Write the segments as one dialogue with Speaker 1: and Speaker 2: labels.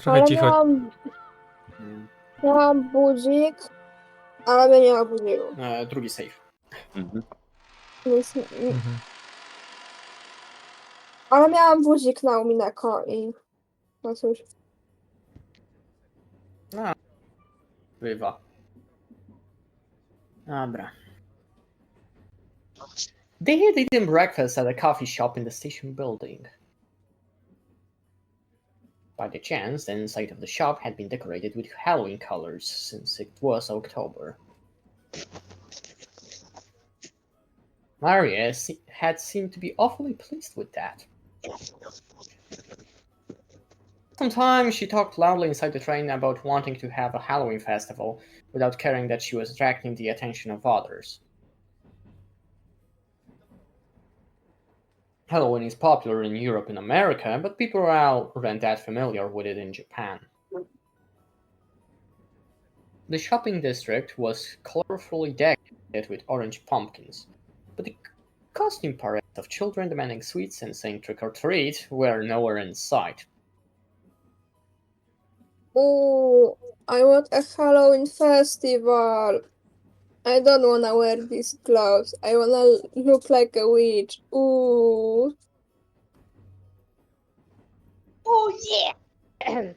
Speaker 1: Trochę
Speaker 2: Ale
Speaker 1: cicho.
Speaker 2: miałam budzik, ale mnie nie obudziło.
Speaker 3: Drugi save.
Speaker 2: Więc,
Speaker 1: Mhm.
Speaker 2: ale miałam budzik na Umineko i no cóż.
Speaker 3: Bywa. Dobra. They had eaten breakfast at a coffee shop in the station building. By the chance, the inside of the shop had been decorated with Halloween colors since it was October. Maria had seemed to be awfully pleased with that. Sometimes she talked loudly inside the train about wanting to have a Halloween festival without caring that she was attracting the attention of others. Halloween is popular in Europe and America, but people aren't that familiar with it in Japan. The shopping district was colorfully decorated with orange pumpkins, but the costume parades of children demanding sweets and saying trick or treat were nowhere in sight.
Speaker 2: Ooh, I want a Halloween festival. I don't wanna wear these clothes. I wanna look like a witch. Ooh.
Speaker 4: Oh yeah!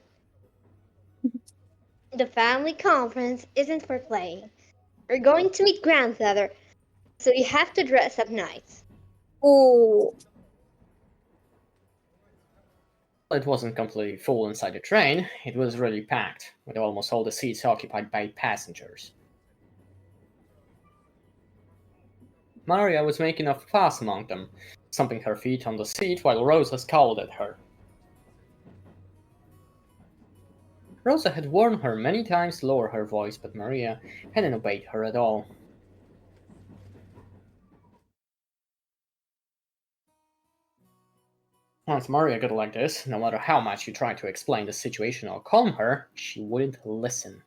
Speaker 4: The family conference isn't for playing. We're going to meet grandfather, so you have to dress up nice.
Speaker 2: Ooh.
Speaker 3: It wasn't completely full inside the train, it was really packed, with almost all the seats occupied by passengers. Maria was making a fuss among them, stomping her feet on the seat while Rosa scowled at her. Rosa had warned her many times to lower her voice, but Maria hadn't obeyed her at all. Once Maria got like this, no matter how much she tried to explain the situation or calm her, she wouldn't listen.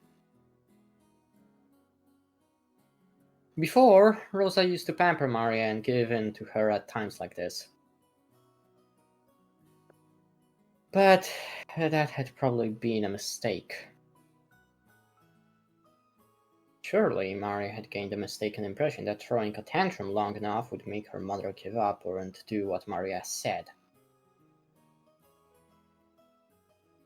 Speaker 3: Before, Rosa used to pamper Maria and give in to her at times like this. But that had probably been a mistake. Surely Maria had gained the mistaken impression that throwing a tantrum long enough would make her mother give up or do what Maria said.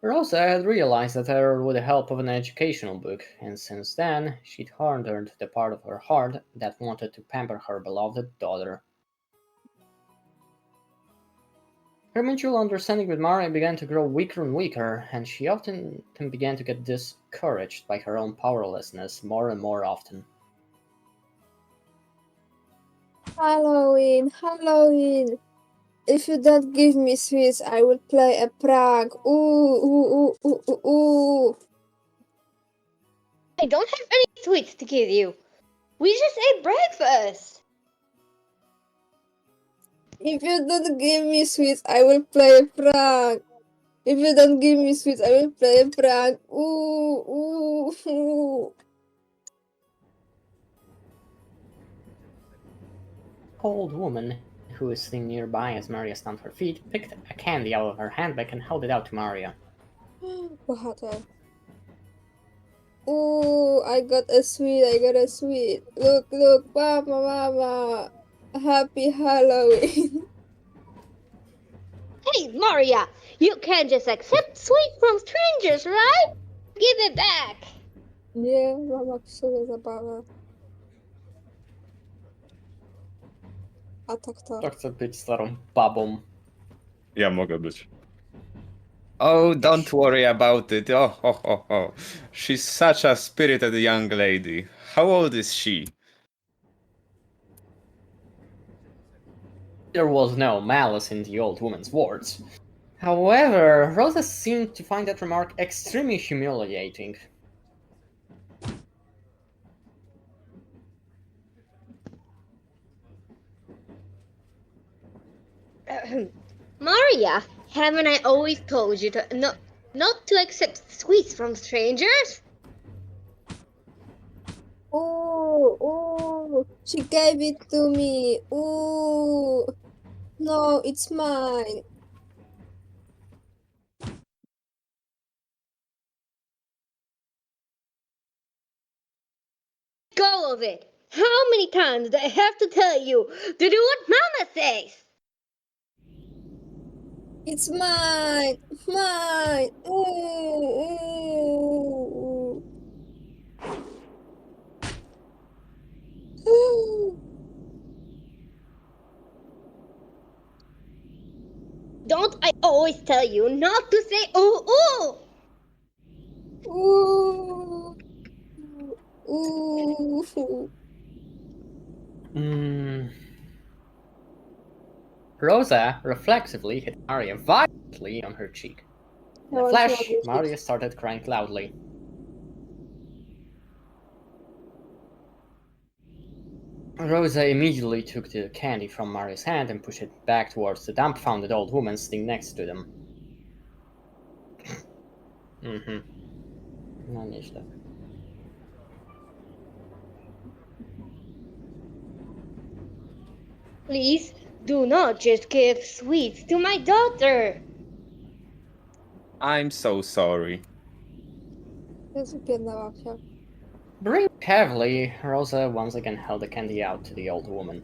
Speaker 3: Rosa had realized that error with the help of an educational book, and since then she'd hardened the part of her heart that wanted to pamper her beloved daughter. Her mutual understanding with Maria began to grow weaker and weaker, and she often began to get discouraged by her own powerlessness more and more often.
Speaker 2: Halloween, Halloween. If you don't give me sweets, I will play a prank. Ooh, ooh, ooh, ooh, ooh, ooh.
Speaker 4: I don't have any sweets to give you. We just ate breakfast.
Speaker 2: If you don't give me sweets, I will play a prank. If you don't give me sweets, I will play a prank. Ooh, ooh, ooh.
Speaker 3: Old woman, who was sitting nearby as Maria stamped her feet, picked a candy out of her handbag and held it out to Maria.
Speaker 2: Bohater. Ooh, I got a sweet, I got a sweet. Look, look, mama, mama. Happy Halloween.
Speaker 4: Hey, Maria, you can't just accept sweet from strangers, right? Give it back.
Speaker 2: Nie, mama psuje zabawę. A to kto?
Speaker 3: To chce być starą babą.
Speaker 5: Ja mogę być. Oh, don't worry about it. Oh, ho, ho, ho. She's such a spirited young lady. How old is she?
Speaker 3: There was no malice in the old woman's words. However, Rosa seemed to find that remark extremely humiliating.
Speaker 4: Maria, haven't I always told you to not to accept sweets from strangers?
Speaker 2: Ooh, ooh, she gave it to me. Ooh, no, it's mine.
Speaker 4: go of it. How many times do I have to tell you to do what Mama says?
Speaker 2: It's mine! Mine! Ooh, ooh, ooh.
Speaker 4: Don't I always tell you not to say ooh ooh?
Speaker 2: Ooh. Ooh.
Speaker 3: Rosa reflexively hit Maria violently on her cheek. In
Speaker 2: I
Speaker 3: a
Speaker 2: want to
Speaker 3: flash,
Speaker 2: have this.
Speaker 3: Maria started crying loudly. Rosa immediately took the candy from Maria's hand and pushed it back towards the dumbfounded old woman sitting next to them. No nieźle.
Speaker 4: Please do not just give sweets to my daughter.
Speaker 5: I'm so sorry.
Speaker 2: Jezu, biedna babcia.
Speaker 3: Breathing heavily, Rosa once again held the candy out to the old woman.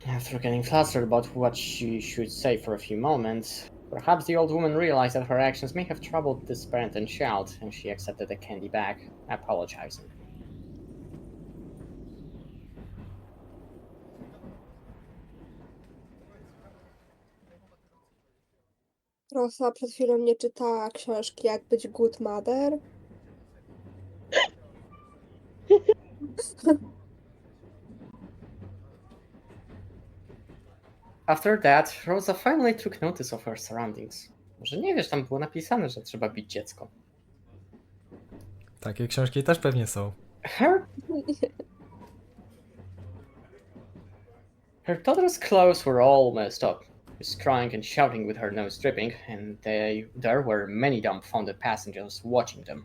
Speaker 3: After getting flustered about what she should say for a few moments, perhaps the old woman realized that her actions may have troubled this parent and child, and she accepted the candy back, apologizing.
Speaker 2: Rosa przed chwilą nie czytała książki Jak być good mother.
Speaker 3: After that, Rosa finally took notice of her surroundings. Może nie wiesz, tam było napisane, że trzeba bić dziecko.
Speaker 1: Takie książki też pewnie są.
Speaker 3: Her daughter's clothes were all messed up. She was crying and shouting with her nose dripping, and there were many dumbfounded passengers watching them.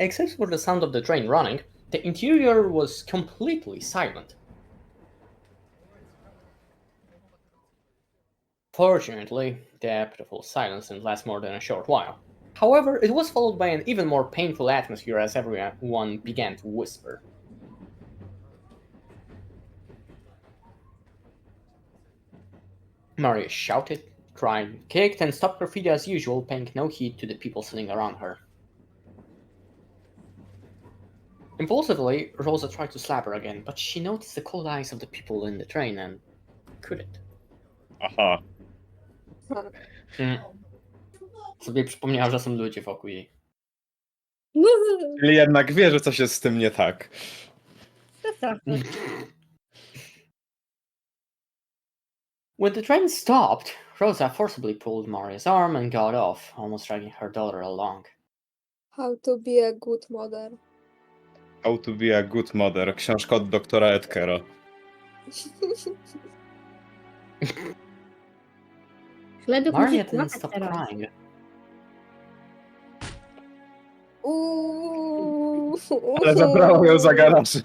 Speaker 3: Except for the sound of the train running, the interior was completely silent. Fortunately, the pitiful silence didn't last more than a short while. However, it was followed by an even more painful atmosphere as everyone began to whisper. Maria shouted, cried, kicked, and stopped her feet as usual, paying no heed to the people sitting around her. Impulsively, Rosa tried to slap her again, but she noticed the cold eyes of the people in the train and couldn't.
Speaker 5: Aha.
Speaker 3: Sobie przypomniała, że są ludzie wokół jej.
Speaker 5: Czyli jednak wie, że coś jest z tym nie tak.
Speaker 3: When the train stopped, Rosa forcibly pulled Maria's arm and got off, almost dragging her daughter along.
Speaker 2: How to be a good mother.
Speaker 5: How to be a good mother. Książka od doktora Edkera.
Speaker 3: Maria didn't stop crying.
Speaker 5: Ale zabrała ją za garaż.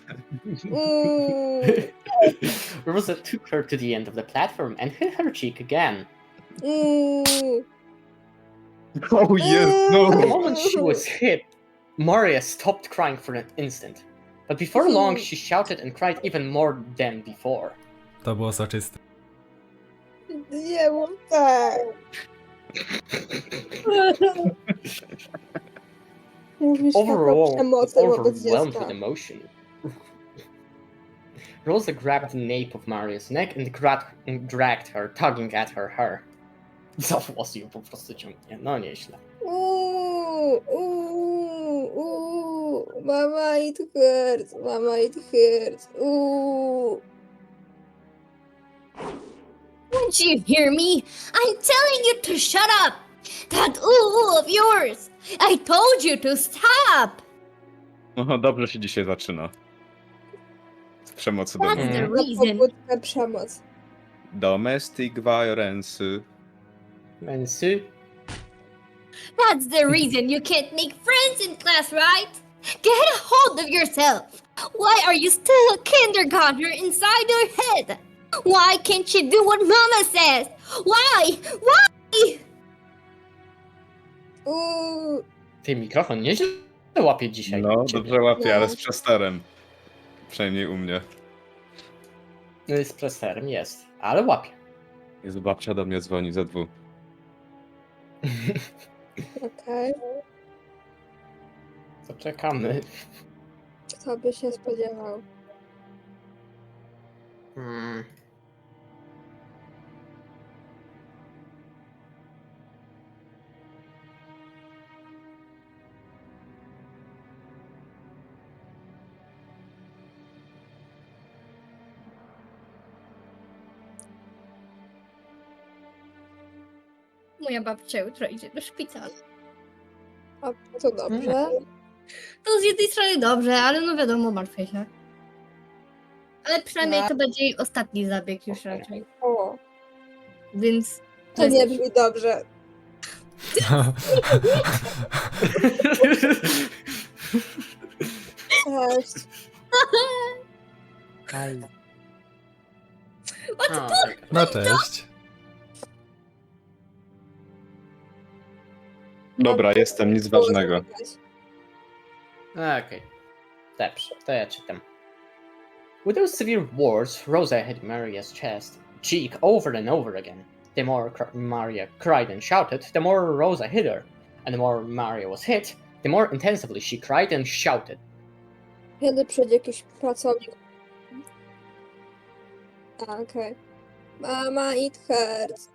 Speaker 3: Rosa took her to the end of the platform and hit her cheek again.
Speaker 5: Oh yes, no.
Speaker 3: The moment she was hit, Maria stopped crying for an instant. But before long, she shouted and cried even more than before.
Speaker 1: To było soczyste.
Speaker 2: Nie mów tak. Mówisz
Speaker 3: Overall,
Speaker 2: przemocy wobec
Speaker 3: overwhelmed
Speaker 2: dziecka.
Speaker 3: with emotion, Rosa grabbed the nape of Maria's neck and dragged her, tugging at her hair. Za włosy ją po prostu ciągnie, no nieźle.
Speaker 2: Mama, it hurts. Mama, it hurts.
Speaker 6: Don't you hear me? I'm telling you to shut up! That ooh of yours! I told you to stop!
Speaker 5: No dobrze się dzisiaj zaczyna. Z przemocy
Speaker 6: That's
Speaker 5: domowej.
Speaker 6: the reason.
Speaker 2: Pobudka przemoc.
Speaker 5: Domestic violence.
Speaker 3: Mensu.
Speaker 6: That's the reason you can't make friends in class, right? Get a hold of yourself! Why are you still a kindergartner inside your head? Why can't you do what Mama says? Why? Why?
Speaker 3: Ty mikrofon nieźle łapie dzisiaj.
Speaker 5: No,
Speaker 3: Ciebie.
Speaker 5: dobrze łapie, ale
Speaker 2: No.
Speaker 5: z przesterem. Przynajmniej u mnie.
Speaker 3: Z presterem jest, ale łapie.
Speaker 5: Jezu, babcia do mnie dzwoni za 2.
Speaker 2: Okej.
Speaker 3: To czekamy.
Speaker 2: Kto by się spodziewał?
Speaker 3: Hmm.
Speaker 6: Moja babcia jutro idzie do szpitala.
Speaker 2: A to dobrze.
Speaker 6: To z jednej strony dobrze, ale no wiadomo, martwię się. Ale przynajmniej
Speaker 2: Tak.
Speaker 6: to będzie jej ostatni zabieg już
Speaker 3: Okej.
Speaker 6: raczej.
Speaker 2: O,
Speaker 6: Więc
Speaker 2: to nie brzmi dobrze. Cześć.
Speaker 3: A, tak.
Speaker 1: No cześć.
Speaker 5: Dobra, jestem, nic ważnego.
Speaker 3: Okay. Dobrze, to ja czytam. With those severe words, Rosa hit Maria's chest, cheek over and over again. The more Maria cried and shouted, the more Rosa hit her. And the more Maria was hit, the more intensively she cried and shouted.
Speaker 2: Kiedy przyjdzie jakiś pracownik. Okej. Mama, it hurts.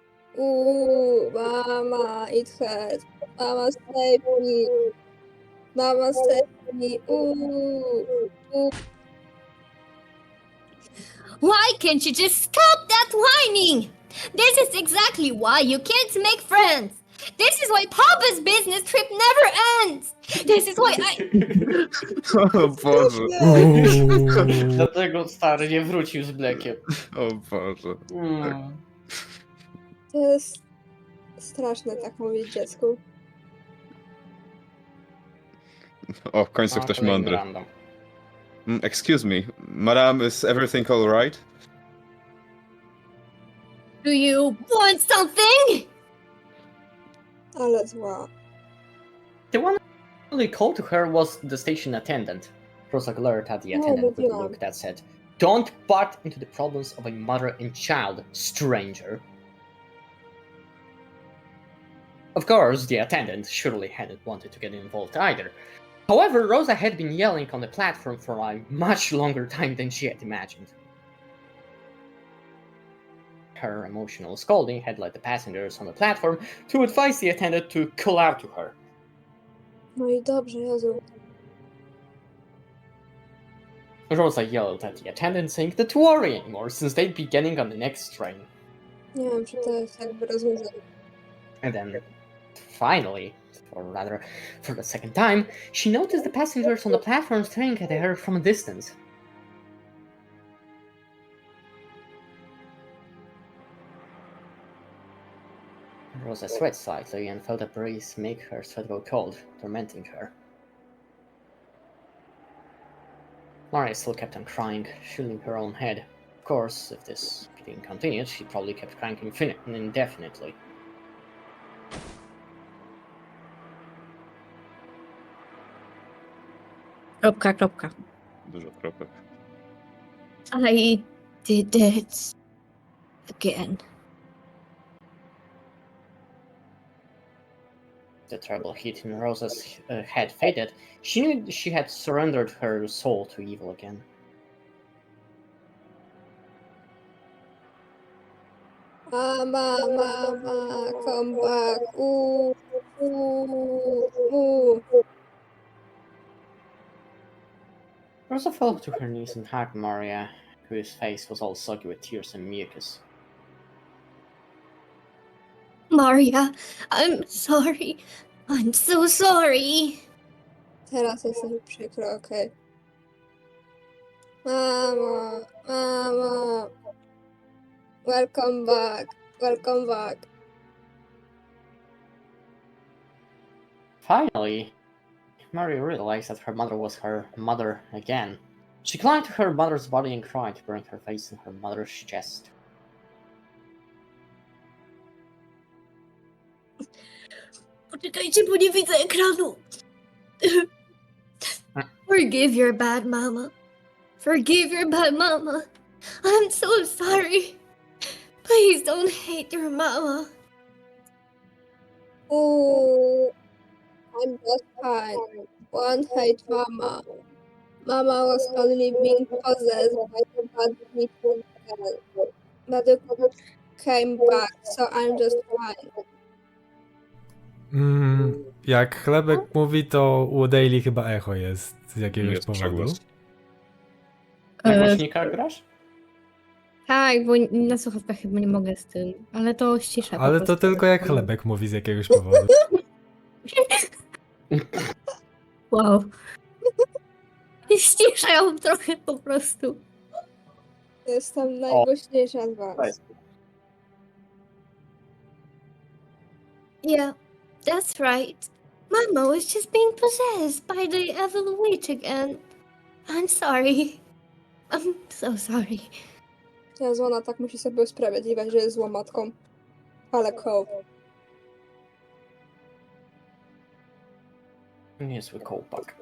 Speaker 2: Mama, it hurts. Mama, save me. Mama, save me.
Speaker 6: why can't you just stop that whining? This is exactly why you can't make friends. This is why Papa's business trip never ends. This is why I...
Speaker 5: O Boże,
Speaker 3: Dlatego stary nie wrócił z Blackiem.
Speaker 5: o Boże.
Speaker 2: To jest straszne tak mówić dziecku.
Speaker 5: O, w końcu
Speaker 3: A,
Speaker 5: ktoś
Speaker 3: kolejny
Speaker 5: mądry.
Speaker 3: random.
Speaker 5: Excuse me, madam, is everything alright?
Speaker 6: Do you want something?
Speaker 2: Ale zła.
Speaker 3: The one who called to her was the station attendant. Rosa glared at the attendant with a look that said, "Don't butt into the problems of a mother and child, stranger." Of course, the attendant surely hadn't wanted to get involved either. However, Rosa had been yelling on the platform for a much longer time than she had imagined. Her emotional scolding had led the passengers on the platform to advise the attendant to call out to her.
Speaker 2: No i dobrze, Jezu.
Speaker 3: Rosa yelled at the attendant, saying not to worry anymore since they'd be getting on the next train.
Speaker 2: Nie wiem, czy to jest jakby rozwiązanie.
Speaker 3: And then, finally, or rather, for the second time, she noticed the passengers on the platform staring at her from a distance. Rosa sweat slightly and felt a breeze make her sweat go cold, tormenting her. Maria still kept on crying, shielding her own head. Of course, if this beating continued, she probably kept crying indefinitely.
Speaker 6: Kropka, kropka.
Speaker 5: Dużo kropek.
Speaker 6: I did it again.
Speaker 3: The terrible heat in Rosa's head faded. She knew she had surrendered her soul to evil again.
Speaker 2: Mama, come back.
Speaker 3: Rosa fell to her knees and hugged Maria, whose face was all soggy with tears and mucus.
Speaker 6: Maria, I'm sorry. I'm so sorry.
Speaker 2: Teraz jest mi przykro, okej. Mama. Welcome back.
Speaker 3: Finally, Maria realized that her mother was her mother again. She climbed to her mother's body and cried, burying her face in her mother's chest.
Speaker 6: Poczekajcie, bo nie widzę ekranu. Forgive your bad mama. Forgive your bad mama. I'm so sorry. Please don't hate your mama.
Speaker 2: Ooh, I'm just fine. One hate mama. Mama was only being possessed by the bad people, but it came back, so I'm just fine.
Speaker 1: Jak Chlebek mówi, to u Daily chyba echo jest z jakiegoś
Speaker 5: Jest
Speaker 1: powodu.
Speaker 5: przegłos.
Speaker 3: Na głośnikach grasz?
Speaker 6: Tak, bo na słuchawkach chyba nie mogę z tym, ale to ściszę po
Speaker 1: Ale to
Speaker 6: prostu.
Speaker 1: tylko jak Chlebek mówi z jakiegoś powodu.
Speaker 6: Wow. Ściszę ją trochę po prostu.
Speaker 2: Jestem najgłośniejsza z was.
Speaker 3: Weź.
Speaker 6: Yeah, that's right. Mama was just being possessed by the evil witch again. I'm sorry. I'm so sorry.
Speaker 2: Jezu, ona tak musi sobie usprawiedliwiać, że jest złą matką. Ale cope.
Speaker 3: Niezły kołpak.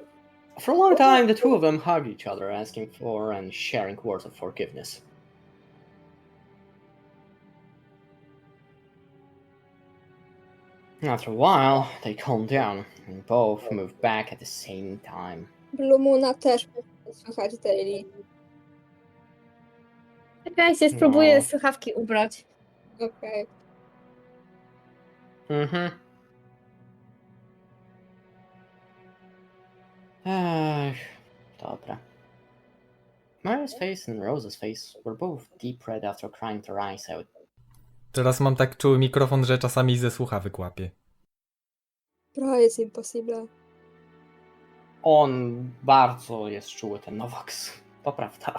Speaker 3: For a long time, the two of them hugged each other, asking for and sharing words of forgiveness. After a while, they calmed down, and both moved back at the same time.
Speaker 2: Blue Moona też musi słuchać Daily.
Speaker 6: Czekajcie, spróbuję
Speaker 3: No.
Speaker 6: słuchawki ubrać.
Speaker 2: Okej.
Speaker 3: Mhm. Ech, dobra. Mary's face and Rose's face were both deep red after crying their eyes out.
Speaker 1: Teraz mam tak czuły mikrofon, że czasami ze słuchawek łapie.
Speaker 2: Bro, jest impossible.
Speaker 3: On bardzo jest czuły, ten Novax. To prawda.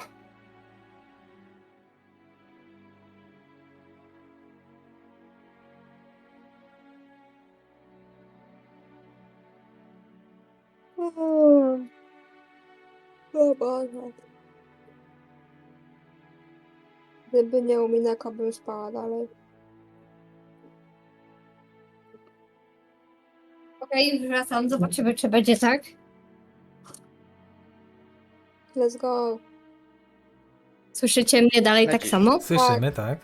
Speaker 2: O Boże. Gdyby nie Umineko, bym spała dalej.
Speaker 6: Okej, wracam. Zobaczymy, czy będzie tak.
Speaker 2: Let's go.
Speaker 6: Słyszycie mnie dalej tak
Speaker 3: Lecisz.
Speaker 6: samo?
Speaker 1: Słyszymy, tak?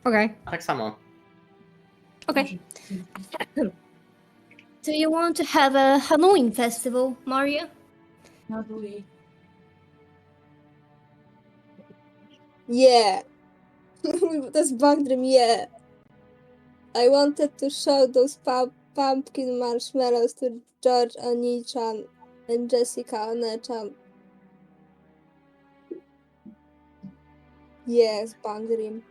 Speaker 6: Okej.
Speaker 3: Tak samo.
Speaker 6: Okay. Do you want to have a Halloween festival, Maria?
Speaker 2: Yeah! To jest Bagdrym, yeah! I wanted to show those pumpkin marshmallows to George Onichan and Jessica Onechan. Yes, Bagdrym.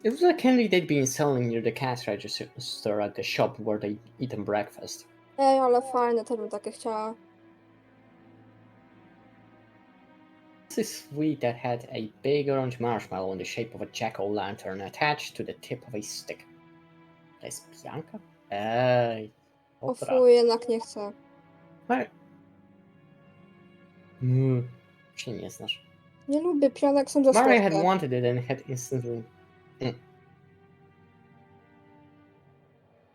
Speaker 3: It was a candy they'd been selling near the cash register at the shop where they'd eaten breakfast.
Speaker 2: Ej, ale fajne, też bym takie chciała.
Speaker 3: It's a sweet that had a big orange marshmallow in the shape of a jack-o'-lantern attached to the tip of a stick. Lesbianka? Ej,
Speaker 2: O
Speaker 3: dobra.
Speaker 2: fuj, jednak nie chcę.
Speaker 3: Się nie znasz.
Speaker 2: Nie lubię pionek, są za
Speaker 3: Maria had
Speaker 2: słodkie.
Speaker 3: wanted it and had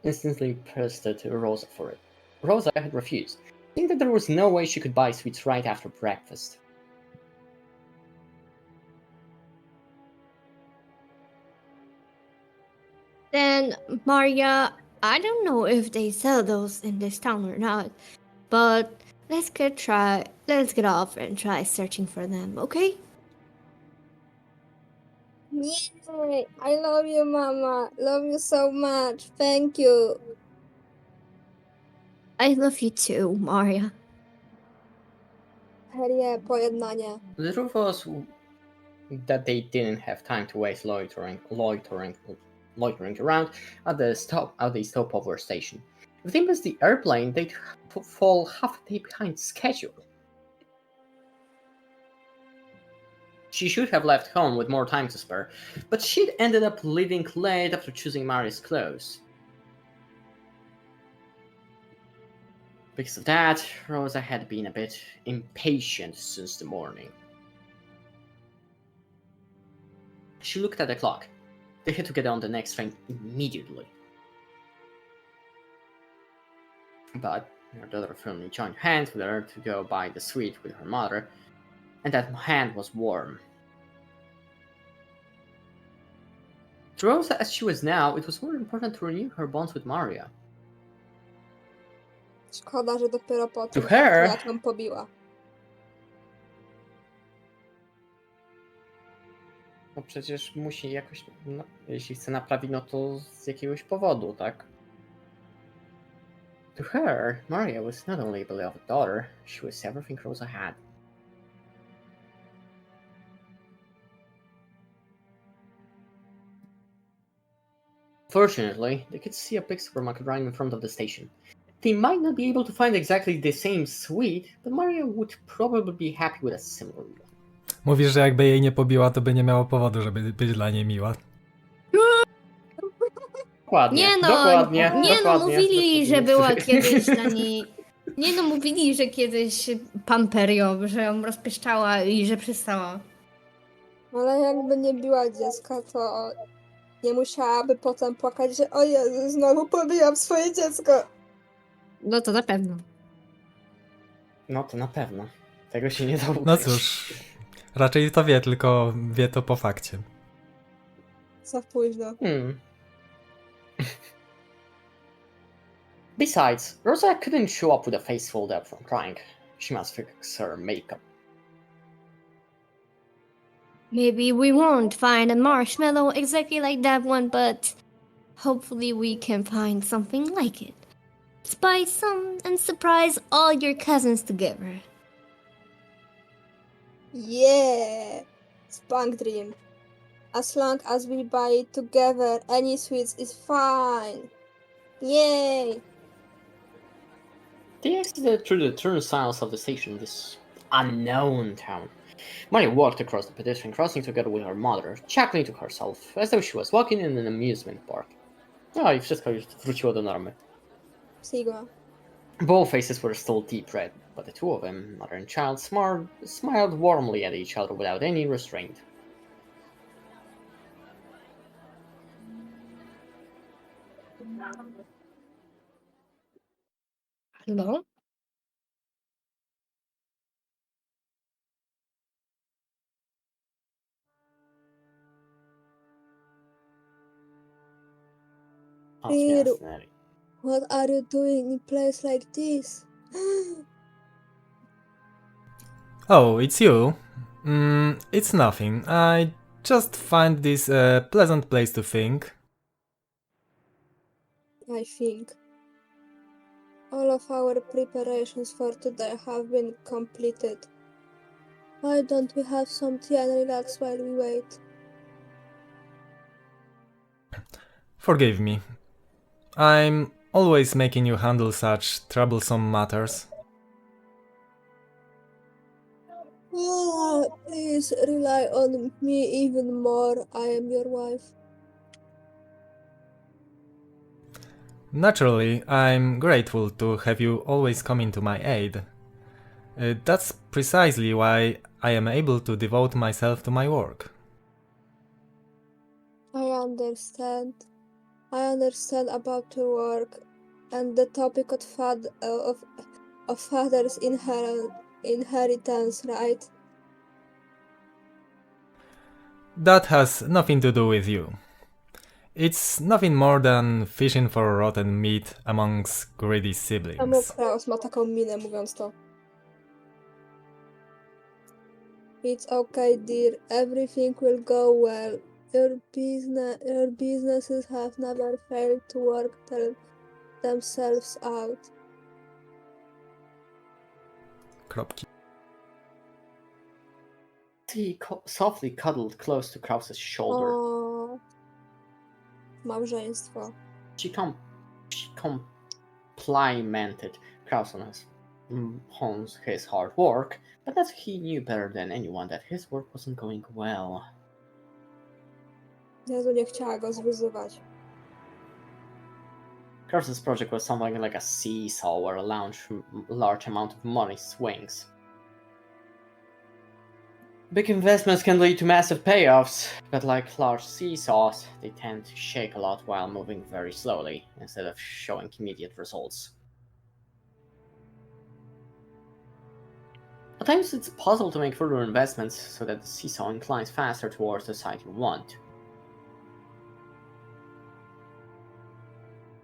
Speaker 3: instantly pressed Rosa for it. Rosa had refused, saying that there was no way she could buy sweets right after breakfast.
Speaker 6: Then, Maria, I don't know if they sell those in this town or not, but let's get off and try searching for them, okay?
Speaker 2: Yay! I love you, mama. Love you so much. Thank you.
Speaker 6: I love you too, Maria.
Speaker 2: Herie, pojednanie.
Speaker 3: The truth was that they didn't have time to waste loitering around at the stopover station. If they missed the airplane, they'd fall half a day behind schedule. She should have left home with more time to spare, but she'd ended up leaving late after choosing Mari's clothes. Because of that, Rosa had been a bit impatient since the morning. She looked at the clock. They had to get on the next train immediately. But her daughter firmly joined hands with her to go buy the sweet with her mother, and that hand was warm. To Rosa as she was now, it was more important to renew her bonds with Maria.
Speaker 2: Szkoda, że dopiero po tym
Speaker 3: her-
Speaker 2: jak ją pobiła.
Speaker 3: No przecież musi jakoś, no, jeśli chce naprawić, no to z jakiegoś powodu, tak? To her, Maria was not only a beloved daughter, she was everything Rosa had. Fortunately, they could see a big supermarket right in front of the station. They might not be able to find exactly the same sweet, but Maria would probably be happy with a similar one.
Speaker 1: Mówisz, że jakby jej nie pobiła, to by nie miało powodu, żeby być dla niej miła.
Speaker 3: Dokładnie,
Speaker 6: Nie no,
Speaker 3: dokładnie,
Speaker 6: nie no,
Speaker 3: dokładnie,
Speaker 6: mówili, że
Speaker 3: dokładnie.
Speaker 6: była kiedyś dla niej... Nie no, mówili, że kiedyś pan Perio, że ją rozpieszczała i że przestała.
Speaker 2: Ale jakby nie biła dziecka, to nie musiałaby potem płakać, że o Jezu, znowu pobijam swoje dziecko.
Speaker 6: No to na pewno.
Speaker 3: No to na pewno. Tego się nie da ukryć.
Speaker 1: No cóż, raczej to wie, tylko wie to po fakcie.
Speaker 2: Za późno.
Speaker 3: Besides, Rosa couldn't show up with a face full up from crying. She must fix her makeup.
Speaker 6: Maybe we won't find a marshmallow exactly like that one, but hopefully we can find something like it. Buy some and surprise all your cousins together.
Speaker 2: Yeah! Spunk Dream. As long as we buy it together, any sweets is fine. Yay!
Speaker 3: They exited through the turnstiles of the station in this unknown town. Maria walked across the pedestrian crossing together with her mother, chuckling to herself, as though she was walking in an amusement park. No i wszystko już wróciło do normy.
Speaker 2: Sigma.
Speaker 3: Both faces were still deep red, but the two of them, mother and child, smiled warmly at each other without any restraint.
Speaker 6: Hello?
Speaker 2: Ew.
Speaker 3: Fascinating.
Speaker 2: What are you doing in a place like this?
Speaker 1: Oh, it's you? It's nothing. I just find this a pleasant place to think.
Speaker 2: I think. All of our preparations for today have been completed. Why don't we have some tea and relax while we wait?
Speaker 1: Forgive me. I'm always making you handle such troublesome matters.
Speaker 2: Please rely on me even more. I am your wife.
Speaker 1: Naturally, I'm grateful to have you always coming to my aid. That's precisely why I am able to devote myself to my work.
Speaker 2: I understand. I understand about your work and the topic of father's inheritance, right?
Speaker 1: That has nothing to do with you. It's nothing more than fishing for rotten meat amongst greedy
Speaker 2: Czemu
Speaker 1: siblings.
Speaker 2: Kraus ma taką minę mówiąc to? It's okay, dear. Everything will go well. Your businesses have never failed to work themselves out.
Speaker 1: Kropki.
Speaker 3: He softly cuddled close to Krause's shoulder.
Speaker 2: O, małżeństwo.
Speaker 3: She complimented Krause on his hard work, but that he knew better than anyone that his work wasn't going well.
Speaker 2: Jezu, nie chciała go zwyzywać.
Speaker 3: Krause's project was something like a seesaw where a large amount of money swings. Big investments can lead to massive payoffs, but like large seesaws, they tend to shake a lot while moving very slowly, instead of showing immediate results. At times it's possible to make further investments so that the seesaw inclines faster towards the side you want.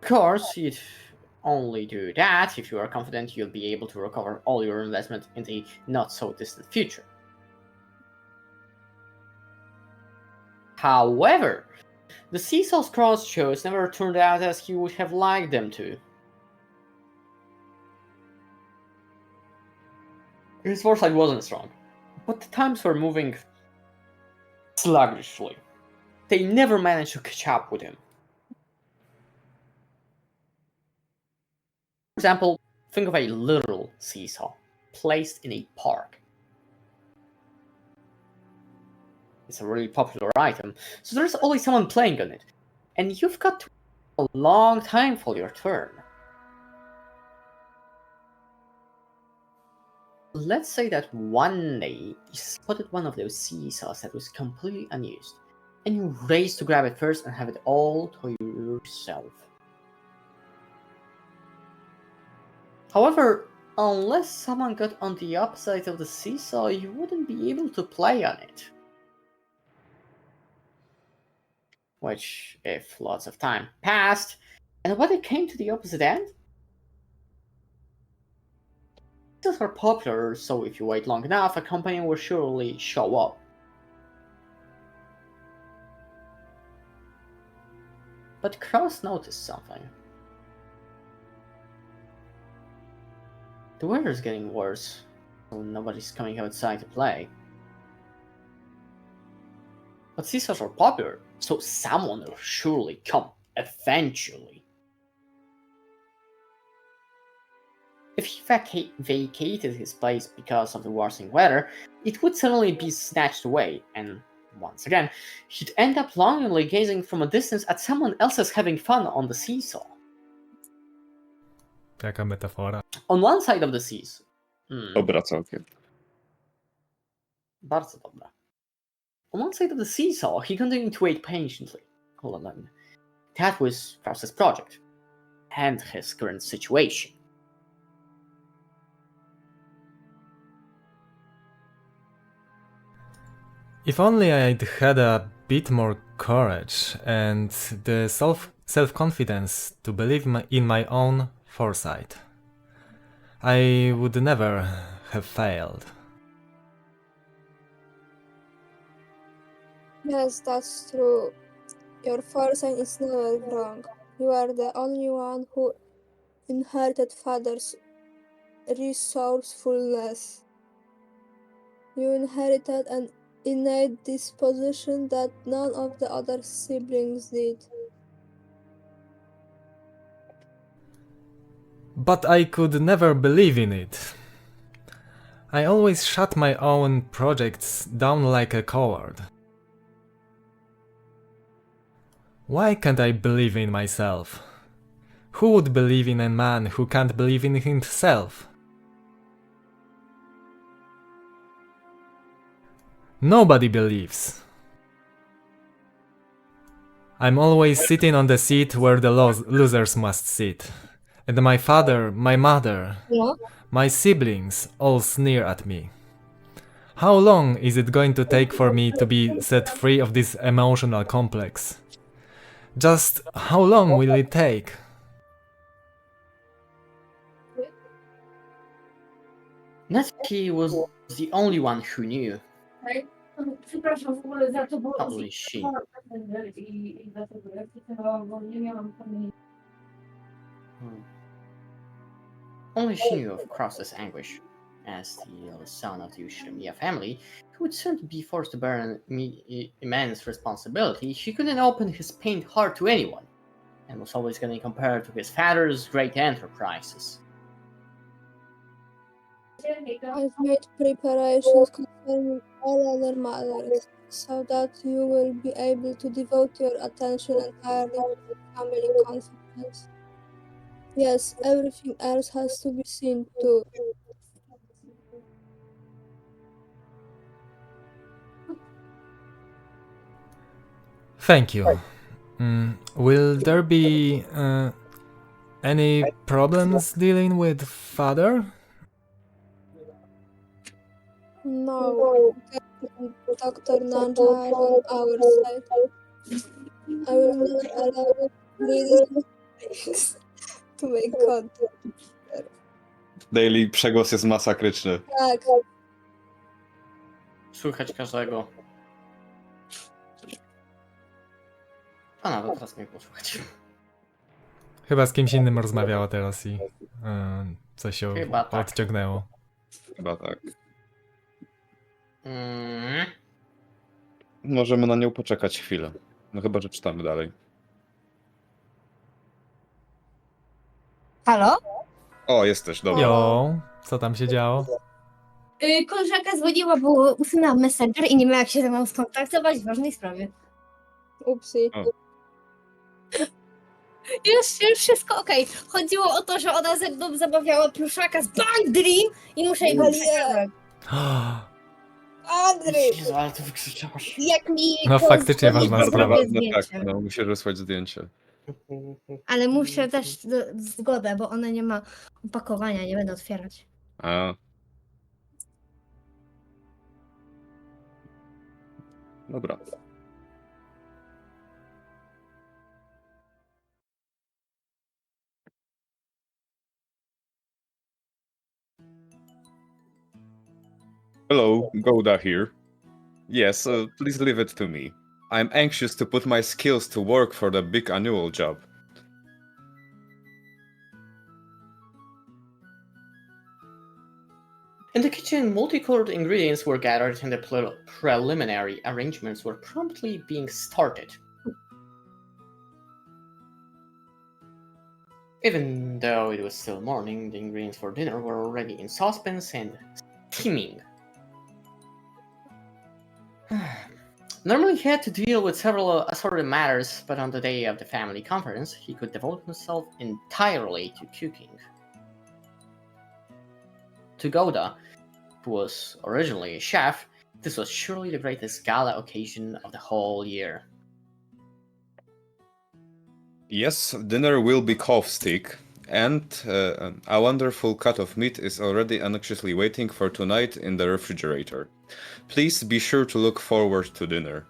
Speaker 3: Of course, you'd only do that if you are confident you'll be able to recover all your investment in the not-so-distant future. However, the seesaw's cross shows never turned out as you would have liked them to. His foresight wasn't strong, but the times were moving sluggishly. They never managed to catch up with him. For example, think of a literal seesaw placed in a park. It's a really popular item, so there's always someone playing on it, and you've got to wait a long time for your turn. Let's say that one day you spotted one of those seesaws that was completely unused, and you race to grab it first and have it all to yourself. However, unless someone got on the opposite of the seesaw, you wouldn't be able to play on it. Which, if lots of time passed, and when it came to the opposite end, seesaws are popular, so if you wait long enough, a company will surely show up. But Cross noticed something. The weather's getting worse, so nobody's coming outside to play. But seesaws are popular, so someone will surely come eventually. If he vacated his place because of the worsening weather, it would suddenly be snatched away, and once again, he'd end up longingly gazing from a distance at someone else's having fun on the seesaw.
Speaker 1: Jaka metafora.
Speaker 3: On one side of the seesaw.
Speaker 5: Dobra całkiem.
Speaker 3: Bardzo dobra. On one side of the seesaw, he continued to wait patiently. Hold on. That was Krause's project, and his current situation.
Speaker 1: If only I'd had a bit more courage and the self-confidence to believe in my own foresight, I would never have failed.
Speaker 2: Yes, that's true. Your foresight is never wrong. You are the only one who inherited father's resourcefulness. You inherited an innate disposition that none of the other siblings did.
Speaker 1: But I could never believe in it. I always shut my own projects down like a coward. Why can't I believe in myself? Who would believe in a man who can't believe in himself? Nobody believes. I'm always sitting on the seat where the losers must sit. And my father, my mother, my siblings all sneer at me. How long is it going to take for me to be set free of this emotional complex? Just how long will it take?
Speaker 3: Netsuki was the only one who knew.
Speaker 7: Przepraszam w ogóle za to, bo
Speaker 3: Only she.
Speaker 7: i dlatego jak to nie miałam pamięci.
Speaker 3: Only she knew of Krause's anguish. As the eldest son of the Ushimiya family, who would soon be forced to bear an immense responsibility, he couldn't open his pained heart to anyone, and was always getting compared to his father's great enterprises.
Speaker 2: I've made preparations concerning all other matters, so that you will be able to devote your attention entirely to family confidence. Yes, everything else has to be seen to.
Speaker 1: Thank you. Will there be any problems dealing with father?
Speaker 2: No. Dr. Nanja is on our side. I will not allow this to make contact.
Speaker 5: Daily przegłos jest masakryczny.
Speaker 2: Tak.
Speaker 3: Słychać każdego. A nawet teraz mnie posłuchać.
Speaker 1: Chyba z kimś innym rozmawiała teraz i coś się
Speaker 3: Chyba tak.
Speaker 1: odciągnęło.
Speaker 5: Chyba tak.
Speaker 3: Mm.
Speaker 5: Możemy na nią poczekać chwilę. No chyba, że czytamy dalej.
Speaker 6: Halo?
Speaker 5: O, jesteś, dobra.
Speaker 1: Jo, co tam się działo?
Speaker 6: Koleżanka dzwoniła, bo usunęłam Messenger i nie miała jak się ze mną skontaktować w ważnej sprawie.
Speaker 2: Upsi.
Speaker 6: Już wszystko okej. Chodziło o to, że ona ze mną zamawiała pluszaka z Bank Dream i muszę jej go przekazać.
Speaker 2: Andrzej!
Speaker 3: Jezu, ale to wykrzyczałaś.
Speaker 6: Jak mi
Speaker 1: No, faktycznie
Speaker 6: pozwoli,
Speaker 1: ważna
Speaker 6: to
Speaker 1: sprawa.
Speaker 6: zrobię
Speaker 5: No tak,
Speaker 6: zdjęcie.
Speaker 5: no musisz wysłać zdjęcie.
Speaker 6: Ale muszę też zgodę, bo ona nie ma opakowania, nie będę otwierać.
Speaker 5: A. Dobra. Hello, Goda here. Yes, please leave it to me. I'm anxious to put my skills to work for the big annual job.
Speaker 3: In the kitchen, multicolored ingredients were gathered and the preliminary arrangements were promptly being started. Even though it was still morning, the ingredients for dinner were already in suspense and steaming. Normally he had to deal with several assorted matters, but on the day of the family conference, he could devote himself entirely to cooking. To Goda, who was originally a chef, this was surely the greatest gala occasion of the whole year.
Speaker 5: Yes, dinner will be calf steak, and a wonderful cut of meat is already anxiously waiting for tonight in the refrigerator. Please be sure to look forward to dinner.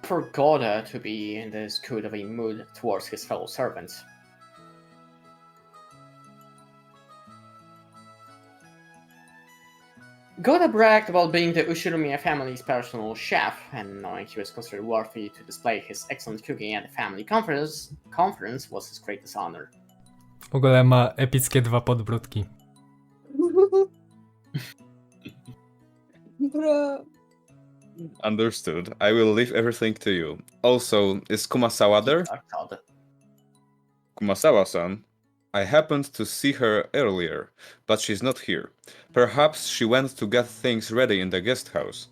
Speaker 3: For Goda to be in this good of a mood towards his fellow servants. Goda bragged about being the Ushiromiya family's personal chef, and knowing he was considered worthy to display his excellent cooking at the family conference was his greatest honor.
Speaker 1: W ogóle ma epickie 2 podbródki.
Speaker 2: Bro.
Speaker 5: Understood. I will leave everything to you. Also, is Kumasawa there? Kumasawa-san? I happened to see her earlier, but she's not here. Perhaps she went to get things ready in the guest house.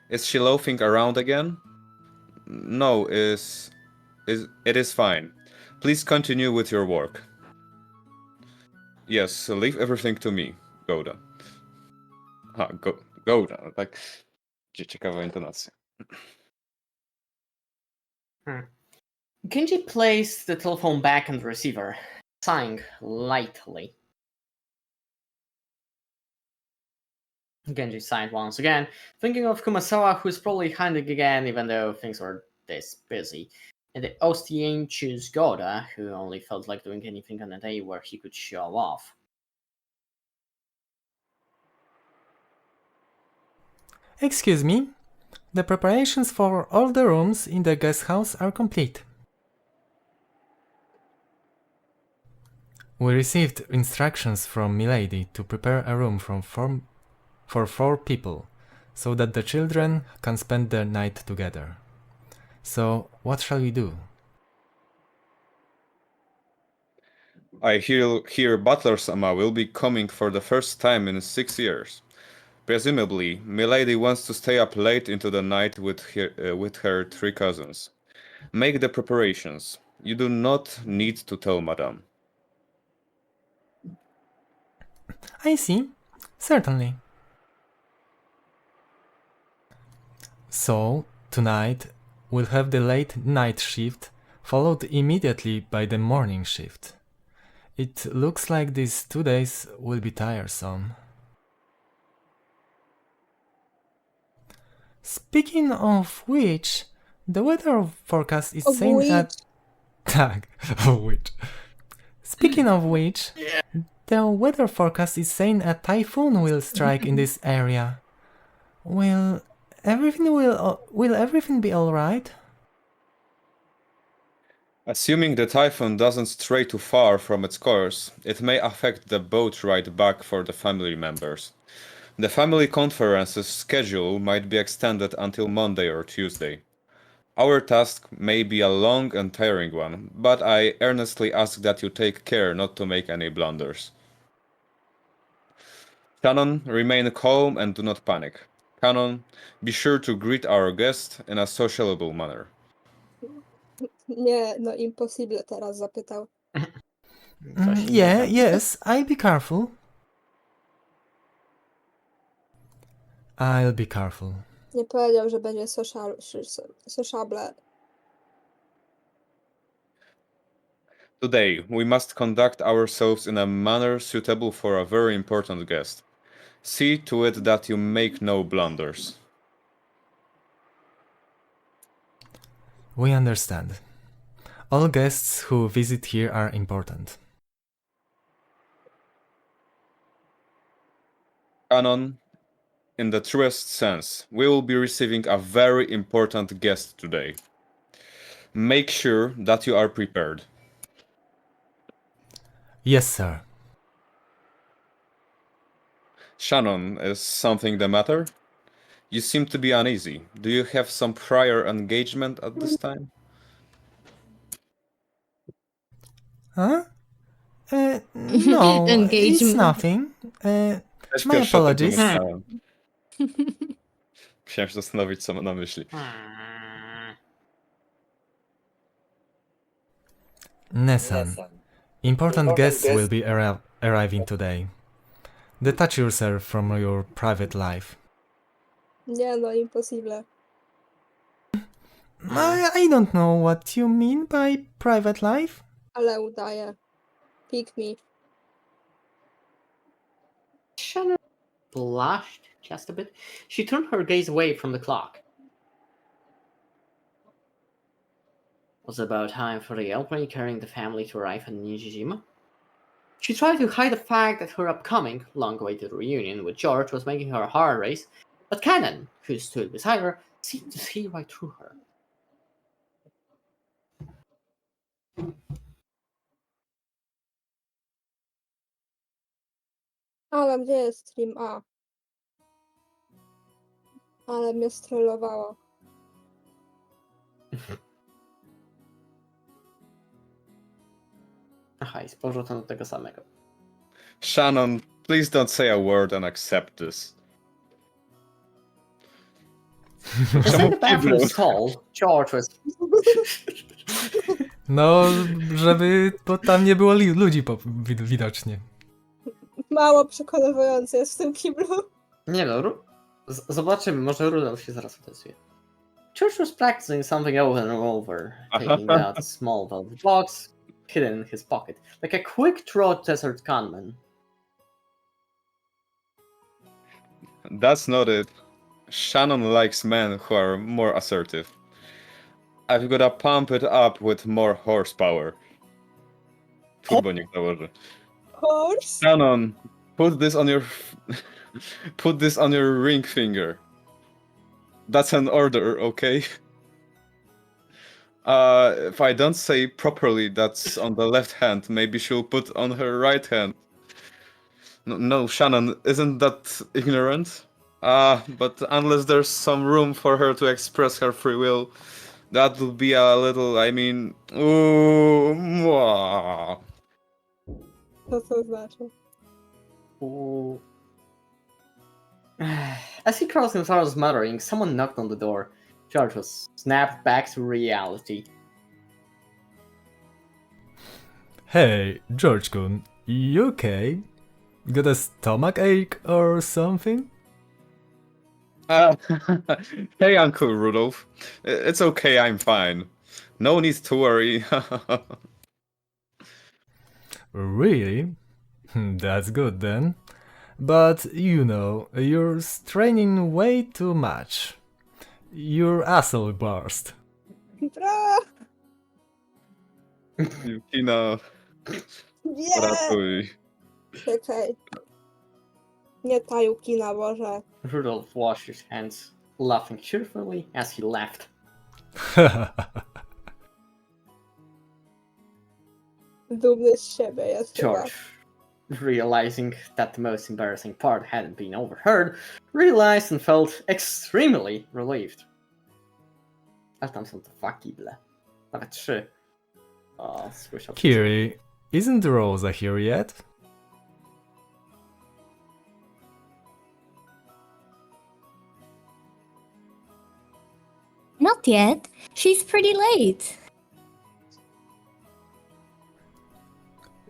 Speaker 5: Is she loafing around again? No, it is fine. Please continue with your work. Yes, leave everything to me, Goda. Goda, tak. Ciekawa intonacja.
Speaker 3: Genji placed the telephone back on the receiver, sighing lightly. Genji sighed once again, thinking of Kumasawa, who is probably hunting again, even though things were this busy, and the ostentatious Goda, who only felt like doing anything on a day where he could show off.
Speaker 1: Excuse me, the preparations for all the rooms in the guest house are complete. We received instructions from Milady to prepare a room for 4 people, so that the children can spend the night together. So, what shall we do?
Speaker 5: I hear Butler-sama will be coming for the first time in 6 years. Presumably, Milady wants to stay up late into the night with her 3 cousins. Make the preparations. You do not need to tell Madame.
Speaker 1: I see. Certainly. So, tonight we'll have the late night shift, followed immediately by the morning shift. It looks like these 2 days will be tiresome. Speaking of which, the weather forecast is
Speaker 2: Of
Speaker 1: saying
Speaker 2: which?
Speaker 1: that... Tak, of which. Speaking of which, the weather forecast is saying a typhoon will strike in this area. Will everything be alright?
Speaker 5: Assuming the typhoon doesn't stray too far from its course, it may affect the boat ride back for the family members. The family conference's schedule might be extended until Monday or Tuesday. Our task may be a long and tiring one, but I earnestly ask that you take care not to make any blunders. Shannon, remain calm and do not panic. Canon, be sure to greet our guest in a sociable manner.
Speaker 2: Nie, no impossible teraz zapytał.
Speaker 1: Yes, I'll be careful. I'll be careful.
Speaker 2: Nie powiedział, że będzie sociable.
Speaker 5: Today, we must conduct ourselves in a manner suitable for a very important guest. See to it that you make no blunders.
Speaker 1: We understand. All guests who visit here are important.
Speaker 5: Canon, in the truest sense, we will be receiving a very important guest today. Make sure that you are prepared.
Speaker 1: Yes, sir.
Speaker 5: Shannon, is something the matter? You seem to be uneasy. Do you have some prior engagement at this time?
Speaker 1: Huh? No, it's
Speaker 6: Engagement.
Speaker 1: nothing.
Speaker 5: Też
Speaker 1: My
Speaker 5: pierwsze tak
Speaker 1: apologies.
Speaker 5: pomyślałem. Musiałem się zastanowić, co ma na myśli.
Speaker 1: Nesan, important guests will be arriving today. Detach yourself from your private life.
Speaker 2: Nie, no impossible.
Speaker 1: I don't know what you mean by private life.
Speaker 2: Ale udaje. Pick me.
Speaker 3: Shannon blushed just a bit. She turned her gaze away from the clock. It was about time for the airplane carrying the family to arrive in Nijijima. She tried to hide the fact that her upcoming, long-awaited reunion with George was making her heart race, but Cannon, who stood beside her, seemed to see right through her.
Speaker 2: Ale gdzie jest stream? A. Ale mnie strollowała.
Speaker 3: Aha, i z powrotem do tego samego.
Speaker 5: Shannon, please don't say a word and accept this.
Speaker 3: Inside the bathroom stall, George was...
Speaker 1: No, bo tam nie było ludzi widocznie.
Speaker 2: Mało przekonujące jest w tym kiblu.
Speaker 3: Nie no, zobaczymy, może Rudolph się zaraz odezwie. George was practicing something over and over, taking out a small velvet box hidden in his pocket, like a quick-draw desert gunman.
Speaker 5: That's not it. Shannon likes men who are more assertive. I've gotta pump it up with more horsepower. Turbo niech założy.
Speaker 2: Horse?
Speaker 5: Shannon, put this on your put this on your ring finger. That's an order, okay? If I don't say properly that's on the left hand, maybe she'll put on her right hand. No, Shannon, isn't that ignorant? But unless there's some room for her to express her free will, that would be a little, I mean... Ooh, mwah.
Speaker 2: Co to znaczy?
Speaker 3: Ooh. As he crossed and started muttering, someone knocked on the door. George was snapped back to reality.
Speaker 1: Hey, George-kun, you okay? Got a stomach ache or something?
Speaker 5: Hey, Uncle Rudolph. It's okay, I'm fine. No need to worry.
Speaker 1: Really? That's good then. But you know, you're straining way too much. Your asshole burst.
Speaker 2: Bro!
Speaker 5: Yukina,
Speaker 2: Nie!
Speaker 5: ratuj.
Speaker 2: Czekaj. Nie ta Yukina, Boże.
Speaker 3: Rudolph washed his hands, laughing cheerfully as he left.
Speaker 2: Dumny z siebie jest chyba.
Speaker 3: George, realizing that the most embarrassing part hadn't been overheard, realized and felt extremely relieved. Ale tam są te fakible. Nawet 3. O, słyszał.
Speaker 1: Kiri, isn't Rosa here yet?
Speaker 6: Not yet. She's pretty late.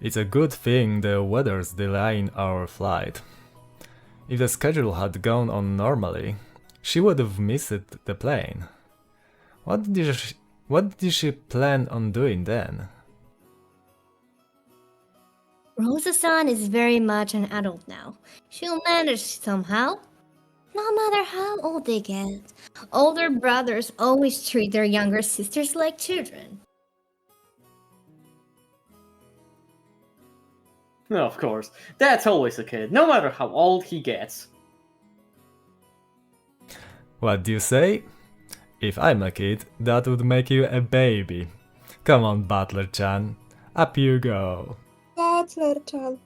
Speaker 1: It's a good thing the weather's delaying our flight. If the schedule had gone on normally, she would have missed the plane. What did she plan on doing then?
Speaker 6: Rosa-san is very much an adult now. She'll manage somehow. No matter how old they get, older brothers always treat their younger sisters like children.
Speaker 3: Of course, that's always a kid, no matter how old he gets.
Speaker 1: What do you say? If I'm a kid, that would make you a baby. Come on, Butler-chan. Up you go.
Speaker 2: Butler-chan.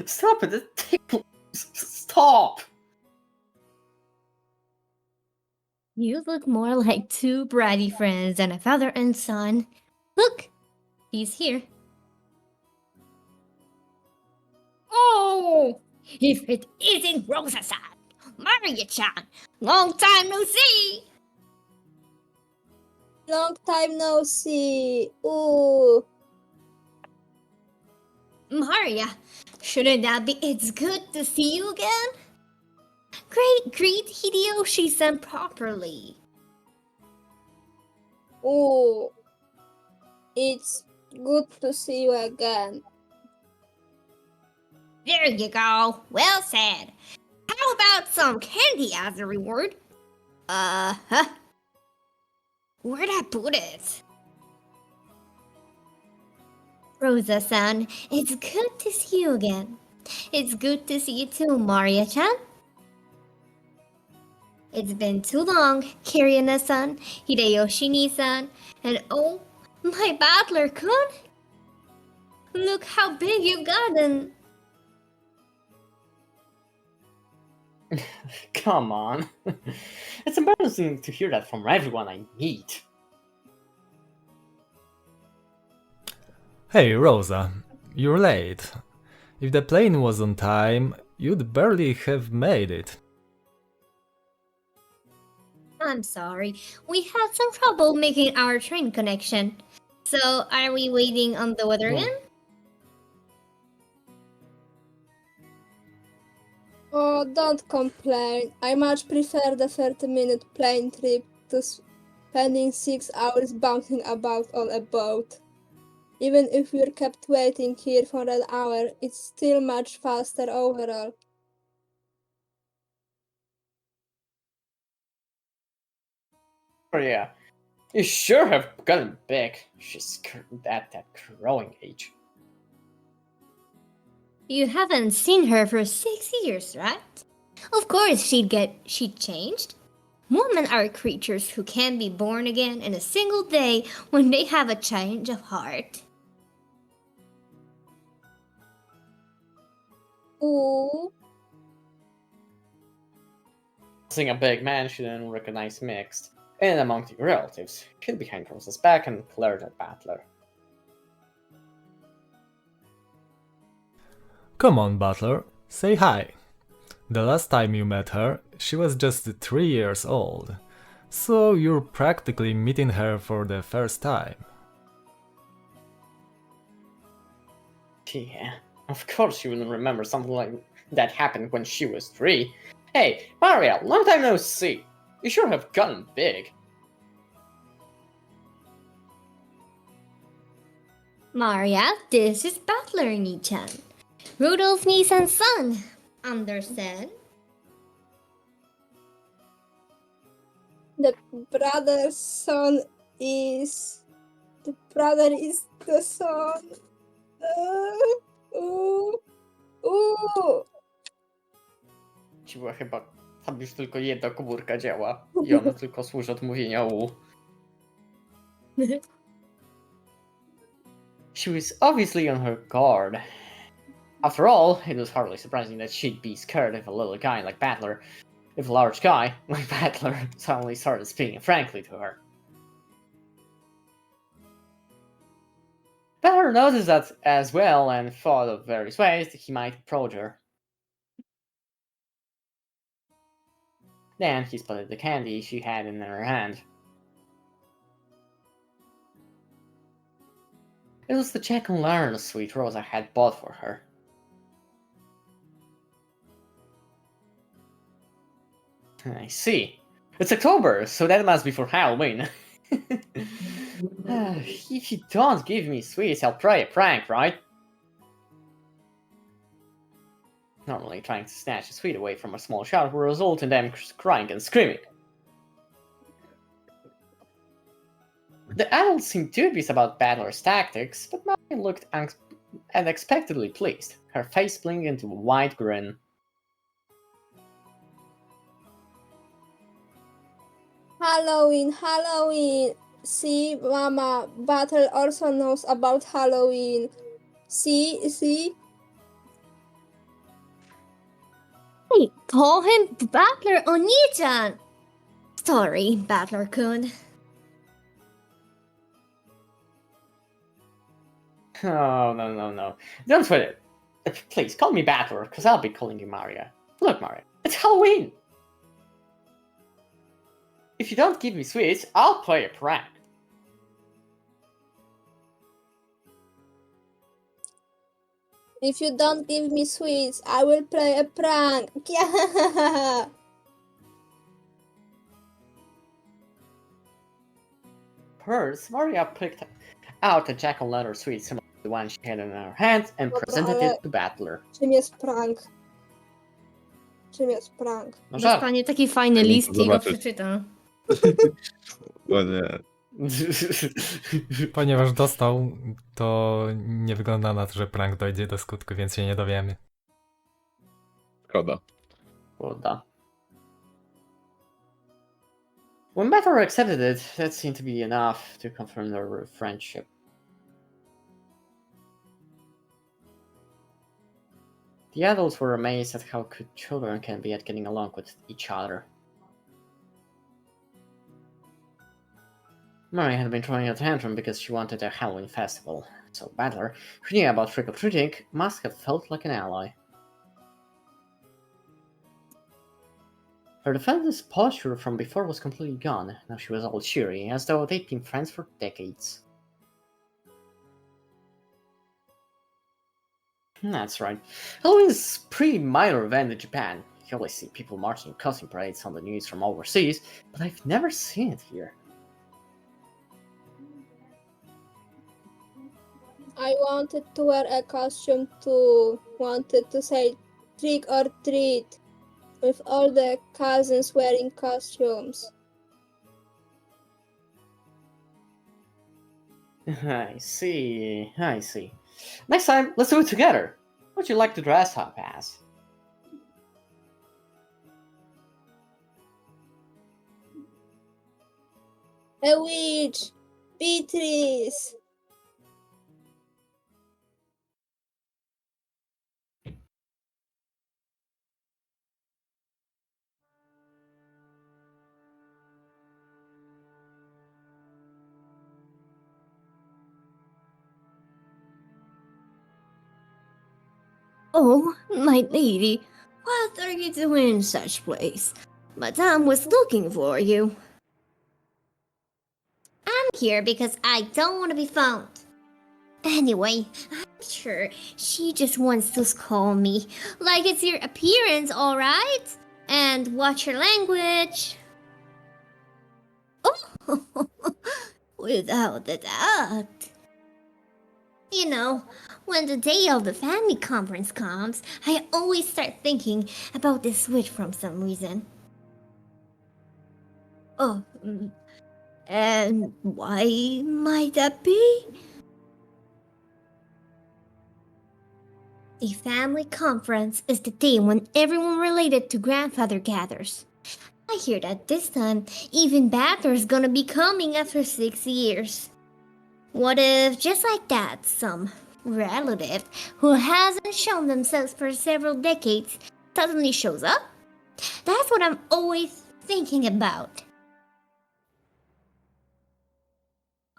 Speaker 3: Stop it! Stop!
Speaker 6: You look more like two bratty friends than a father and son. Look, he's here. Oh, if it isn't Rosa-san, Maria-chan, long time no see.
Speaker 2: Long time no see. Ooh.
Speaker 6: Maria, shouldn't that be it's good to see you again? Greet Hideyoshi-san properly.
Speaker 2: Ooh. It's good to see you again.
Speaker 6: There you go. Well said. How about some candy as a reward? Huh? Where'd I put it? Rosa-san, it's good to see you again. It's good to see you too, Maria-chan. It's been too long, Kirina-san, Hideyoshi-ni-san, and oh, my Butler-kun. Look how big you've gotten.
Speaker 3: Come on. It's embarrassing to hear that from everyone I meet.
Speaker 1: Hey, Rosa, you're late. If the plane was on time, you'd barely have made it.
Speaker 6: I'm sorry, we had some trouble making our train connection. So, are we waiting on the weather again?
Speaker 2: Oh, don't complain. I much prefer the 30-minute plane trip to spending 6 hours bouncing about on a boat. Even if we're kept waiting here for an hour, it's still much faster overall.
Speaker 3: Oh yeah. You sure have gotten big. She's at that growing age.
Speaker 6: You haven't seen her for 6 years, right? Of course she'd changed. Women are creatures who can be born again in a single day when they have a change of heart.
Speaker 2: Ooh.
Speaker 3: Seeing a big man she didn't recognize mixed. And among the relatives, hid behind Rosa's back and glared at Butler.
Speaker 1: Come on, Butler, say hi. The last time you met her, she was just 3 years old, so you're practically meeting her for the first time.
Speaker 3: Yeah, of course she wouldn't remember something like that happened when she was 3. Hey, Maria, long time no see. You sure have gotten big.
Speaker 6: Maria, this is Butler Nichan. Rudolph Nissan's son. Understand?
Speaker 2: The brother's son is... The brother is the son.
Speaker 3: Ciła chyba tam już tylko jedna komórka działa i ona tylko służy odmówienia u. She was obviously on her guard. After all, it was hardly surprising that she'd be scared of a little guy like Battler, if a large guy like Battler suddenly started speaking frankly to her. Battler noticed that as well and thought of various ways that he might approach her. Then he spotted the candy she had in her hand. It was the jack-o'-lantern sweet Rosa had bought for her. I see. It's October, so that must be for Halloween. If you don't give me sweets, I'll try a prank, right? Normally, trying to snatch a sweet away from a small child will result in them crying and screaming. The adults seemed dubious about Battler's tactics, but Mary looked unexpectedly pleased, her face split into a wide grin.
Speaker 2: Halloween, Halloween. See, Mama, Battle also knows about Halloween. See?
Speaker 6: Hey, call him Battler Oni-chan. Sorry, Battler-kun.
Speaker 3: Oh, no. Don't sweat it. Please, call me Battler, because I'll be calling you Maria. Look, Maria, it's Halloween! If you don't give me sweets, I'll play a prank.
Speaker 2: If you don't give me sweets, I will play a prank. Yeah.
Speaker 3: First, Maria picked out a jack-o'-lantern sweet, similar to the one she had in her hand, and presented it to Battler.
Speaker 2: Czym jest prank? Czym jest prank?
Speaker 3: No żart.
Speaker 6: Dostanie taki fajny list i go
Speaker 5: Zobaczyć.
Speaker 6: przeczyta.
Speaker 5: O nie.
Speaker 1: Ponieważ dostał, to nie wygląda na to, że prank dojdzie do skutku, więc się nie dowiemy.
Speaker 5: Szkoda.
Speaker 3: Szkoda. When Battler accepted it, that seemed to be enough to confirm their friendship. The adults were amazed at how good children can be at getting along with each other. Mary had been throwing a tantrum because she wanted a Halloween festival, so Battler, who knew about trick-or-treating, must have felt like an ally. Her defensive posture from before was completely gone. Now she was all cheery, as though they'd been friends for decades. That's right. Halloween is a pretty minor event in Japan. You always see people marching in costume parades on the news from overseas, but I've never seen it here.
Speaker 2: I wanted to wear a costume too. Wanted to say trick or treat with all the cousins wearing costumes.
Speaker 3: I see. Next time, let's do it together. What would you like to dress up as?
Speaker 2: A witch! Beatrice!
Speaker 6: Oh, my lady, what are you doing in such place? Madame was looking for you. I'm here because I don't want to be found. Anyway, I'm sure she just wants to scold me. Like it's your appearance, alright? And watch your language. Oh, without a doubt. You know, when the day of the family conference comes, I always start thinking about this switch from some reason. Oh, and why might that be? The family conference is the day when everyone related to grandfather gathers. I hear that this time, even Batter's gonna be coming after 6 years. What if, just like that, some relative who hasn't shown themselves for several decades suddenly shows up? That's what I'm always thinking about.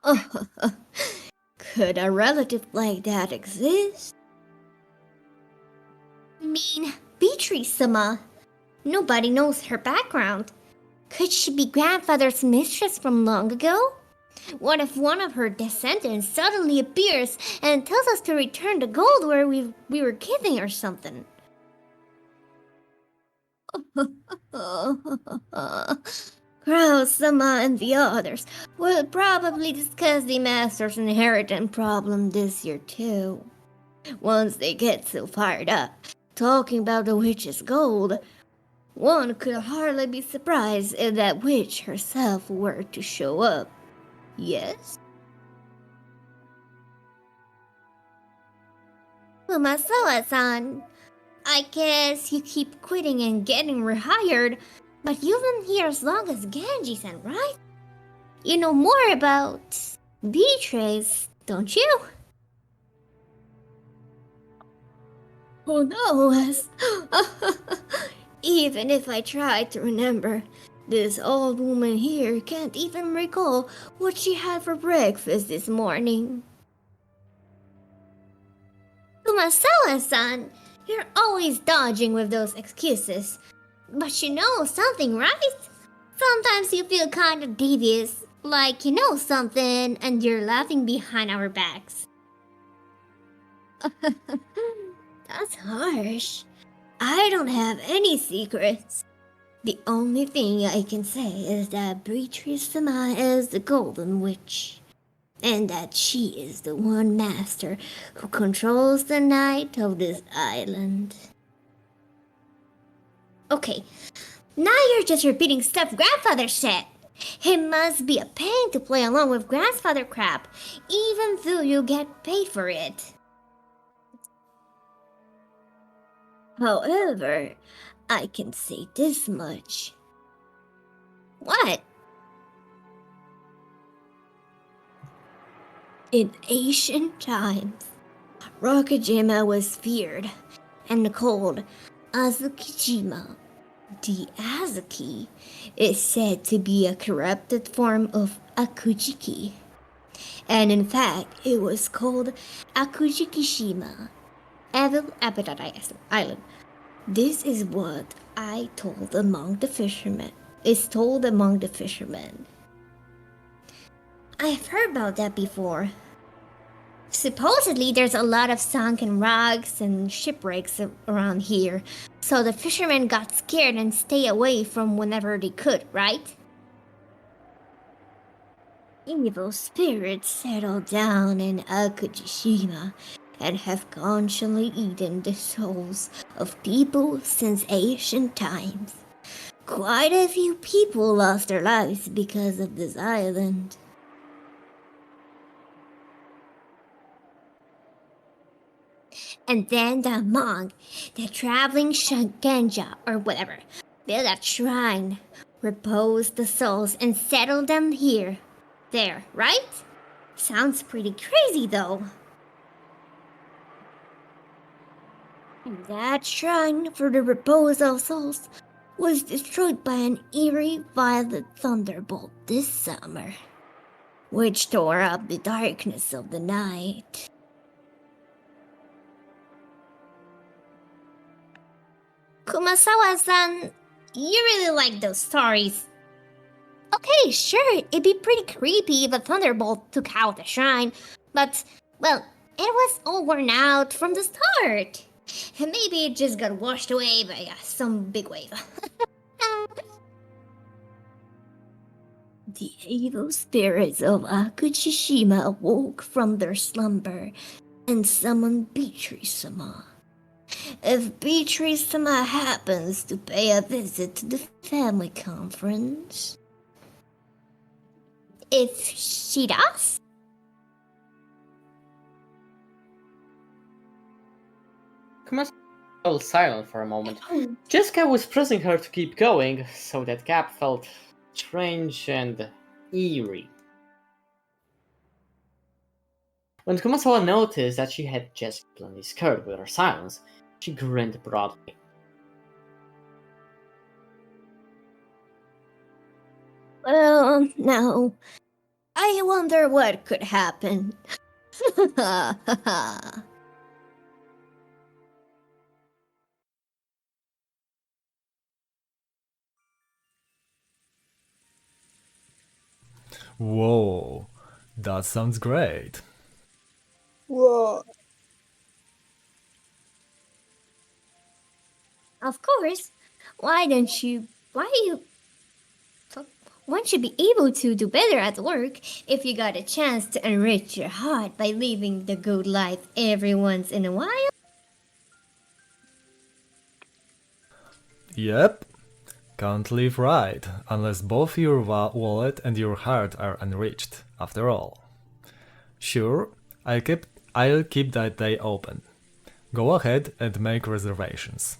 Speaker 6: Oh, could a relative like that exist? I mean, Beatrice-sama. Nobody knows her background. Could she be grandfather's mistress from long ago? What if one of her descendants suddenly appears and tells us to return the gold where we were giving or something? Crow-sama and the others will probably discuss the master's inheritance problem this year too. Once they get so fired up, talking about the witch's gold, one could hardly be surprised if that witch herself were to show up. Yes? Umasawa-san, I guess you keep quitting and getting rehired, but you've been here as long as Genji-san, right? You know more about Beatrice, don't you? Oh no, even if I try to remember, this old woman here can't even recall what she had for breakfast this morning. Kumasawa-san, you're always dodging with those excuses. But you know something, right? Sometimes you feel kind of devious, like you know something and you're laughing behind our backs. That's harsh. I don't have any secrets. The only thing I can say is that Beatrice-sama is the Golden Witch, and that she is the one master who controls the night of this island. Okay, now you're just repeating stuff Grandfather said. It must be a pain to play along with Grandfather crap, even though you get paid for it. However, I can say this much. What? In ancient times, Rokujima was feared and called Azukijima. The Azuki is said to be a corrupted form of Akujiki, and in fact, it was called Akujikishima, Evil Appetite Island. This is what I told among the fishermen. Is told among the fishermen. I've heard about that before. Supposedly, there's a lot of sunken rocks and shipwrecks around here, so the fishermen got scared and stayed away from whenever they could, right? Evil spirits settled down in Akujishima and have constantly eaten the souls of people since ancient times. Quite a few people lost their lives because of this island. And then the monk, the traveling Genja or whatever, built a shrine, reposed the souls, and settled them here. There, right? Sounds pretty crazy though. And that shrine for the repose of souls was destroyed by an eerie violet thunderbolt this summer, which tore up the darkness of the night. Kumasawa-san, you really like those stories. Okay, sure, it'd be pretty creepy if a thunderbolt took out the shrine, but, well, it was all worn out from the start. And maybe it just got washed away by some big wave. The evil spirits of Akujishima awoke from their slumber and summon Beatrice-sama. If Beatrice-sama happens to pay a visit to the family conference, if she does,
Speaker 3: Kumasa fell silent for a moment. Jessica was pressing her to keep going, so that gap felt strange and eerie. When Kumasawa noticed that she had Jessica plainly scared with her silence, she grinned broadly.
Speaker 6: well, now, I wonder what could happen.
Speaker 1: Whoa, that sounds great.
Speaker 2: Whoa.
Speaker 6: Of course. Won't you be able to do better at work if you got a chance to enrich your heart by living the good life every once in a while?
Speaker 1: Yep. Can't live right unless both your wallet and your heart are enriched, after all. Sure, I'll keep that day open. Go ahead and make reservations.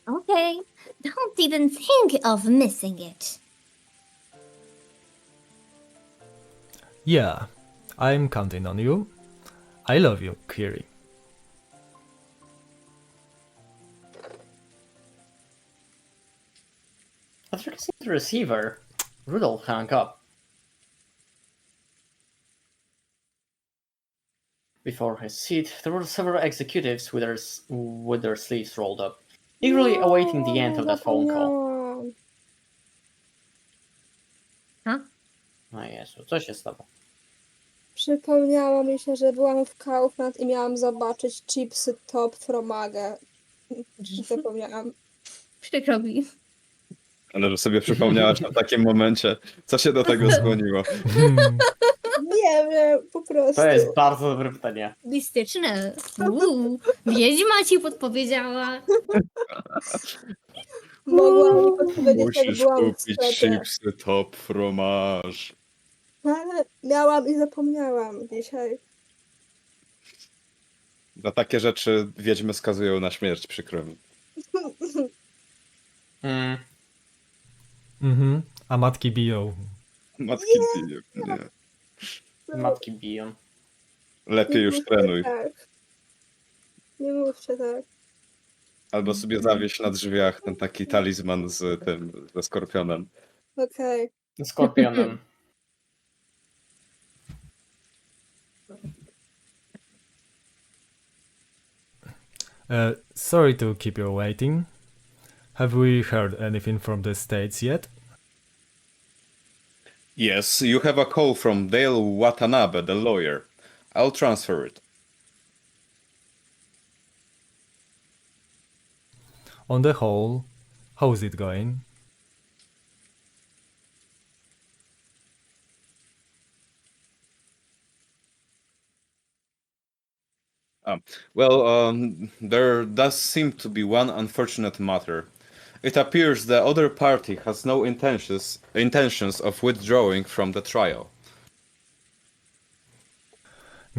Speaker 6: Okay, don't even think of missing it.
Speaker 1: Yeah, I'm counting on you. I love you, Kiri.
Speaker 3: After kissing the receiver, Rudolph hung up. Before his seat, there were several executives with their sleeves rolled up, eagerly awaiting the end of that phone call.
Speaker 2: Zapomniałam.
Speaker 3: No Jezu, co się stało?
Speaker 2: Przypomniało mi się, że byłam w Kaufland i miałam zobaczyć chipsy top fromage. Zapomniałam.
Speaker 6: Przykro mi.
Speaker 5: Ale że sobie przypomniałaś w takim momencie, co się do tego skłoniło.
Speaker 2: Nie wiem, po prostu.
Speaker 3: To jest bardzo dobre pytanie.
Speaker 6: Mistyczne. Wiedźma ci podpowiedziała.
Speaker 2: Mogłam mi podpowiedzieć, jak
Speaker 5: Musisz
Speaker 2: byłam w
Speaker 5: kupić
Speaker 2: sklepie.
Speaker 5: chipsy top fromage.
Speaker 2: Ale miałam i zapomniałam dzisiaj.
Speaker 5: Na takie rzeczy wiedźmy skazują na śmierć, przykro mi.
Speaker 1: A matki biją.
Speaker 5: Matki biją. Nie.
Speaker 3: Matki biją.
Speaker 5: Lepiej już
Speaker 2: mówcie
Speaker 5: trenuj.
Speaker 2: tak. Nie mówcie tak.
Speaker 5: Albo sobie zawieś na drzwiach ten taki talizman z tym, ze skorpionem.
Speaker 2: Okej.
Speaker 3: Skorpionem.
Speaker 1: Sorry to keep you waiting. Have we heard anything from the States yet?
Speaker 5: Yes, you have a call from Dale Watanabe, the lawyer. I'll transfer it.
Speaker 1: On the whole, how's it going?
Speaker 5: There does seem to be one unfortunate matter. It appears the other party has no intentions of withdrawing from the trial.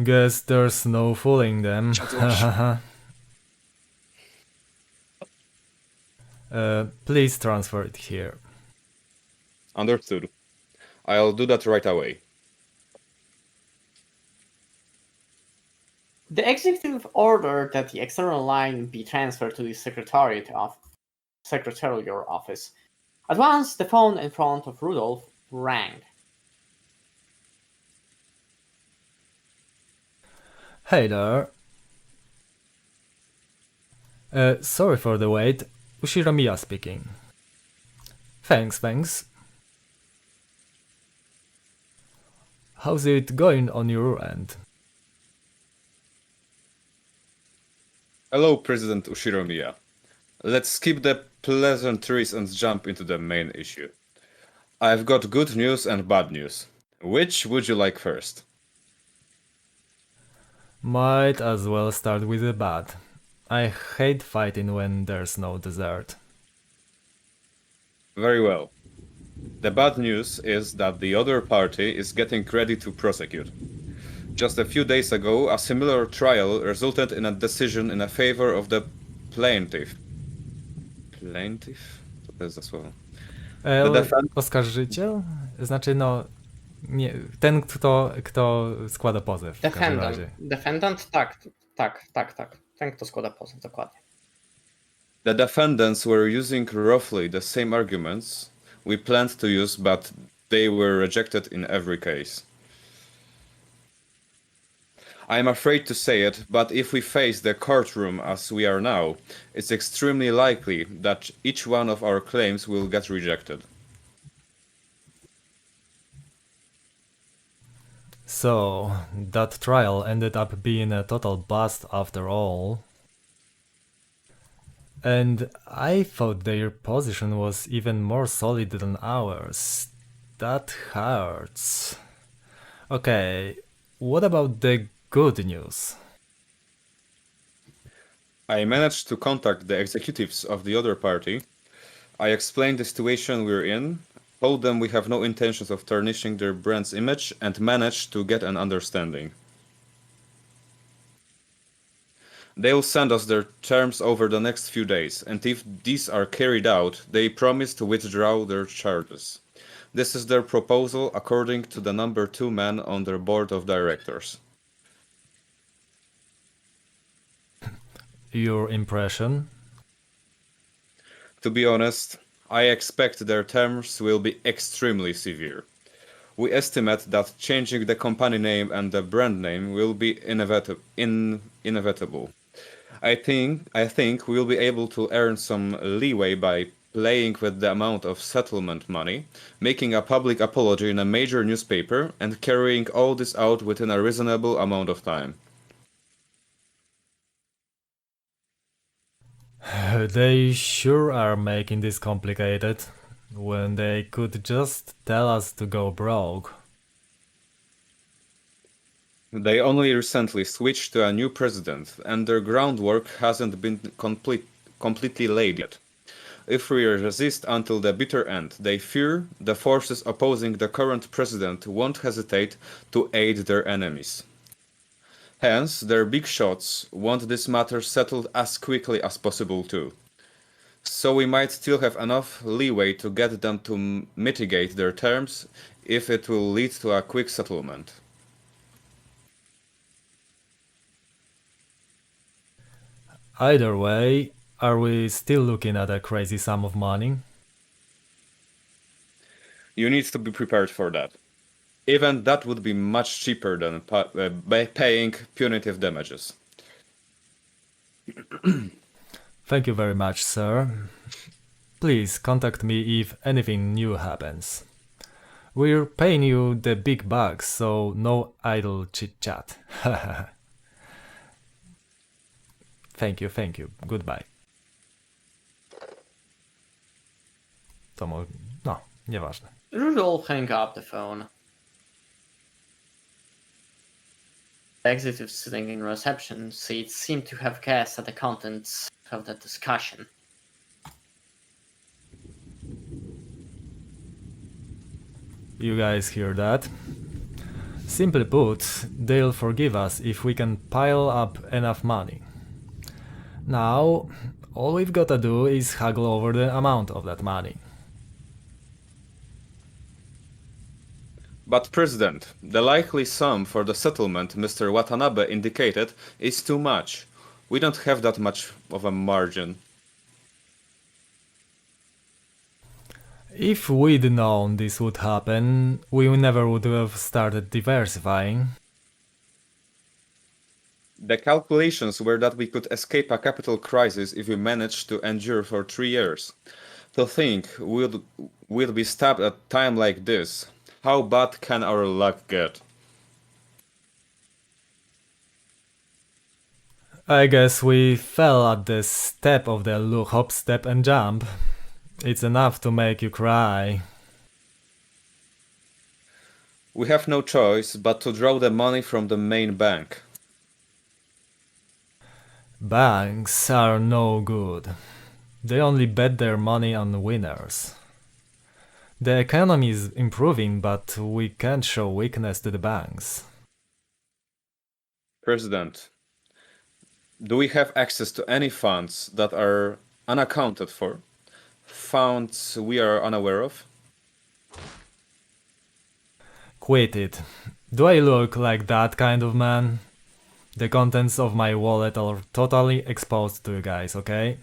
Speaker 1: Guess there's no fooling them. Please transfer it here.
Speaker 5: Understood. I'll do that right away.
Speaker 3: The executive ordered that the external line be transferred to the secretarial office. At once, the phone in front of Rudolph rang.
Speaker 1: Hey there. Sorry for the wait. Ushiramiya speaking. Thanks. How's it going on your end?
Speaker 5: Hello, President Ushiromiya. Let's skip the pleasantries and jump into the main issue. I've got good news and bad news. Which would you like first?
Speaker 1: Might as well start with the bad. I hate fighting when there's no dessert.
Speaker 5: Very well. The bad news is that the other party is getting ready to prosecute. Just a few days ago, a similar trial resulted in a decision in favor of the plaintiff. Plaintiff? Co to jest za słowo?
Speaker 1: Oskarżyciel? Znaczy, no... Nie, ten, kto składa pozew w każdym razie.
Speaker 3: Defendant? Tak. Ten, kto składa pozew, dokładnie.
Speaker 5: The defendants were using roughly the same arguments we planned to use, but they were rejected in every case. I am afraid to say it, but if we face the courtroom as we are now, it's extremely likely that each one of our claims will get rejected.
Speaker 1: So, that trial ended up being a total bust after all. And I thought their position was even more solid than ours. That hurts. Okay, what about the good news?
Speaker 5: I managed to contact the executives of the other party. I explained the situation we're in, told them we have no intentions of tarnishing their brand's image, and managed to get an understanding. They'll send us their terms over the next few days, and if these are carried out, they promise to withdraw their charges. This is their proposal according to the number 2 man on their board of directors.
Speaker 1: Your impression?
Speaker 5: To be honest, I expect their terms will be extremely severe. We estimate that changing the company name and the brand name will be inevitable. I think we'll be able to earn some leeway by playing with the amount of settlement money, making a public apology in a major newspaper, and carrying all this out within a reasonable amount of time.
Speaker 1: They sure are making this complicated, when they could just tell us to go broke.
Speaker 5: They only recently switched to a new president, and their groundwork hasn't been completely laid yet. If we resist until the bitter end, they fear the forces opposing the current president won't hesitate to aid their enemies. Hence, their big shots want this matter settled as quickly as possible too. So we might still have enough leeway to get them to mitigate their terms if it will lead to a quick settlement.
Speaker 1: Either way, are we still looking at a crazy sum of money?
Speaker 5: You need to be prepared for that. Even that would be much cheaper than paying punitive damages.
Speaker 1: Thank you very much, sir. Please contact me if anything new happens. We're paying you the big bucks, so no idle chit-chat. Thank you. Goodbye. No, nieważne.
Speaker 3: Rudolph hung up the phone. The executives sitting in reception seats seemed to have guessed at the contents of the discussion.
Speaker 1: You guys hear that? Simply put, they'll forgive us if we can pile up enough money. Now, all we've gotta do is haggle over the amount of that money.
Speaker 5: But President, the likely sum for the settlement Mr. Watanabe indicated is too much. We don't have that much of a margin.
Speaker 1: If we'd known this would happen, we never would have started diversifying.
Speaker 5: The calculations were that we could escape a capital crisis if we managed to endure for 3 years. To think we'll be stabbed at a time like this. How bad can our luck get?
Speaker 1: I guess we fell at the step of the hop, step and jump. It's enough to make you cry.
Speaker 5: We have no choice but to draw the money from the main bank.
Speaker 1: Banks are no good. They only bet their money on winners. The economy is improving, but we can't show weakness to the banks.
Speaker 5: President, do we have access to any funds that are unaccounted for? Funds we are unaware of?
Speaker 1: Quit it. Do I look like that kind of man? The contents of my wallet are totally exposed to you guys, okay?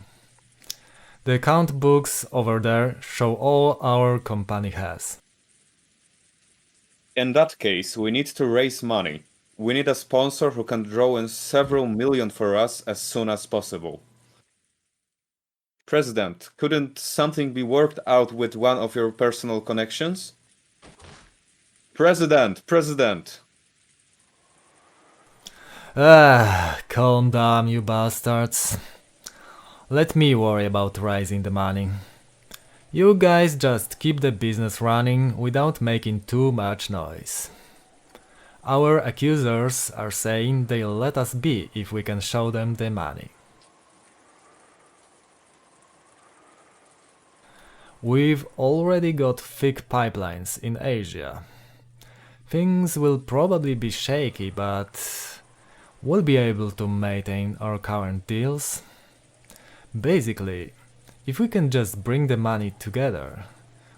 Speaker 1: The account books over there show all our company has.
Speaker 5: In that case, we need to raise money. We need a sponsor who can draw in several million for us as soon as possible. President, couldn't something be worked out with one of your personal connections? President!
Speaker 1: Calm down, you bastards. Let me worry about raising the money. You guys just keep the business running without making too much noise. Our accusers are saying they'll let us be if we can show them the money. We've already got thick pipelines in Asia. Things will probably be shaky, but we'll be able to maintain our current deals. Basically, if we can just bring the money together,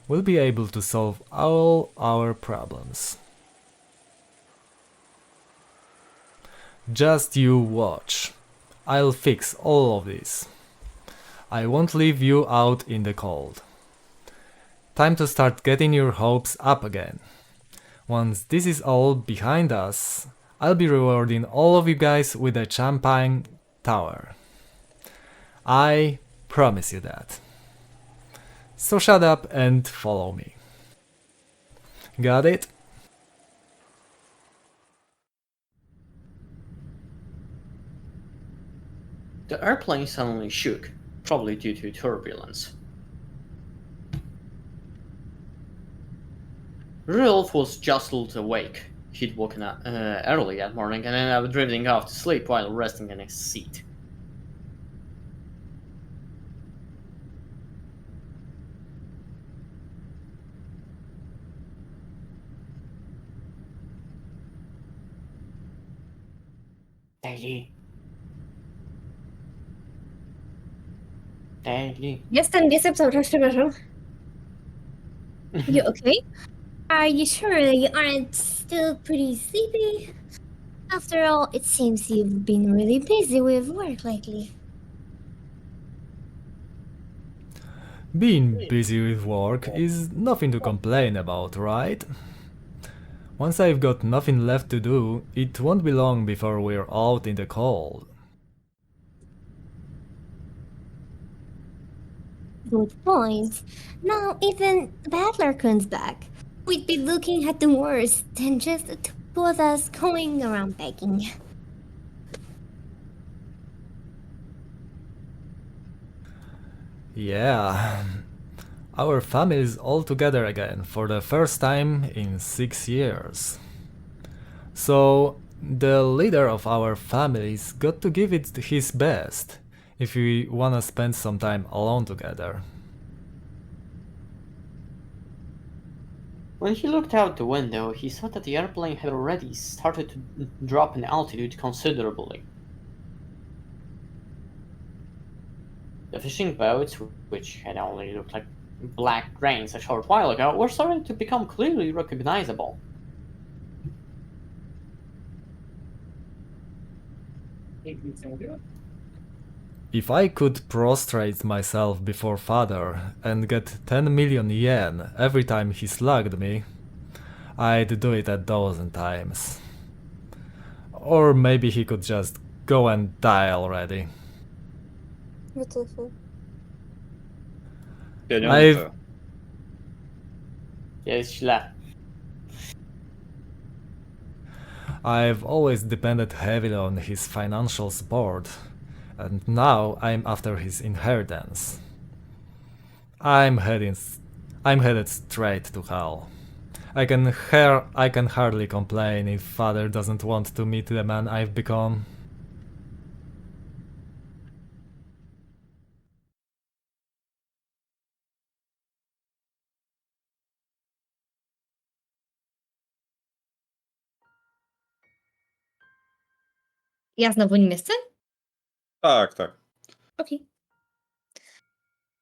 Speaker 1: we'll be able to solve all our problems. Just you watch. I'll fix all of this. I won't leave you out in the cold. Time to start getting your hopes up again. Once this is all behind us, I'll be rewarding all of you guys with a champagne tower. I promise you that. So shut up and follow me. Got it?
Speaker 3: The airplane suddenly shook, probably due to turbulence. Rudolph was jostled awake. He'd woken up early that morning and ended up drifting off to sleep while resting in his seat. Daily.
Speaker 6: Jestem biesem cały czas, przepraszam. You okay? Are you sure that you aren't still pretty sleepy? After all, it seems you've been really busy with work lately.
Speaker 1: Being busy with work is nothing to complain about, right? Once I've got nothing left to do, it won't be long before we're out in the cold.
Speaker 6: Good point. Now even Battler comes back. We'd be looking at the worst than just the two of us going around begging.
Speaker 1: Yeah, our family is all together again for the first time in 6 years. So, the leader of our family's got to give it his best if we wanna spend some time alone together.
Speaker 3: When he looked out the window, he saw that the airplane had already started to drop in altitude considerably. The fishing boats, which had only looked like black grains a short while ago, were starting to become clearly recognizable.
Speaker 1: If I could prostrate myself before father and get 10 million yen every time he slugged me, I'd do it 1,000 times. Or maybe he could just go and die already.
Speaker 2: WTF.
Speaker 5: Pieniądze.
Speaker 3: Jest źle.
Speaker 1: I've always depended heavily on his financial support, and now I'm after his inheritance. I'm headed straight to hell. I can hardly complain if father doesn't want to meet the man I've become.
Speaker 6: Ja znowu nie jestem?
Speaker 5: Tak, tak.
Speaker 6: Okay.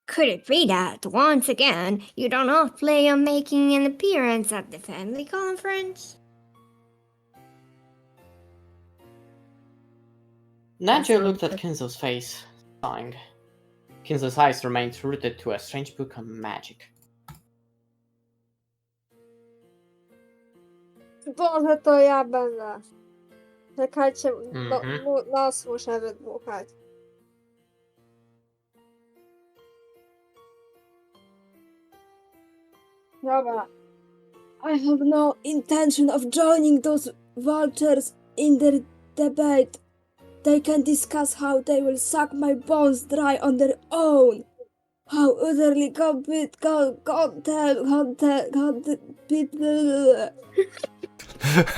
Speaker 6: Could it be that, once again, you do not plan on making an appearance at the family conference?
Speaker 3: Nadia looked at Kinzo's face, sighing. Kinzo's eyes remained rooted to a strange book on magic.
Speaker 2: Boże, to ja będę. Czekajcie, nos muszę wydmuchać. Dobra. I have no intention of joining those vultures in their debate. They can discuss how they will suck my bones dry on their own. How utterly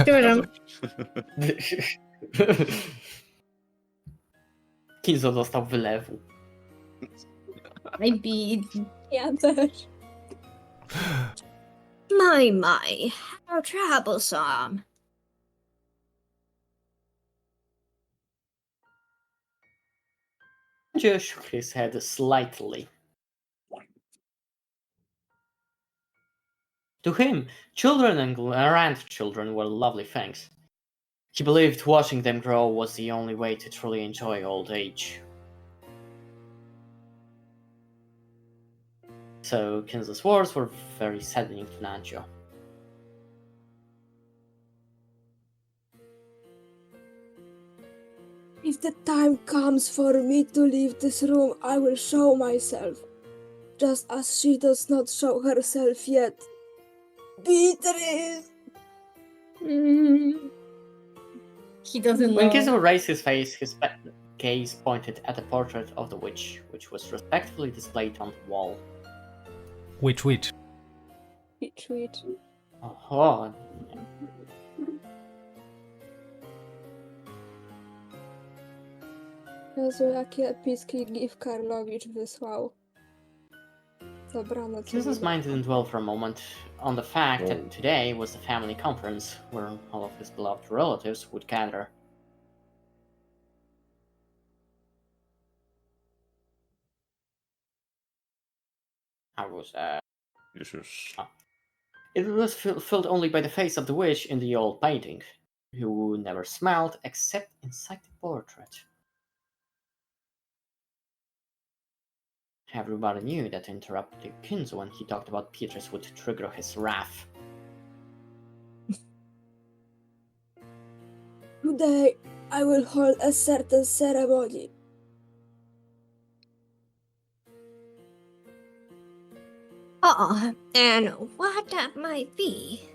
Speaker 6: Przepraszam.
Speaker 3: Kinzo dostał wylewu.
Speaker 6: I beat.
Speaker 2: Ja też.
Speaker 6: My, how troublesome.
Speaker 3: Nadia shook his head slightly. To him, children and grandchildren were lovely things. He believed watching them grow was the only way to truly enjoy old age. So Kinzo's words were very saddening to Nadia.
Speaker 2: If the time comes for me to leave this room, I will show myself. Just as she does not show herself yet. Beatrice!
Speaker 6: He doesn't
Speaker 3: When
Speaker 6: know.
Speaker 3: Kinzo raised his face, his gaze pointed at the portrait of the witch, which was respectfully displayed on the wall.
Speaker 1: Which?
Speaker 2: Which?
Speaker 3: Oh,
Speaker 2: Jezu, jaki epicki gif Karlowicz wysłał. Dobranoc.
Speaker 3: Kinzo's mind didn't dwell for a moment on the fact that today was the family conference where all of his beloved relatives would gather. I was,
Speaker 5: Już.
Speaker 3: It was filled only by the face of the witch in the old painting, who never smiled except inside the portrait. Everybody knew that interrupting Kinzo when he talked about Beatrice would trigger his wrath.
Speaker 2: Today, I will hold a certain ceremony.
Speaker 6: And what that might be?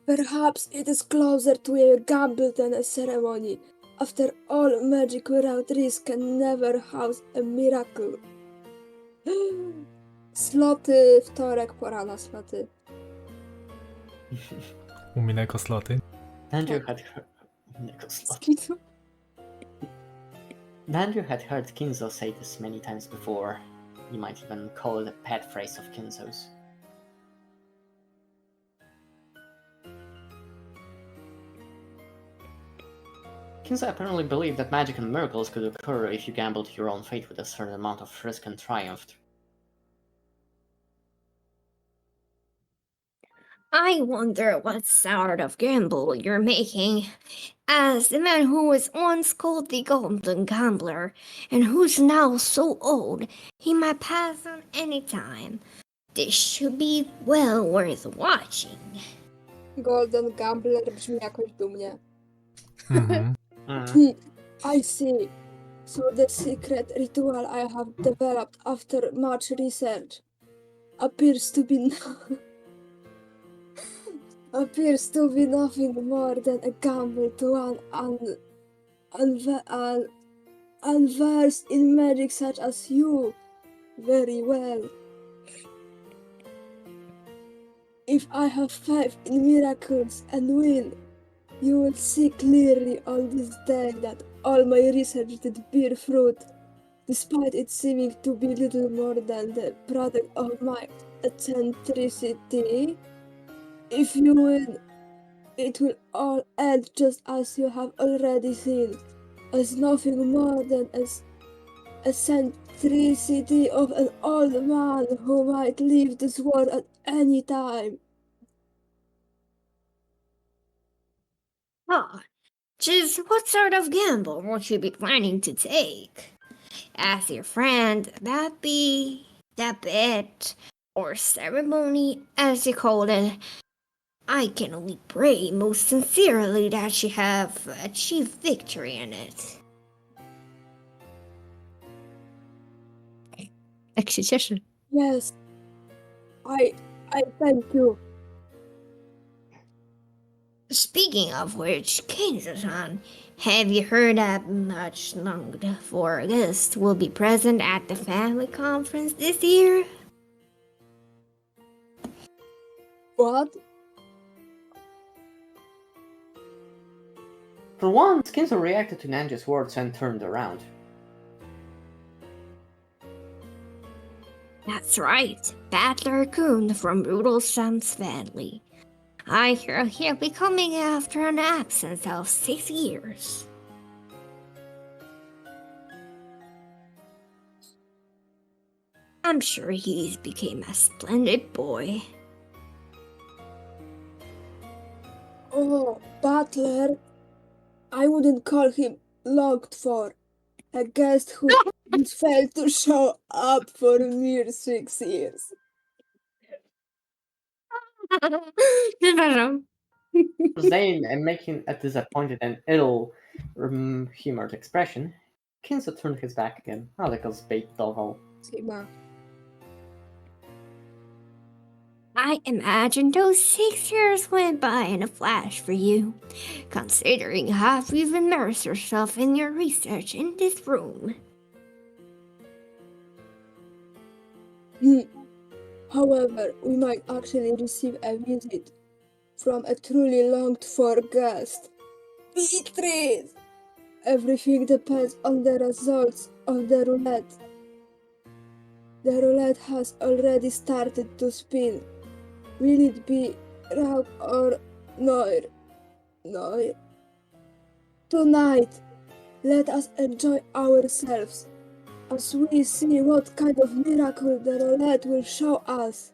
Speaker 2: Perhaps it is closer to a gamble than a ceremony. After all, magic without risk can never house a miracle. Sloty, wtorek, pora na sloty.
Speaker 1: Umineko sloty.
Speaker 3: Andrew had heard Kinzo say this many times before. You might even call it a pet phrase of Kinzo's. Kinzo apparently believed that magic and miracles could occur if you gambled your own fate with a certain amount of risk and triumphed.
Speaker 6: I wonder what sort of gamble you're making. As the man who was once called the Golden Gambler, and who's now so old he might pass on any time. This should be well worth watching.
Speaker 2: Golden Gambler brzmi jakoś dumnie.
Speaker 1: Mhm.
Speaker 2: I see. So the secret ritual I have developed after much research appears to be nothing more than a gamble to one unversed in magic such as you. Very well. If I have faith in miracles and win, you will see clearly on this day that all my research did bear fruit, despite it seeming to be little more than the product of my eccentricity. If you win, it will all end just as you have already seen, as nothing more than as eccentricity of an old man who might leave this world at any time.
Speaker 6: Ah, just what sort of gamble would you be planning to take? As your friend, that be the bet or ceremony, as you called it. I can only pray most sincerely that you have achieved victory in it. Jak się cieszy.
Speaker 2: Yes, I thank you.
Speaker 6: Speaking of which, Kaiser-san, have you heard that much longed for guest will be present at the family conference this year?
Speaker 2: What?
Speaker 3: For once, Kinzo reacted to Nanja's words and turned around.
Speaker 6: That's right, Battler Kun from Brutal Sam's family. I hear he'll be coming after an absence of 6 years. I'm sure he's became a splendid boy.
Speaker 2: Oh, Butler. I wouldn't call him longed for. A guest who would fail to show up for a mere 6 years.
Speaker 6: Przepraszam.
Speaker 3: Zane, and making a disappointed and ill-humored expression, Kinzo turned his back again, like zbejtował.
Speaker 2: Sigma.
Speaker 6: I imagine those 6 years went by in a flash for you, considering how you've immersed yourself in your research in this room.
Speaker 2: However, we might actually receive a visit from a truly longed-for guest. Beatrice! Everything depends on the results of the roulette. The roulette has already started to spin. Will it be Rauch or Noir? Noir? Tonight, let us enjoy ourselves as we see what kind of miracle the roulette will show us.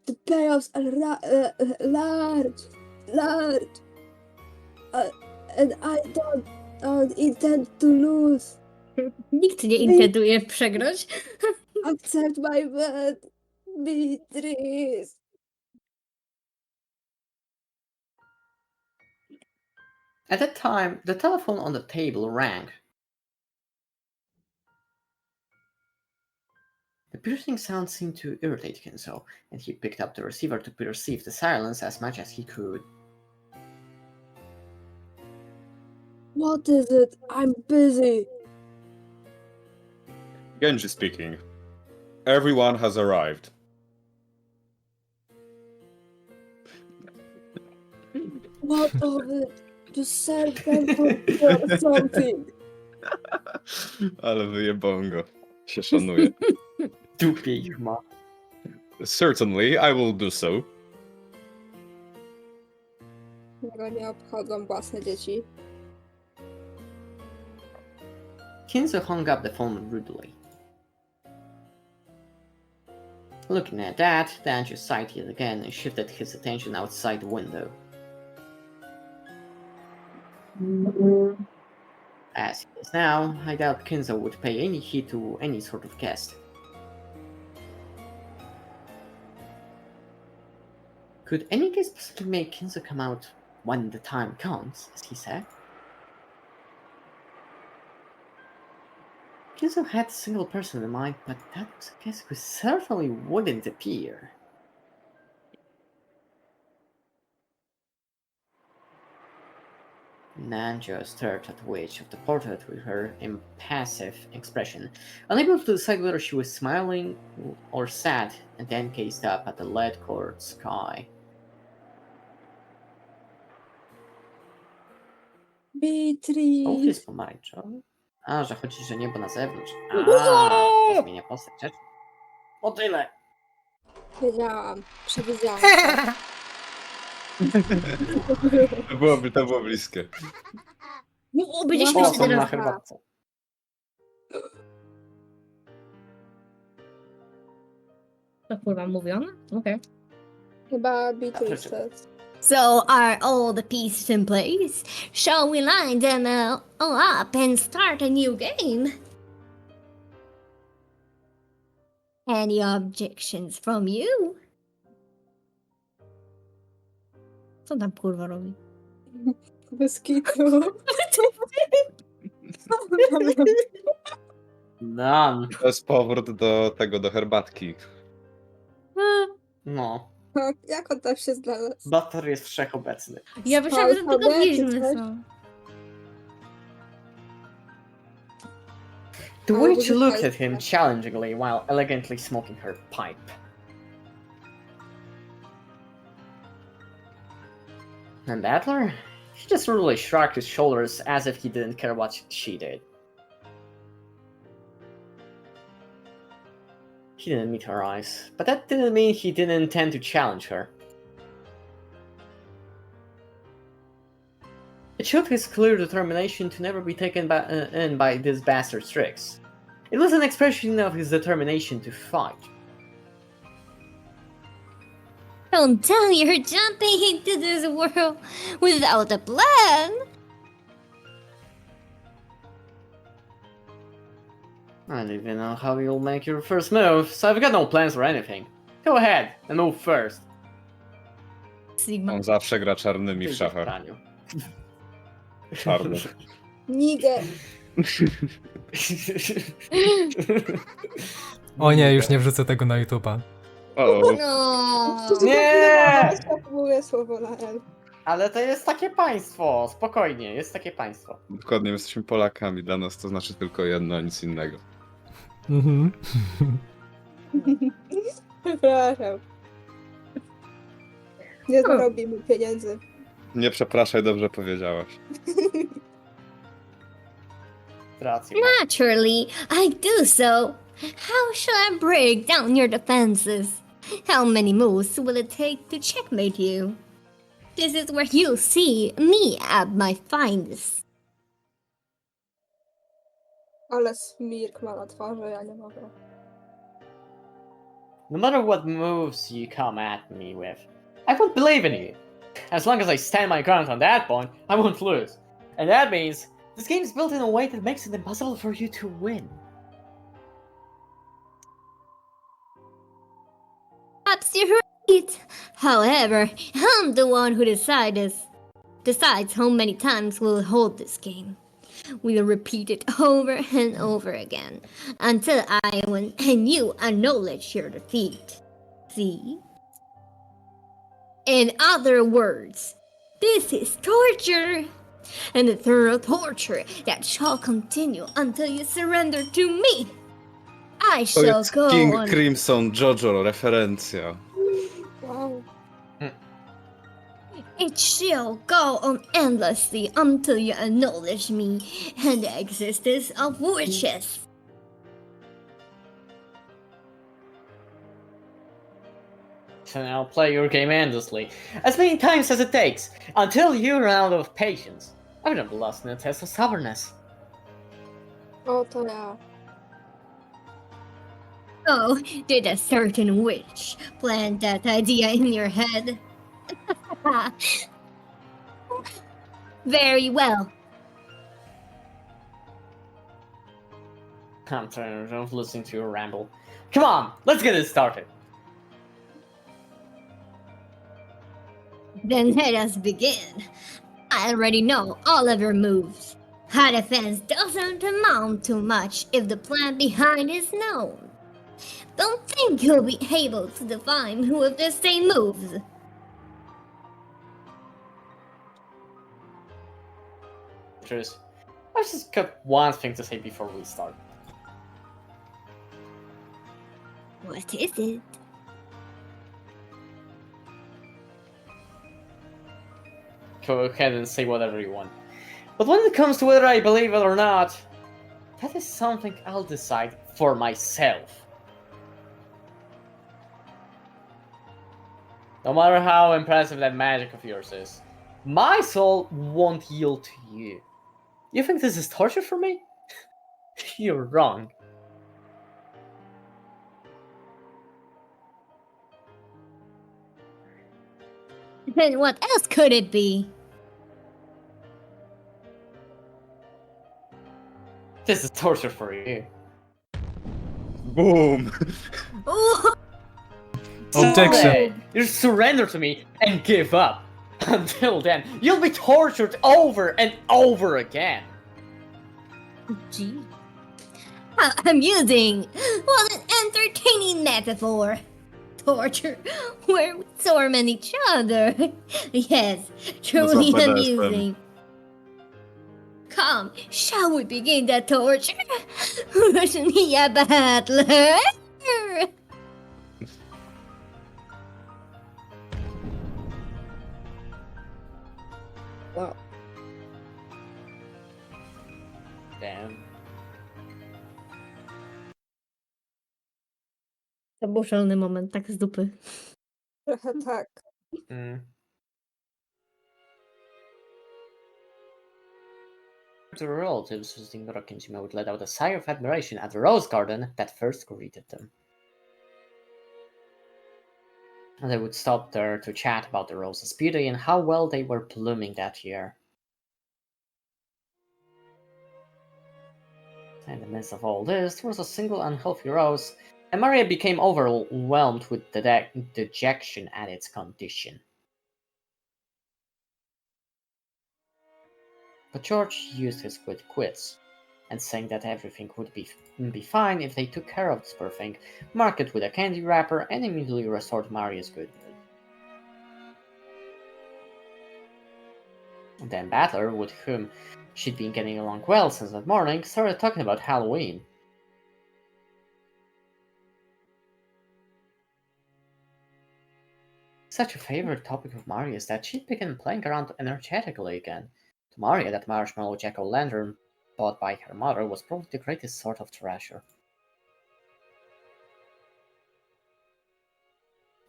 Speaker 2: The payoffs are large, and I don't intend to lose.
Speaker 6: Nikt nie intenduje przegrać.
Speaker 2: Accept my bet, Beatrice.
Speaker 3: At that time, the telephone on the table rang. The piercing sound seemed to irritate Kinzo, and he picked up the receiver to perceive the silence as much as he could.
Speaker 2: What is it? I'm busy.
Speaker 5: Genji speaking. Everyone has arrived.
Speaker 2: What of it? Just serve them or something.
Speaker 5: Ale wyjebałem go. Się szanuję.
Speaker 3: Dupie ich ma.
Speaker 5: Certainly, I will do so.
Speaker 2: Jego nie obchodzą własne dzieci.
Speaker 3: Kinzo hung up the phone rudely. Looking at that, Danjo sighed yet again and shifted his attention outside the window. As it is now, I doubt Kinzo would pay any heed to any sort of guest. Could any guest possibly make Kinzo come out when the time comes, as he said? Kinzo had a single person in mind, but that was a guest who certainly wouldn't appear. Nanjo stared at the witch of the portrait with her impassive expression, unable to decide whether she was smiling or sad, and then gazed up at the lead-colored sky.
Speaker 2: Beatrice.
Speaker 3: jest pomarańczowy. A, że chodzi, że niebo na zewnątrz. A, to zmienia postać rzeczy. O tyle.
Speaker 2: Wiedziałam. Przewidziałam.
Speaker 5: To było bliskie.
Speaker 6: O, będzie
Speaker 2: No,
Speaker 3: O,
Speaker 6: śmiesznie
Speaker 3: są na
Speaker 6: teraz.
Speaker 3: herbatce.
Speaker 6: To kurwa mówione? Okej.
Speaker 2: Chyba Beatrice to jest.
Speaker 6: So are all the pieces in place? Shall we line them all up and start a new game? Any objections from you? Co tam kurwa robi?
Speaker 2: Bez kitu.
Speaker 3: Done.
Speaker 5: To jest powrót do tego, do herbatki.
Speaker 3: No.
Speaker 2: Jak on tam się znalazł?
Speaker 3: Butter jest wszechobecny.
Speaker 6: Ja myślałam, że to tylko
Speaker 2: Alfabety,
Speaker 6: wiedźmy
Speaker 2: coś?
Speaker 6: są.
Speaker 3: The
Speaker 2: Oh,
Speaker 3: witch
Speaker 2: was it
Speaker 3: looked
Speaker 2: like
Speaker 3: at him
Speaker 2: that?
Speaker 3: challengingly while elegantly smoking her pipe. And Adler? He just really shrugged his shoulders as if he didn't care what she did. He didn't meet her eyes, but that didn't mean he didn't intend to challenge her. It showed his clear determination to never be taken in by this bastard's tricks. It was an expression of his determination to fight.
Speaker 6: Don't tell me you're jumping into this world without a plan.
Speaker 3: I don't even know how you'll make your first move, so I've got no plans or anything. Go ahead and move first.
Speaker 6: Sigma.
Speaker 5: On zawsze gra czarnymi w szachach.
Speaker 3: Praniu.
Speaker 5: Czarnych.
Speaker 2: Nigę.
Speaker 1: O nie, już nie wrzucę tego na YouTube'a.
Speaker 5: O,
Speaker 6: No.
Speaker 3: Nie!
Speaker 2: Mówię słowo na L.
Speaker 3: Ale to jest takie państwo, spokojnie, jest takie państwo.
Speaker 5: dokładnie, jesteśmy Polakami. Dla nas to znaczy tylko jedno, a nic innego.
Speaker 1: Mhm.
Speaker 2: Przepraszam. Nie zarobimy pieniędzy.
Speaker 5: Nie przepraszaj, dobrze powiedziałaś.
Speaker 3: Racja.
Speaker 6: Naturally, I do so. How shall I break down your defenses? How many moves will it take to checkmate you? This is where you see me at my finest.
Speaker 2: Ale smirk ma na twarzy, ja nie mogę.
Speaker 3: No matter what moves you come at me with, I won't believe in you. As long as I stand my ground on that point, I won't lose. And that means this game is built in a way that makes it impossible for you to win.
Speaker 6: Perhaps you're right. However, I'm the one who decides how many times we'll hold this game. We'll repeat it over and over again until I win and you acknowledge your defeat. See? In other words, this is torture. An eternal torture that shall continue until you surrender to me. I
Speaker 5: To
Speaker 6: shall
Speaker 5: jest
Speaker 6: go
Speaker 5: King
Speaker 6: on.
Speaker 5: Crimson, Jojo, referencja.
Speaker 2: Wow.
Speaker 6: It shall go on endlessly until you acknowledge me and the existence of witches.
Speaker 3: So now play your game endlessly, as many times as it takes, until you run out of patience. I've never lost in a test of stubbornness.
Speaker 2: O, to ja.
Speaker 6: Oh, did a certain witch plant that idea in your head? Very well.
Speaker 3: I'm tired of listening to your ramble. Come on, let's get it started.
Speaker 6: Then let us begin. I already know all of your moves. High defense doesn't amount to much if the plan behind is known. Don't think you'll be able to define who of the same moves.
Speaker 3: Cheers. I've just got one thing to say before we start.
Speaker 6: What is it?
Speaker 3: Go ahead and say whatever you want. But when it comes to whether I believe it or not, that is something I'll decide for myself. No matter how impressive that magic of yours is, my soul won't yield to you. You think this is torture for me? You're wrong.
Speaker 6: Then what else could it be?
Speaker 3: This is torture for you.
Speaker 5: Boom!
Speaker 6: Ooh,
Speaker 1: Objection.
Speaker 3: Someday, you surrender to me and give up. Until then, you'll be tortured over and over again.
Speaker 6: gee. How amusing! What an entertaining metaphor! Torture, where we torment each other. Yes, truly
Speaker 5: not bad,
Speaker 6: amusing. Come, shall we begin the torture? Rush me a battler!
Speaker 2: Wow.
Speaker 3: Damn.
Speaker 6: To był szalony moment, tak z dupy.
Speaker 2: Trochę tak.
Speaker 3: The relatives visiting Rokkenjima would let out a sigh of admiration at the rose garden that first greeted them. And they would stop there to chat about the roses' beauty and how well they were blooming that year. In the midst of all this, there was a single unhealthy rose, and Maria became overwhelmed with dejection at its condition. But George used his wits, and saying that everything would be fine if they took care of this poor thing, marked it with a candy wrapper and immediately restored Maria's good mood. Then Battler, with whom she'd been getting along well since that morning, started talking about Halloween. Such a favorite topic of Maria's that she'd begun playing around energetically again. To Maria, that marshmallow jack-o'-lantern bought by her mother was probably the greatest sort of treasure.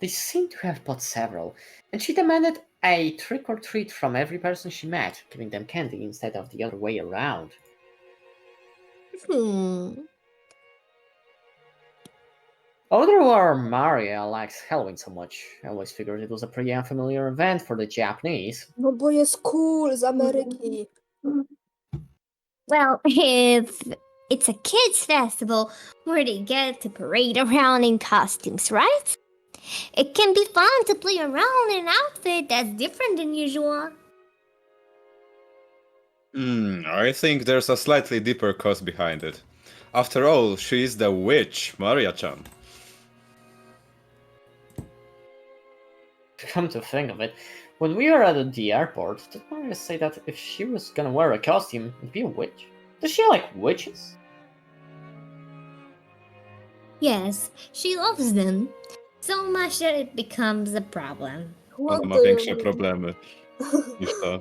Speaker 3: They seemed to have bought several, and she demanded a trick-or-treat from every person she met, giving them candy instead of the other way around. I wonder why Maria likes Halloween so much. I always figured it was a pretty unfamiliar event for the Japanese.
Speaker 2: No bo jest cool z Ameryki.
Speaker 6: Well, if it's a kids' festival where they get to parade around in costumes, right? It can be fun to play around in an outfit that's different than usual.
Speaker 5: I think there's a slightly deeper cause behind it. After all, she is the witch, Maria-chan.
Speaker 3: Come to think of it, when we were at the airport, did Maria say that if she was gonna wear a costume, it'd be a witch? Does she like witches?
Speaker 6: Yes, she loves them so much that it becomes a problem.
Speaker 2: What
Speaker 5: Ona ma
Speaker 2: do you
Speaker 5: większe
Speaker 2: mean?
Speaker 5: problemy niż to.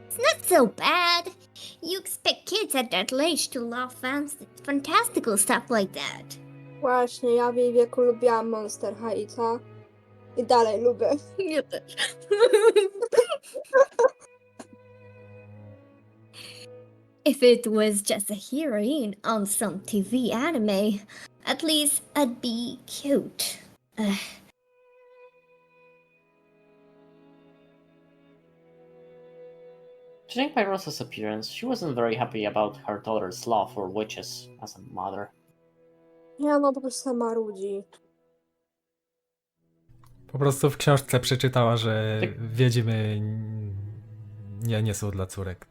Speaker 6: It's not so bad. You expect kids at that age to love fantastical stuff like that.
Speaker 2: Właśnie, ja w jej wieku lubiłam Monster High, co? I dalej lubię.
Speaker 6: Ja też. If it was just a heroine on some TV anime, at least I'd be cute.
Speaker 3: Judging by Rosa's appearance, she wasn't very happy about her daughter's love for witches as a mother.
Speaker 2: Ja no po prostu marudzi.
Speaker 1: Po prostu w książce przeczytała, że wiedźmy nie są dla córek.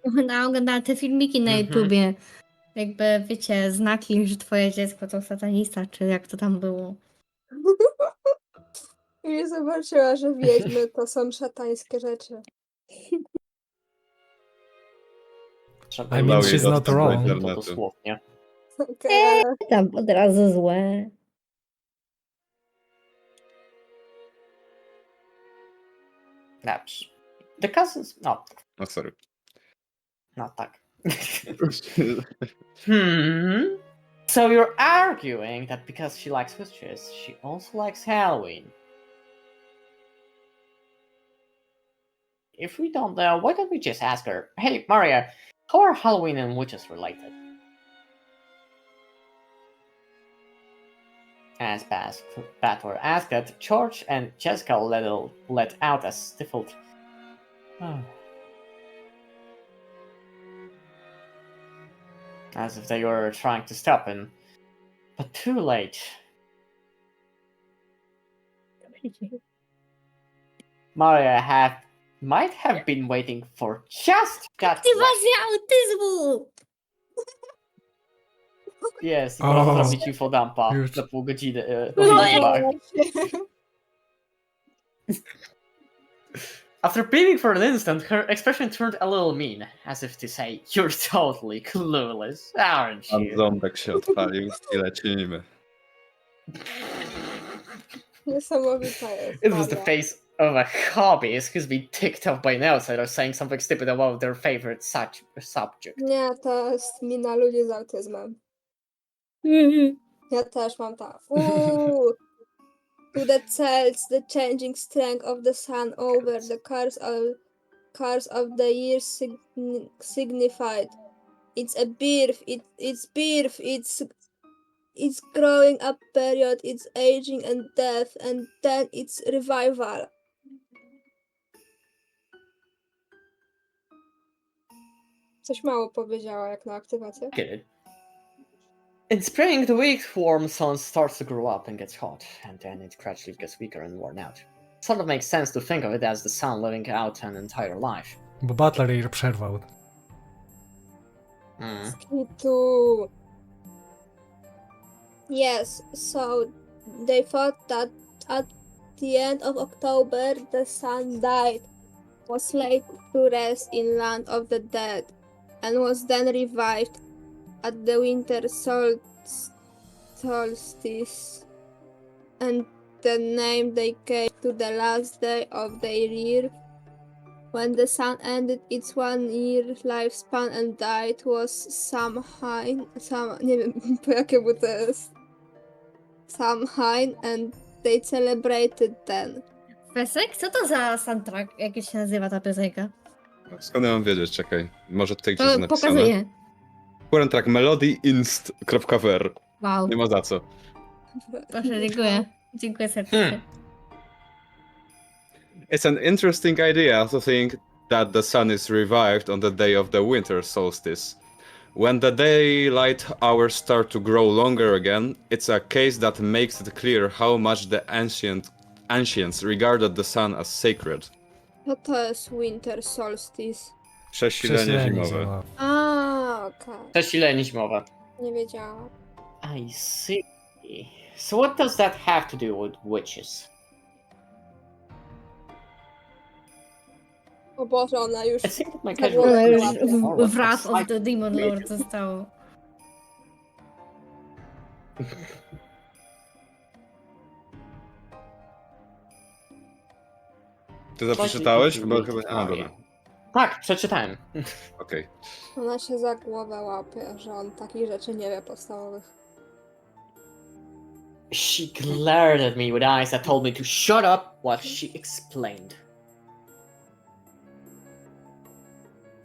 Speaker 6: Oglądałam te filmiki na YouTubie. Jakby, wiecie, znaki, że twoje dziecko to satanista, czy jak to tam było.
Speaker 2: I zobaczyła, że wiedźmy to są szatańskie rzeczy.
Speaker 1: I mean, she's not wrong.
Speaker 3: To dosłownie.
Speaker 2: Okej, ale
Speaker 6: Tam od razu złe.
Speaker 3: That's the cousins. No,
Speaker 5: Oh, sorry.
Speaker 3: not tak. So you're arguing that because she likes witches, she also likes Halloween. If we don't know, why don't we just ask her, hey, Maria, how are Halloween and witches related? As Bator asked it, George and Jessica let out a stifled. As if they were trying to stop him. But too late. Maria might have been waiting for just that.
Speaker 6: Aktywacja autyzmu!
Speaker 3: Jest, i
Speaker 1: O.
Speaker 3: można zrobić infodumpa
Speaker 1: Już.
Speaker 3: za pół godziny.
Speaker 6: No,
Speaker 3: After beaming for an instant, her expression turned a little mean, as if to say, you're totally clueless, aren't
Speaker 5: Pan
Speaker 3: you?
Speaker 5: ząbek się odpalił i lecimy.
Speaker 2: Niesamowita jest.
Speaker 3: It was the
Speaker 2: Maria.
Speaker 3: face of a hobbyist who's been ticked off by an outsider saying something stupid about their favorite subject.
Speaker 2: Nie, to jest mina ludzi z autyzmem. Ja też mam tak. To the cells, the changing strength of the sun over the course of the years signified. It's a birth, it's growing up period, it's aging and death, and then it's revival. Coś mało powiedziała jak na aktywację.
Speaker 3: Get it? In spring, the weak-warm sun starts to grow up and gets hot, and then it gradually gets weaker and worn out. Sort of makes sense to think of it as the sun living out an entire life.
Speaker 1: Bo Butler jej przerwał.
Speaker 2: Skitu. Yes, so they thought that at the end of October the sun died, was laid to rest in land of the dead, and was then revived at the winter solstice, and the name they gave to the last day of their year, when the sun ended its 1 year lifespan and died, was Samhain, nie wiem po jakiemu to jest, Samhain, and they celebrated then.
Speaker 6: Pesek? Co to za soundtrack? Jak się nazywa ta piosenka?
Speaker 5: Skąd ja mam wiedzieć? Czekaj. Może tutaj gdzieś
Speaker 6: To
Speaker 5: jest napisane.
Speaker 6: pokazuje.
Speaker 5: Current track melody inst.ver.
Speaker 6: Wow.
Speaker 5: Nie ma za co.
Speaker 6: Proszę, dziękuję. Dziękuję serdecznie.
Speaker 5: It's an interesting idea to think that the sun is revived on the day of the winter solstice. When the daylight hours start to grow longer again, it's a case that makes it clear how much the ancients regarded the sun as sacred.
Speaker 2: Co to jest winter solstice?
Speaker 5: Przesilenie zimowe.
Speaker 2: Okej.
Speaker 3: Przesilenie zimowe.
Speaker 2: Nie wiedziałam.
Speaker 3: I see. So what does that have to do with witches?
Speaker 2: O Boże, ona już...
Speaker 3: I think that my
Speaker 2: To
Speaker 3: casual
Speaker 2: było
Speaker 6: Ona już
Speaker 2: ładne.
Speaker 6: w Wrath of the Demon Lord zostało.
Speaker 5: Ty to przeczytałeś? Bo chyba... A, dobra.
Speaker 3: Tak, przeczytałem.
Speaker 5: Okej.
Speaker 2: Ona się za głowę łapie, że on takich rzeczy nie wie podstawowych.
Speaker 3: She glared at me with eyes that told me to shut up while she explained.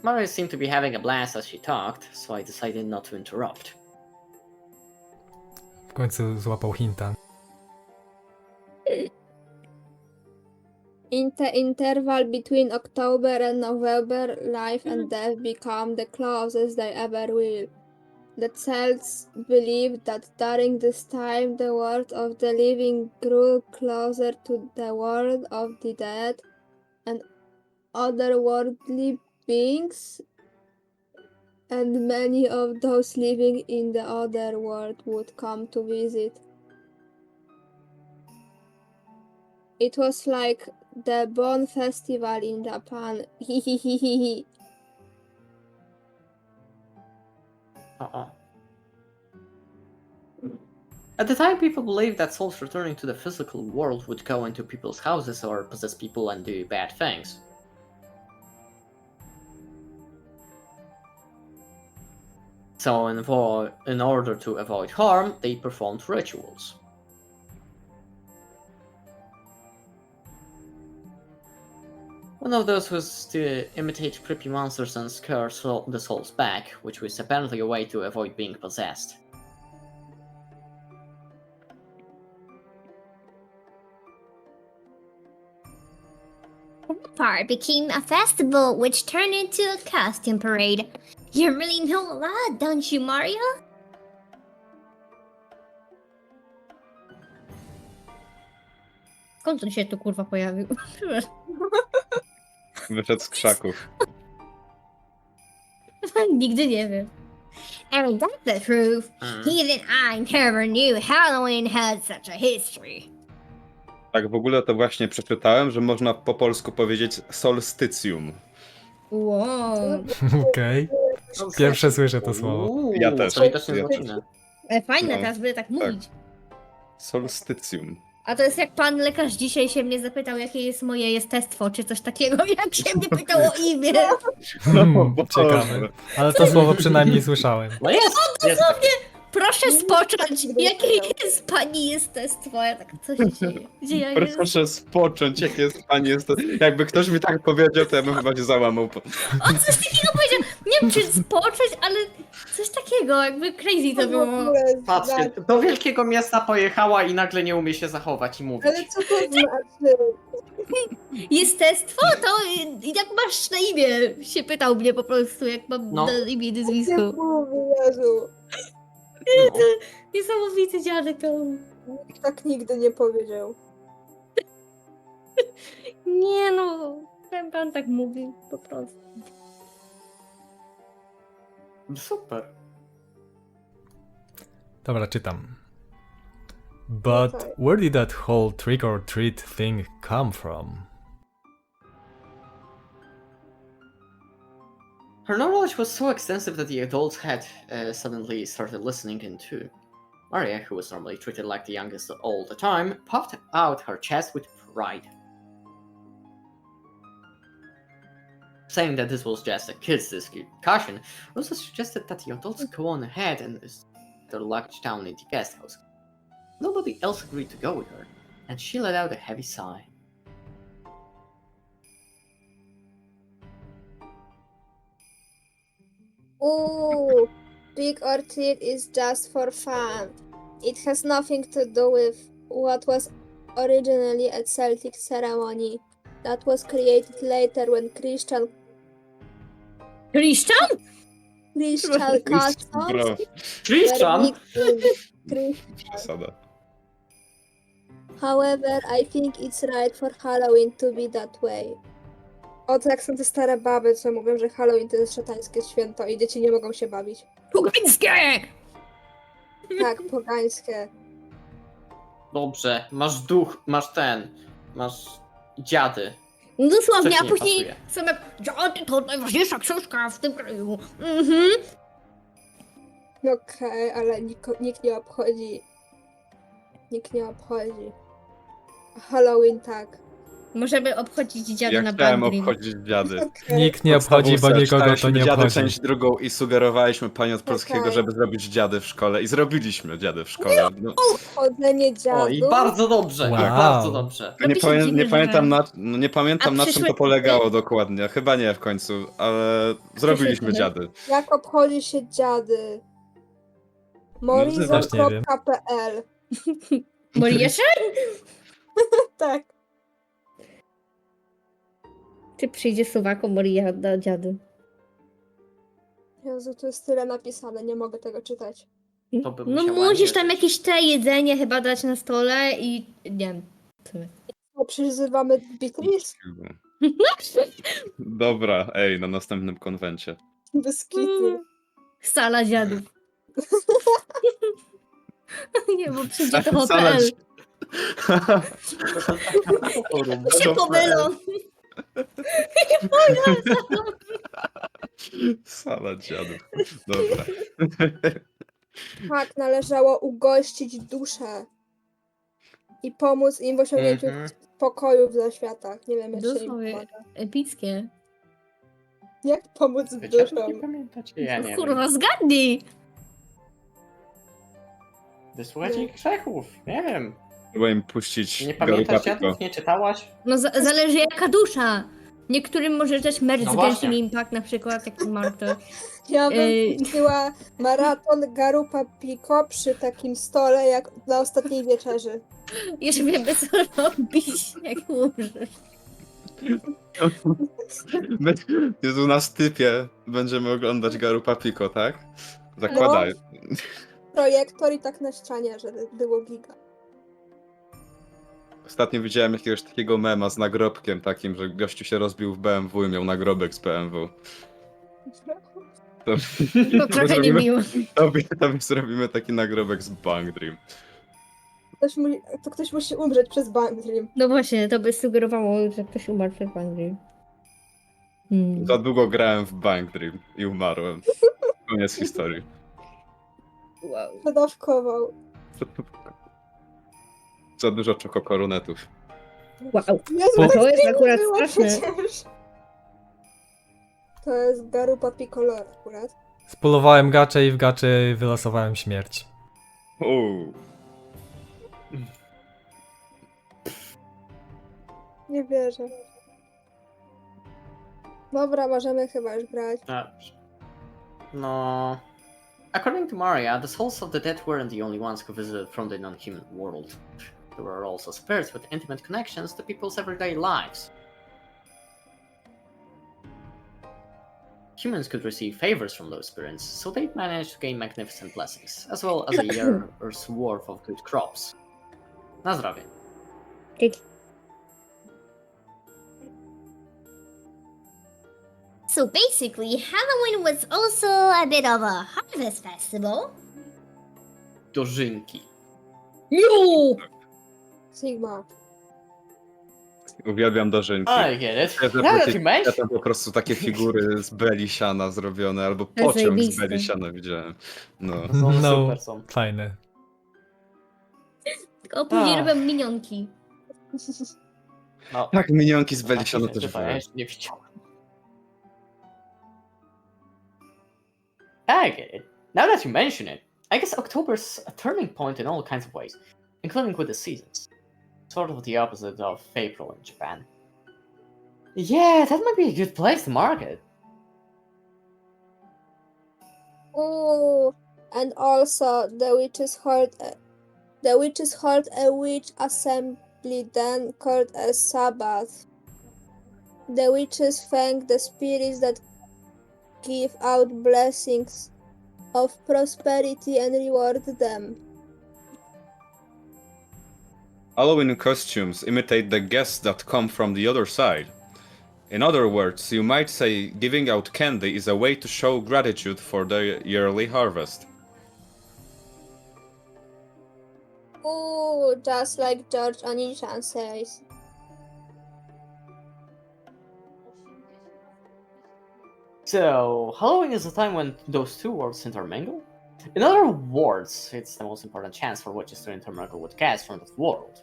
Speaker 3: Maria seemed to be having a blast as she talked, so I decided not to interrupt.
Speaker 1: W końcu złapał hinta.
Speaker 2: In the interval between October and November, life and death become the closest they ever will. The Celts believed that during this time the world of the living grew closer to the world of the dead, and otherworldly beings, and many of those living in the other world would come to visit. It was like the Bon Festival in Japan. Hihihihi.
Speaker 3: At the time, people believed that souls returning to the physical world would go into people's houses or possess people and do bad things. So, in order to avoid harm, they performed rituals. One of those was to imitate creepy monsters and scare the souls back, which was apparently a way to avoid being possessed.
Speaker 6: Part became a festival which turned into a costume parade. You really know a lot, don't you, Mario? Skąd on się tu kurwa pojawił?
Speaker 5: Wyszedł z krzaków.
Speaker 6: Nigdy nie wiem. And that's the truth. Even I never knew Halloween had such a history.
Speaker 5: Tak, w ogóle to właśnie przeczytałem, że można po polsku powiedzieć solstycjum.
Speaker 6: Wow.
Speaker 1: Okej. Pierwsze słyszę to słowo.
Speaker 5: Ja też.
Speaker 3: To też nie
Speaker 5: Ja też.
Speaker 3: złociny.
Speaker 6: Fajne,
Speaker 5: No,
Speaker 6: teraz będę tak mówić.
Speaker 5: Solstycjum.
Speaker 6: A to jest jak pan lekarz dzisiaj się mnie zapytał, jakie jest moje jestestwo, czy coś takiego, jak się mnie pytał o imię.
Speaker 1: Ciekawe. Ale to słowo przynajmniej słyszałem.
Speaker 3: No jest! jest.
Speaker 6: Proszę spocząć, jakie jest pani jestestwo? Ja tak, co się dzieje? Gdzie ja jestem?
Speaker 5: Proszę spocząć, jak jest pani jest. Jakby ktoś mi tak powiedział, to ja bym chyba się załamał.
Speaker 6: On coś takiego powiedział, nie wiem czy spocząć, ale coś takiego, jakby crazy to było.
Speaker 3: Patrzcie, do wielkiego miasta pojechała i nagle nie umie się zachować i mówić.
Speaker 2: Ale co to znaczy?
Speaker 6: Jestestwo? To jak masz na imię? Się pytał mnie po prostu, jak mam
Speaker 3: No.
Speaker 6: na imię i
Speaker 2: Nie
Speaker 6: nazwisko.
Speaker 2: mówi, Jezu.
Speaker 6: Niesamowity dziadek to.
Speaker 2: Nikt tak nigdy nie powiedział.
Speaker 6: Nie no, ten pan tak mówi po prostu.
Speaker 3: Super.
Speaker 1: Dobra, czytam. But where did that whole trick or treat thing come from?
Speaker 3: Her knowledge was so extensive that the adults had suddenly started listening in too. Maria, who was normally treated like the youngest all the time, puffed out her chest with pride. Saying that this was just a kid's discussion, Rosa suggested that the adults go on ahead and their luggage down in the guest house. Nobody else agreed to go with her, and she let out a heavy sigh.
Speaker 2: Ooh, trick or treat is just for fun. It has nothing to do with what was originally a Celtic ceremony that was created later when Christian
Speaker 1: Brawo.
Speaker 2: customs
Speaker 5: Brawo.
Speaker 3: Christian!
Speaker 2: were mixed with
Speaker 5: Przesada.
Speaker 2: However, I think it's right for Halloween to be that way. O, to jak są te stare baby, co mówią, że Halloween to jest szatańskie święto i dzieci nie mogą się bawić.
Speaker 6: Pogańskie!
Speaker 2: Tak, pogańskie.
Speaker 3: Dobrze, masz duch, masz dziady.
Speaker 6: No dosłownie,
Speaker 3: Coś
Speaker 6: a
Speaker 3: nie
Speaker 6: później
Speaker 3: pasuje.
Speaker 6: są jak dziady to najważniejsza książka w tym kraju. Mhm.
Speaker 2: Okej, ale nikt nie obchodzi. Nikt nie obchodzi. Halloween tak.
Speaker 6: Możemy obchodzić dziady
Speaker 5: Ja
Speaker 6: na
Speaker 5: chciałem
Speaker 6: Bandrin.
Speaker 5: obchodzić dziady.
Speaker 1: Nikt nie obchodzi, bo nikogo to nie
Speaker 5: dziady
Speaker 1: obchodzi.
Speaker 5: część drugą i sugerowaliśmy pani od polskiego,
Speaker 2: Okej.
Speaker 5: żeby zrobić dziady w szkole. I zrobiliśmy dziady w szkole. No,
Speaker 2: Chodzenie
Speaker 3: O, i
Speaker 2: dziadów.
Speaker 3: bardzo dobrze,
Speaker 1: Wow.
Speaker 3: i bardzo dobrze.
Speaker 1: No
Speaker 5: nie,
Speaker 6: mi się dziwi,
Speaker 5: nie
Speaker 6: że-
Speaker 5: pamiętam nie pamiętam
Speaker 6: A
Speaker 5: na czym
Speaker 6: przyszły-
Speaker 5: to polegało dokładnie. Chyba nie w końcu, ale zrobiliśmy
Speaker 6: Przyszły-
Speaker 5: dziady.
Speaker 2: Jak obchodzi się dziady?
Speaker 1: też nie wiem.
Speaker 2: Morizon.pl
Speaker 6: Morijeszcze?
Speaker 2: Tak.
Speaker 6: Czy przyjdzie suwako Moria do dziady?
Speaker 2: Jezu, tu jest tyle napisane, nie mogę tego czytać.
Speaker 3: To by
Speaker 6: No
Speaker 3: musiała
Speaker 6: musisz tam
Speaker 3: wierzyć.
Speaker 6: jakieś te jedzenie chyba dać na stole i nie wiem. co my.
Speaker 2: Bo przyzywamy Beatrice
Speaker 5: Dobra, ej, na następnym konwencie.
Speaker 2: bez kitu.
Speaker 6: Sala dziadów. Nie, bo przyjdzie to
Speaker 5: Sala
Speaker 6: HPL. Się
Speaker 5: Dobra.
Speaker 6: pomylą.
Speaker 5: Sala dziadów. Dobra.
Speaker 2: Tak, należało ugościć duszę i pomóc im w osiągnięciu pokoju w zaświatach. Nie wiem, jak się im
Speaker 6: Dosłownie
Speaker 2: pomaga.
Speaker 6: epickie.
Speaker 2: Jak pomóc
Speaker 3: Wiecie,
Speaker 2: duszom?
Speaker 3: nie pamiętacie? Ja nie wiem.
Speaker 6: Kurwa, zgadnij!
Speaker 3: Wysłuchajcie ich grzechów, nie wiem.
Speaker 5: Trzeba im puścić
Speaker 3: Nie pamiętasz
Speaker 5: Garupapiko.
Speaker 3: dziadów, nie czytałaś?
Speaker 6: No zależy jaka dusza. Niektórym może dać mecz
Speaker 3: No
Speaker 6: z
Speaker 3: właśnie.
Speaker 6: Genshin Impact na przykład, jak ma ktoś.
Speaker 2: Ja bym
Speaker 6: Ej.
Speaker 2: była maraton Garupapiko przy takim stole, jak na ostatniej wieczerzy.
Speaker 6: Już wiemy co robić, jak umrzesz.
Speaker 5: Jezu, na stypie będziemy oglądać Garupapiko, tak? Zakładaj.
Speaker 2: Projektor i tak na ścianie, że było giga.
Speaker 5: Ostatnio widziałem jakiegoś takiego mema z nagrobkiem takim, że gościu się rozbił w BMW i miał nagrobek z BMW.
Speaker 6: To trochę niemiło.
Speaker 5: Tobie zrobimy taki nagrobek z Bang Dream.
Speaker 2: Ktoś musi umrzeć przez Bang Dream.
Speaker 6: No właśnie, to by sugerowało, że ktoś umarł przed Bangry.
Speaker 5: Za długo grałem w Bang Dream i umarłem. Koniec historii.
Speaker 6: Wow.
Speaker 2: Przedawkował.
Speaker 5: Za dużo czokokoronetów.
Speaker 6: Wow.
Speaker 2: Jezu,
Speaker 1: To
Speaker 2: tak
Speaker 6: jest akurat
Speaker 2: było
Speaker 6: straszne.
Speaker 2: przecież. To jest Garupapicolor akurat.
Speaker 1: Spulowałem gacze i w gaczy wylosowałem śmierć.
Speaker 5: Uuu.
Speaker 2: Nie wierzę. Dobra, możemy chyba już grać.
Speaker 3: No. According to Maria, the souls of the dead weren't the only ones who visited from the non-human world. There were also spirits with intimate connections to people's everyday lives. Humans could receive favors from those spirits, so they managed to gain magnificent blessings, as well as a year's worth of good crops. Na zdrowie.
Speaker 6: So basically, Halloween was also a bit of a harvest festival.
Speaker 3: Dożynki.
Speaker 6: No!
Speaker 2: Sigma.
Speaker 5: Uwielbiam dożynki.
Speaker 3: I get it.
Speaker 5: Ja
Speaker 3: Now that you
Speaker 5: Ja
Speaker 3: mention,
Speaker 5: tam po prostu takie figury z beli siana zrobione, albo
Speaker 6: To jest
Speaker 5: pociąg z
Speaker 6: zajebiste.
Speaker 5: beli siana widziałem. No.
Speaker 3: one
Speaker 1: No,
Speaker 3: super są.
Speaker 1: fajne.
Speaker 6: Tylko później
Speaker 3: Ach.
Speaker 6: robią minionki.
Speaker 3: No,
Speaker 5: Tak, minionki z beli siana też
Speaker 3: ja
Speaker 5: były.
Speaker 3: jeszcze nie widziałem. I get it. Now that you mention it, I guess October's a turning point in all kinds of ways, including with the seasons. Sort of the opposite of April in Japan. Yeah, that might be a good place to market.
Speaker 2: Ooh, and also the witches hold a witch assembly then called a Sabbath. The witches thank the spirits that give out blessings of prosperity and reward them.
Speaker 5: Halloween costumes imitate the guests that come from the other side. In other words, you might say giving out candy is a way to show gratitude for the yearly harvest.
Speaker 2: Ooh, just like George Anishan says.
Speaker 3: So, Halloween is a time when those two worlds intermingle? In other words, it's the most important chance for witches to intermingle with guests from that world.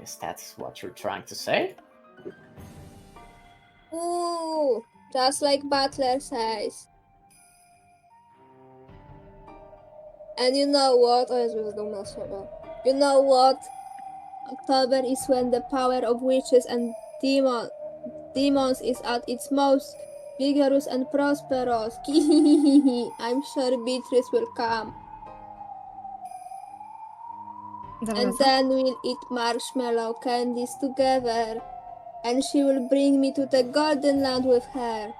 Speaker 3: Is that what you're trying to say?
Speaker 2: Ooh, just like Butler says. And you know what? Oh Jezu, dumna słowa. You know what? October is when the power of witches and demons is at its most vigorous and prosperous. I'm sure Beatrice will come. And then we'll eat marshmallow candies together. And she will bring me to the golden land with her.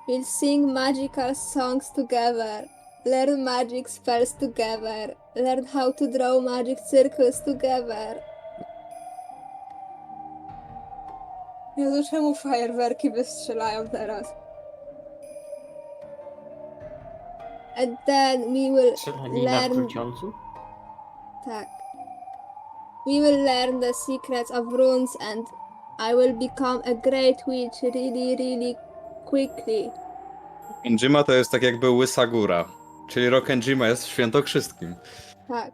Speaker 2: We'll sing magical songs together. Learn magic spells together. Learn how to draw magic circles together. Jezu, czemu fajerwerki wystrzelają teraz? And then we will
Speaker 3: Strzelanina w
Speaker 2: learn...
Speaker 3: grudziądzu?
Speaker 2: Tak. We will learn the secrets of runes and I will become a great witch really, really quickly.
Speaker 5: Rokenjima to jest tak jakby łysa góra. Czyli Rokenjima jest świętokrzyskim.
Speaker 2: Tak.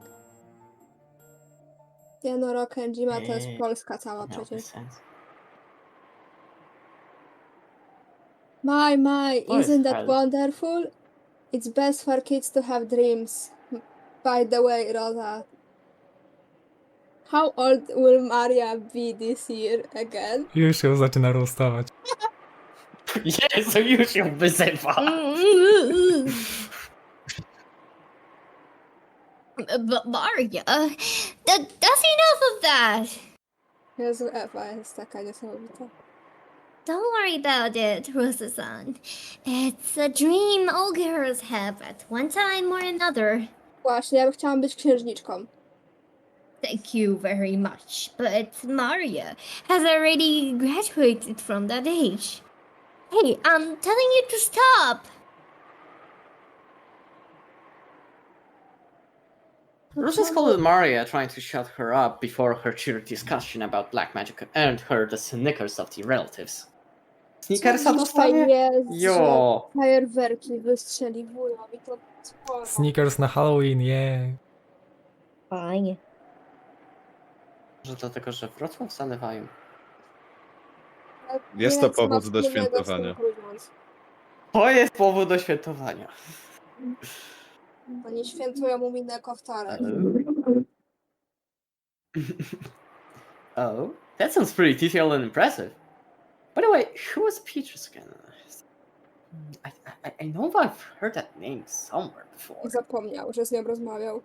Speaker 2: Ja no, Rokenjima to jest Polska cała
Speaker 3: No, makes
Speaker 2: przecież.
Speaker 3: sense.
Speaker 2: My,
Speaker 3: Oh, it's
Speaker 2: isn't that
Speaker 3: hell.
Speaker 2: wonderful? It's best for kids to have dreams. By the way, Rosa, how old will Maria be this year again?
Speaker 1: Już się zaczyna roastować.
Speaker 3: Jezu, już ją wyzywa.
Speaker 6: But Maria, that's enough of that.
Speaker 2: Jezu, Ewa jest taka niesamowita.
Speaker 6: Don't worry about it, Rosa-san. It's a dream all girls have at one time or another.
Speaker 2: Właśnie, ja chciałam być księżniczką.
Speaker 6: Thank you very much, but Maria has already graduated from that age. Hey, I'm telling you to stop!
Speaker 3: Rosa scolded Maria, trying to shut her up before her cheery discussion about black magic earned her the sneakers of the relatives. Sneakersa
Speaker 2: Co
Speaker 3: dostaje?
Speaker 2: dzisiaj jest,
Speaker 3: Jo.
Speaker 2: że fajerwerki wystrzeliwują i to sporo.
Speaker 1: Sneakers na Halloween, yeah.
Speaker 6: Fine.
Speaker 3: Może dlatego, że Wrocław zalewają.
Speaker 5: Jest to powód do świętowania.
Speaker 3: To jest powód do świętowania.
Speaker 2: Oni świętują Umineko wtorek.
Speaker 3: Oh, that sounds pretty detailed and impressive. By the way, who was Petrus again? I know I've heard that name somewhere before.
Speaker 2: Zapomniał, że z nią rozmawiał.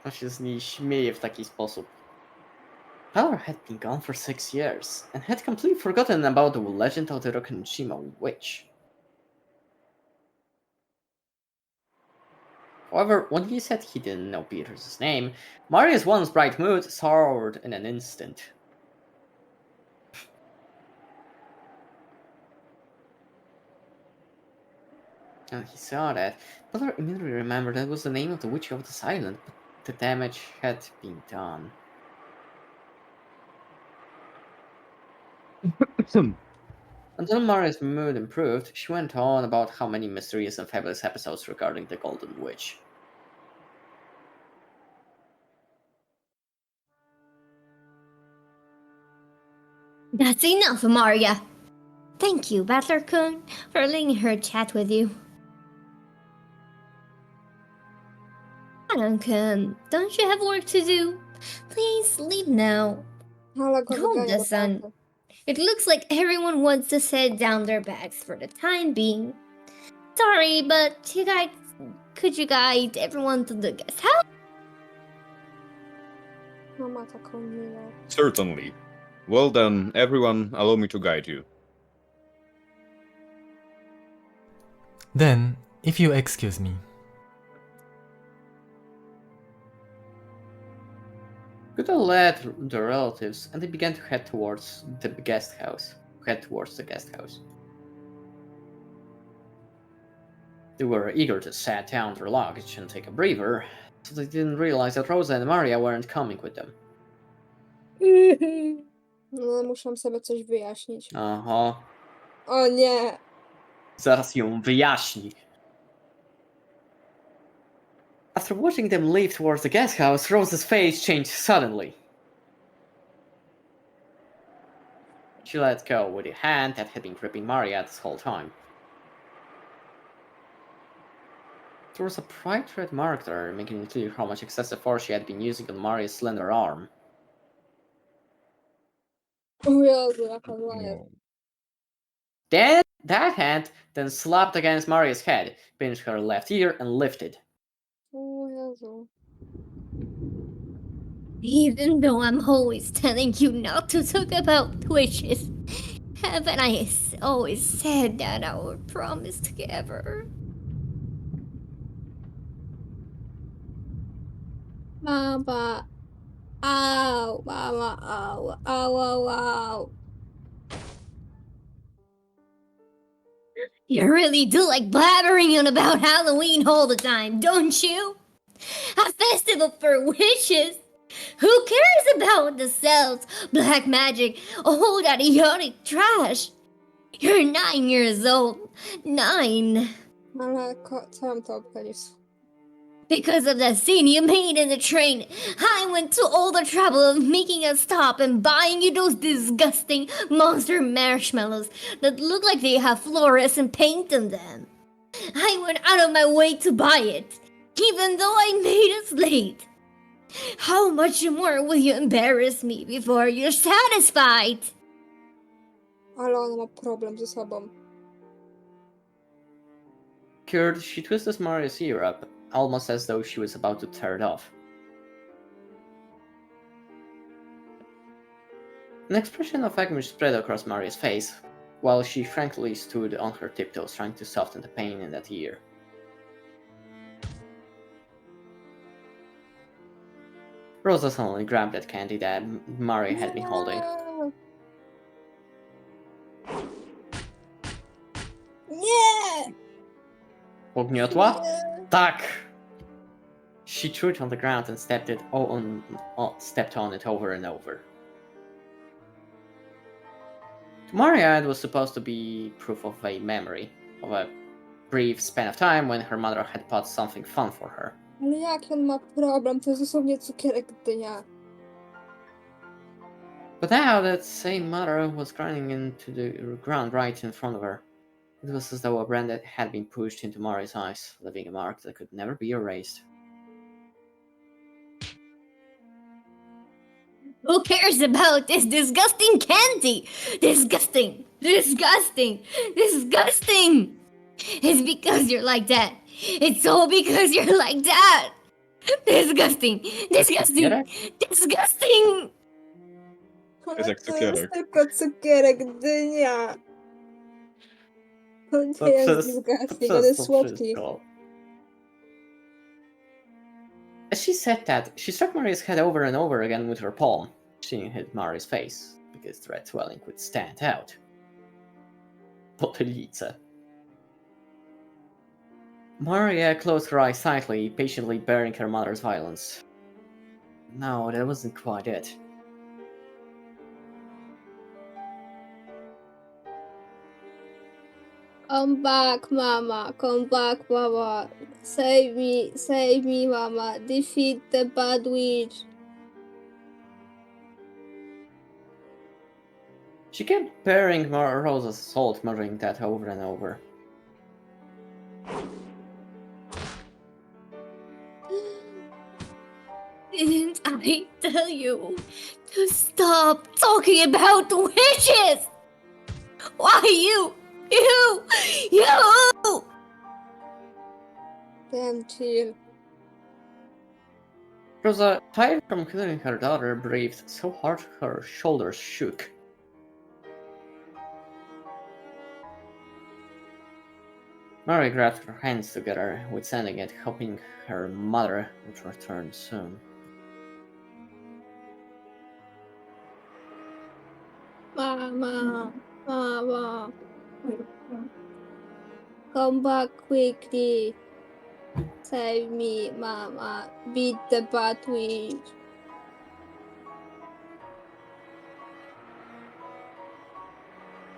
Speaker 3: On się z niej śmieje w taki sposób. Power had been gone for 6 years and had completely forgotten about the legend of the Rokenjima witch. However, when he said he didn't know Peter's name, Maria's once bright mood soured in an instant. And he saw that, Butler immediately remembered that it was the name of the Witch of this island, but the damage had been done. Until Maria's mood improved, she went on about how many mysterious and fabulous episodes regarding the Golden Witch.
Speaker 6: That's enough, Maria. Thank you, Butler-kun, for letting her chat with you. Alan-kun, don't you have work to do? Please leave now.
Speaker 2: Ale go
Speaker 6: Hold
Speaker 2: wygania
Speaker 6: the sun.
Speaker 2: naprawdę.
Speaker 6: It looks like everyone wants to set down their bags for the time being. Sorry, but could you guide everyone to the guest house?
Speaker 2: No ma taką minę.
Speaker 5: Certainly. Well then, everyone, allow me to guide you.
Speaker 1: Then, if you excuse me.
Speaker 3: Guta led the relatives, and they began to head towards the guest house. They were eager to set down their luggage and take a breather, so they didn't realize that Rosa and Maria weren't coming with them.
Speaker 2: No, muszę sobie coś wyjaśnić.
Speaker 3: Aha,
Speaker 2: O nie!
Speaker 3: zaraz ją wyjaśni. After watching them leave towards the guest house, Rosa's face changed suddenly. She let go with the hand that had been gripping Maria this whole time. There was a bright red mark there, making it clear how much excessive force she had been using on Maria's slender arm.
Speaker 2: O Jezu, jaka zła jest.
Speaker 3: Then that hand then slapped against Maria's head, pinched her left ear, and lifted.
Speaker 2: O Jezu.
Speaker 6: Even though I'm always telling you not to talk about witches, haven't I always said that our promise together?
Speaker 2: Mama. Ow, mama, ow, ow, ow, ow.
Speaker 6: You really do like blabbering on about Halloween all the time, don't you? A festival for witches? Who cares about the cells, black magic, all that idiotic trash? You're 9 years old. 9.
Speaker 2: Ale co mam to obchodzić?
Speaker 6: Because of that scene you made in the train, I went to all the trouble of making us stop and buying you those disgusting monster marshmallows that look like they have fluorescent paint on them. I went out of my way to buy it, even though I made us late. How much more will you embarrass me before you're satisfied?
Speaker 2: Ale ona ma problem ze sobą.
Speaker 3: Cured, she twists Mario's ear up, almost as though she was about to tear it off. An expression of anguish spread across Maria's face, while she frankly stood on her tiptoes trying to soften the pain in that ear. Rosa suddenly grabbed that candy that Mario had been holding.
Speaker 2: Nie!
Speaker 3: Pogniotła?
Speaker 2: Nie!
Speaker 3: Tak! She threw it on the ground and stepped on it over and over. To Maria, it was supposed to be proof of a memory, of a brief span of time when her mother had bought something fun for her.
Speaker 2: Ale jaki on ma problem? To jest dosłownie cukierek dnia.
Speaker 3: But now that same mother was grinding into the ground right in front of her. It was as though a brand that had been pushed into Mari's eyes, leaving a mark that could never be erased.
Speaker 6: Who cares about this disgusting candy? Disgusting! Disgusting! Disgusting! It's because you're like that. It's all because you're like that. Disgusting! Disgusting!
Speaker 3: Cukierek?
Speaker 6: Disgusting!
Speaker 2: Ale
Speaker 5: Jest jak
Speaker 2: to jest
Speaker 5: cukierek.
Speaker 2: tylko cukierek dnia. To nie jest disgusting, on jest słodki.
Speaker 3: As she said that, she struck Maria's head over and over again with her palm. She didn't hit Maria's face, because the red swelling would stand out. Potylice. Maria closed her eyes tightly, patiently bearing her mother's violence. No, that wasn't quite it.
Speaker 2: Come back, mama. Come back, mama. Save me, mama. Defeat the bad witch.
Speaker 3: She kept bearing Rosa's assault, muttering that over and over.
Speaker 6: Didn't I tell you to stop talking about witches? Why you?
Speaker 2: Damn, chill.
Speaker 3: Rosa, tired from killing her daughter, breathed so hard her shoulders shook. Mary grabbed her hands together, withstanding it, hoping her mother would return soon.
Speaker 2: Mama. Mama. Come back quickly. Save me, mama. Beat the bad witch.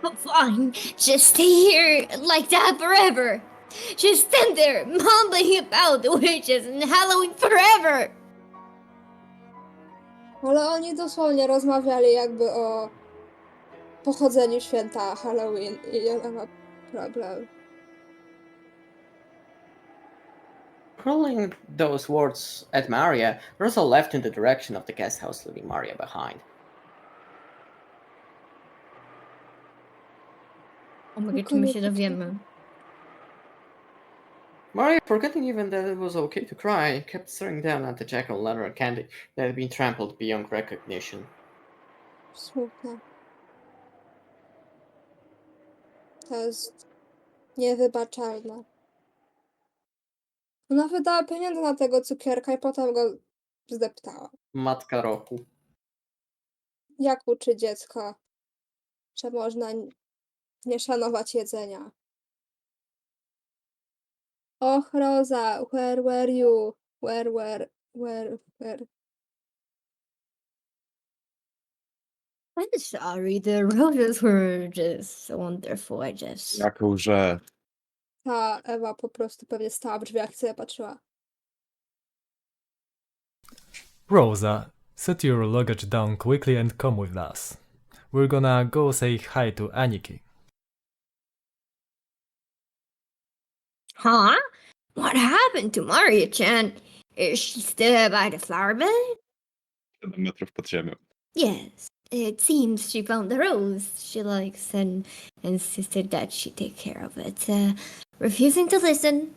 Speaker 6: Oh, fine, just stay here like that forever. Just stand there mumbling about the witches and Halloween forever.
Speaker 2: Ale oni dosłownie rozmawiali jakby o pochodzeniu święta Halloween i ona ma problem.
Speaker 3: Hurling those words at Maria, Rosa left in the direction of the guest house, leaving Maria behind.
Speaker 6: O my god, czy my się dowiemy?
Speaker 3: Maria, forgetting even that it was okay to cry, kept staring down at the jack-o'-lantern candy that had been trampled beyond recognition.
Speaker 2: Smutne. To jest niewybaczalne. Ona wydała pieniądze na tego cukierka i potem go zdeptała.
Speaker 3: Matka roku.
Speaker 2: Jak uczy dziecko, że można nie szanować jedzenia? Och, Rosa, where were you? Where?
Speaker 6: I'm sorry, the roses were just wonderful, I just...
Speaker 5: Jak łże.
Speaker 2: Ta Ewa po prostu pewnie stała w drzwiach i sobie patrzyła.
Speaker 1: Rosa, set your luggage down quickly and come with us. We're gonna go say hi to Aniki.
Speaker 6: Huh? What happened to Maria-chan? Is she still by the flower bed?
Speaker 5: 7 metrów pod ziemią.
Speaker 6: Yes. It seems she found the rose she likes and insisted that she take care of it. Refusing to listen,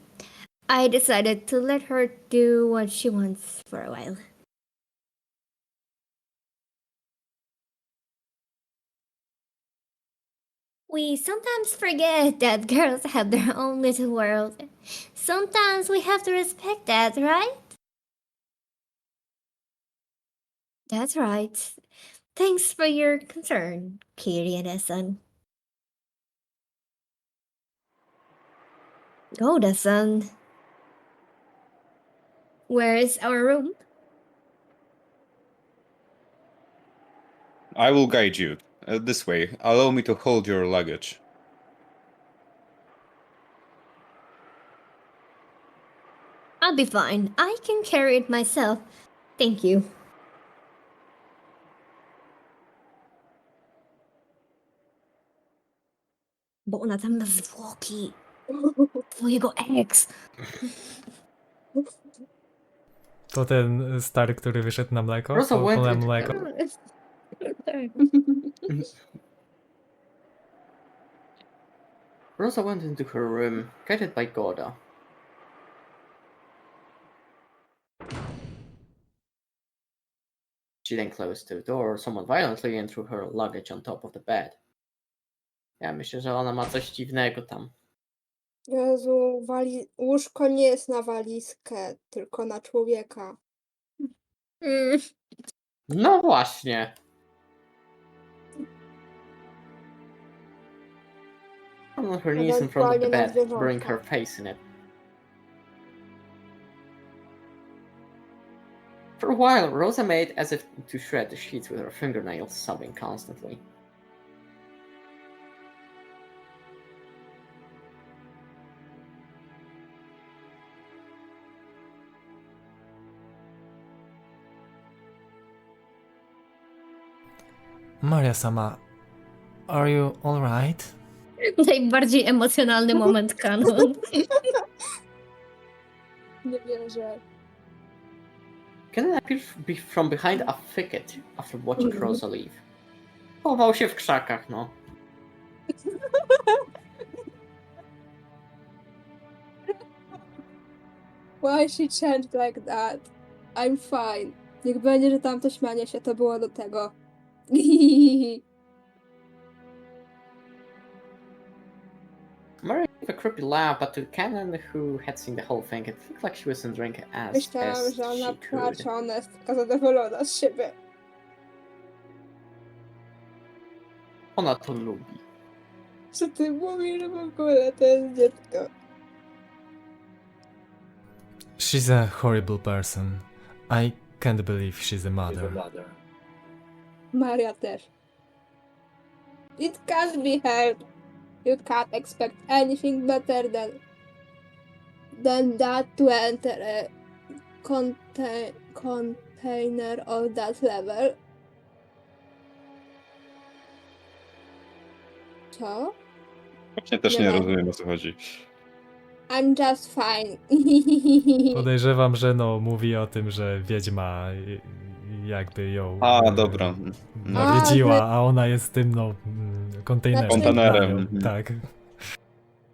Speaker 6: I decided to let her do what she wants for a while. We sometimes forget that girls have their own little world. Sometimes we have to respect that, right? That's right. Thanks for your concern, Kirien-san. Oda-san. Where is our room?
Speaker 5: I will guide you. This way. Allow me to hold your luggage.
Speaker 6: I'll be fine. I can carry it myself. Thank you. Bo ona tam ma zwłoki twojego ex.
Speaker 1: To ten stary, który wyszedł na mleko?
Speaker 3: Rosa
Speaker 1: Po
Speaker 3: went
Speaker 1: na
Speaker 3: into
Speaker 1: mleko.
Speaker 3: Rosa went into her room, guided by Goda. She then closed the door somewhat violently and threw her luggage on top of the bed. Ja myślę, że ona ma coś dziwnego tam.
Speaker 2: Jezu, łóżko nie jest na walizkę, tylko na człowieka.
Speaker 3: No właśnie. On her knees in front of the bed, burying her face in it. For a while, Rosa made as if to shred the sheets with her fingernails, sobbing constantly.
Speaker 1: Maria-sama, are you alright?
Speaker 6: Najbardziej emocjonalny moment kanon.
Speaker 2: Nie wierzę.
Speaker 3: Kennen appeared from behind a thicket after watching Rosa leave. Chował się w krzakach, no.
Speaker 2: Why she changed like that? I'm fine. Niech będzie, że tamto śmianie się to było do tego.
Speaker 3: Mary gave a creepy laugh, but to Canon, who had seen the whole thing, it looked like she wasn't drinking as
Speaker 2: Myślałam,
Speaker 3: best
Speaker 2: że ona
Speaker 3: she could.
Speaker 2: płacze, ona jest taka zadowolona z siebie.
Speaker 3: Ona to lubi.
Speaker 2: Co ty mówisz, że w ogóle to jest dziecko?
Speaker 1: She's a horrible person. I can't believe she's a mother.
Speaker 2: Maria też. It can't be helped. You can't expect anything better than that to enter a container of that level. Co?
Speaker 5: Właśnie też
Speaker 2: Nie
Speaker 5: nie
Speaker 2: ma.
Speaker 5: rozumiem, o co chodzi.
Speaker 2: I'm just fine.
Speaker 1: Podejrzewam, że no mówi o tym, że wiedźma jakby ją
Speaker 5: Dobra.
Speaker 1: nawiedziła,
Speaker 2: że-
Speaker 1: a ona jest tym no kontenerem.
Speaker 5: Kontenerem.
Speaker 1: Tak.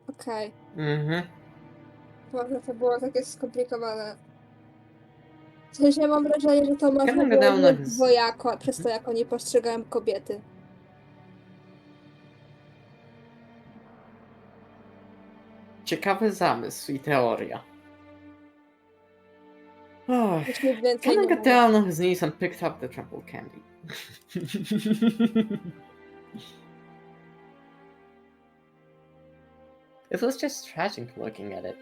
Speaker 2: Okej.
Speaker 3: Mhm.
Speaker 2: Boże, to było takie skomplikowane. W sensie mam wrażenie, że to można
Speaker 3: Gadam,
Speaker 2: było
Speaker 3: gadam,
Speaker 2: mieć
Speaker 3: no,
Speaker 2: dwojako, przez to jak oni postrzegają kobiety.
Speaker 3: Ciekawy zamysł i teoria. Oh.
Speaker 2: Już nic więcej
Speaker 3: Canon
Speaker 2: nie
Speaker 3: got
Speaker 2: mówię.
Speaker 3: down on his knees and picked up the trampled candy. It was just tragic looking at it.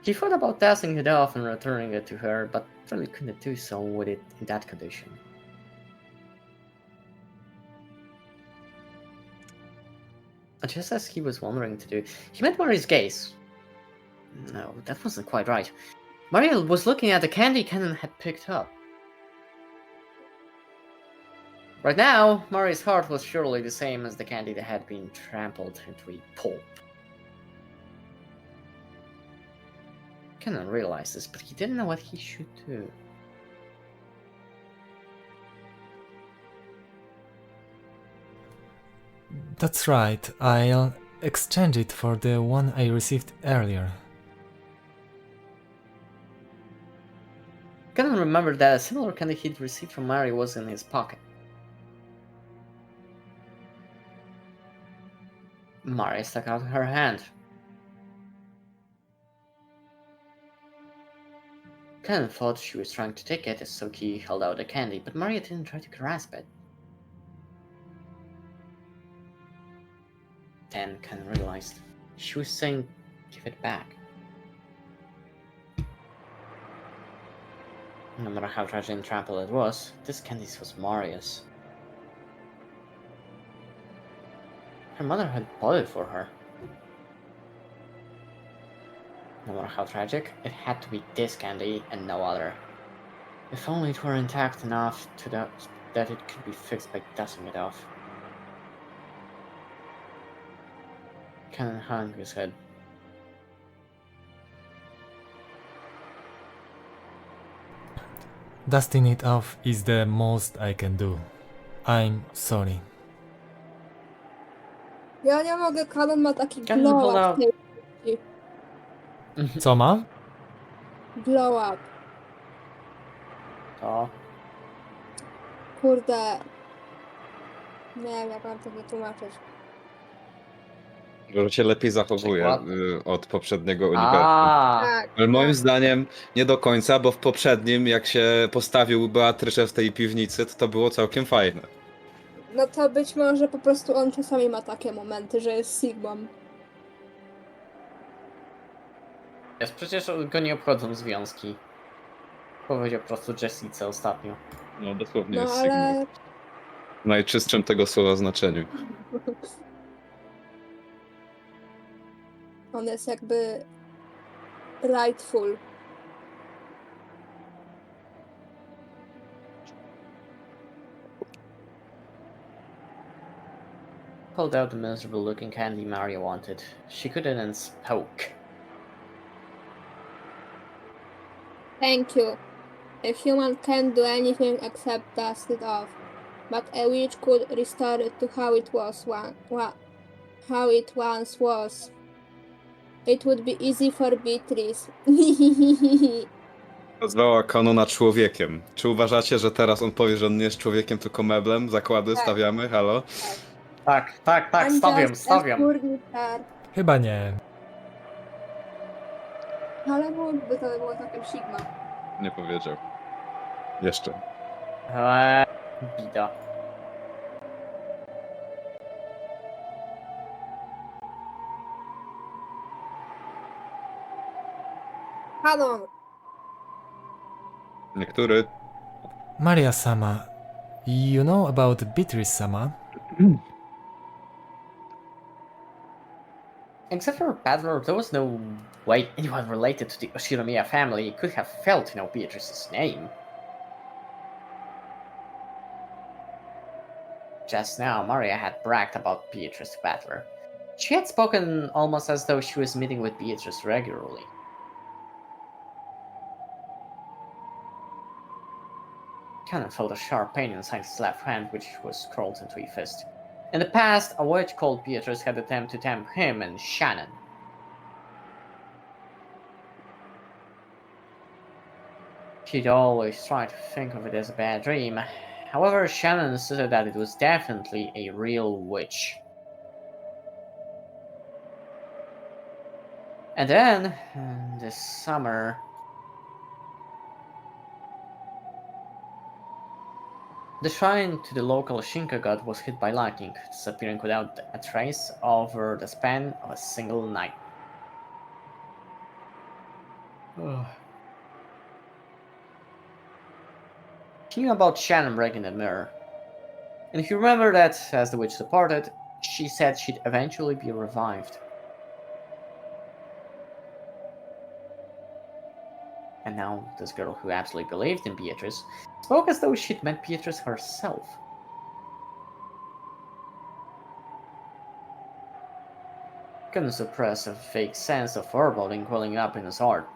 Speaker 3: He thought about tossing it off and returning it to her, but really couldn't do so with it in that condition. Just as he was wondering to do, he met Maria's gaze. No, that wasn't quite right. Maria was looking at the candy Cannon had picked up. Right now, Maria's heart was surely the same as the candy that had been trampled into a pulp. Cannon realized this, but he didn't know what he should do.
Speaker 1: That's right, I'll exchange it for the one I received earlier.
Speaker 3: Cannon remembered that a similar candy he'd received from Maria was in his pocket. Maria stuck out her hand. Cannon thought she was trying to take it, so he held out the candy, but Maria didn't try to grasp it. Then Cannon realized she was saying, "Give it back." No matter how tragic and trampled it was, this candy was Maria's. Her mother had bought it for her. No matter how tragic, it had to be this candy and no other. If only it were intact enough to that it could be fixed by dusting it off. Cannon hung his head.
Speaker 1: Dusting it off is the most I can do. I'm sorry.
Speaker 2: Ja nie mogę, Canon ma taki
Speaker 3: Canon
Speaker 2: glow
Speaker 3: pulled
Speaker 2: up
Speaker 3: out-
Speaker 2: w tej chwili.
Speaker 1: Co ma?
Speaker 2: Glow up.
Speaker 3: To
Speaker 2: Kurde. Nie wiem, jak mam to wytłumaczyć.
Speaker 5: Że się lepiej zachowuje
Speaker 3: Przykład?
Speaker 5: od poprzedniego uniwersum.
Speaker 2: Tak.
Speaker 5: Ale moim
Speaker 2: tak.
Speaker 5: zdaniem nie do końca, bo w poprzednim, jak się postawił Beatrycze w tej piwnicy, to było całkiem fajne.
Speaker 2: No to być może po prostu on czasami ma takie momenty, że jest Sigmą.
Speaker 3: jest przecież go nie obchodzą związki. Powiedział po prostu Jessice ostatnio.
Speaker 5: No dosłownie
Speaker 2: No
Speaker 5: jest Sigma.
Speaker 2: ale
Speaker 5: W najczystszym tego słowa znaczeniu.
Speaker 2: on jest jakby rightful.
Speaker 3: Pulled out the miserable looking candy Maria wanted. She couldn't and spoke.
Speaker 2: Thank you. A human can't do anything except dust it off, but a witch could restore it to how it once was. It would be easy for Beatrice.
Speaker 5: Nazwała Kanona człowiekiem. Czy uważacie, że teraz on powie, że on nie jest człowiekiem, tylko meblem? Zakłady
Speaker 2: Tak.
Speaker 5: stawiamy? Halo?
Speaker 3: Tak,
Speaker 2: I'm
Speaker 3: stawiam,
Speaker 2: just a
Speaker 3: stawiam.
Speaker 2: furniture.
Speaker 1: Chyba nie.
Speaker 2: Ale mógłby to było takim Sigma.
Speaker 5: Nie powiedział. Jeszcze.
Speaker 3: Bida.
Speaker 2: Canon!
Speaker 5: Niektóry.
Speaker 1: Maria-sama, you know about Beatrice-sama?
Speaker 3: Except for Paddler, there was no way anyone related to the Oshinomiya family could have failed to know Beatrice's name. Just now, Maria had bragged about Beatrice to Paddler. She had spoken almost as though she was meeting with Beatrice regularly. Cannon felt a sharp pain inside his left hand, which was curled into a fist. In the past, a witch called Beatrice had attempted to tempt him and Shannon. She'd always tried to think of it as a bad dream. However, Shannon insisted that it was definitely a real witch. And then, this summer, the shrine to the local Shinka god was hit by lightning, disappearing without a trace over the span of a single night. She knew about Shannon breaking the mirror. And if you remember that, as the witch departed, she said she'd eventually be revived. And now, this girl who absolutely believed in Beatrice spoke as though she'd met Beatrice herself. Couldn't suppress a fake sense of foreboding welling up in his heart.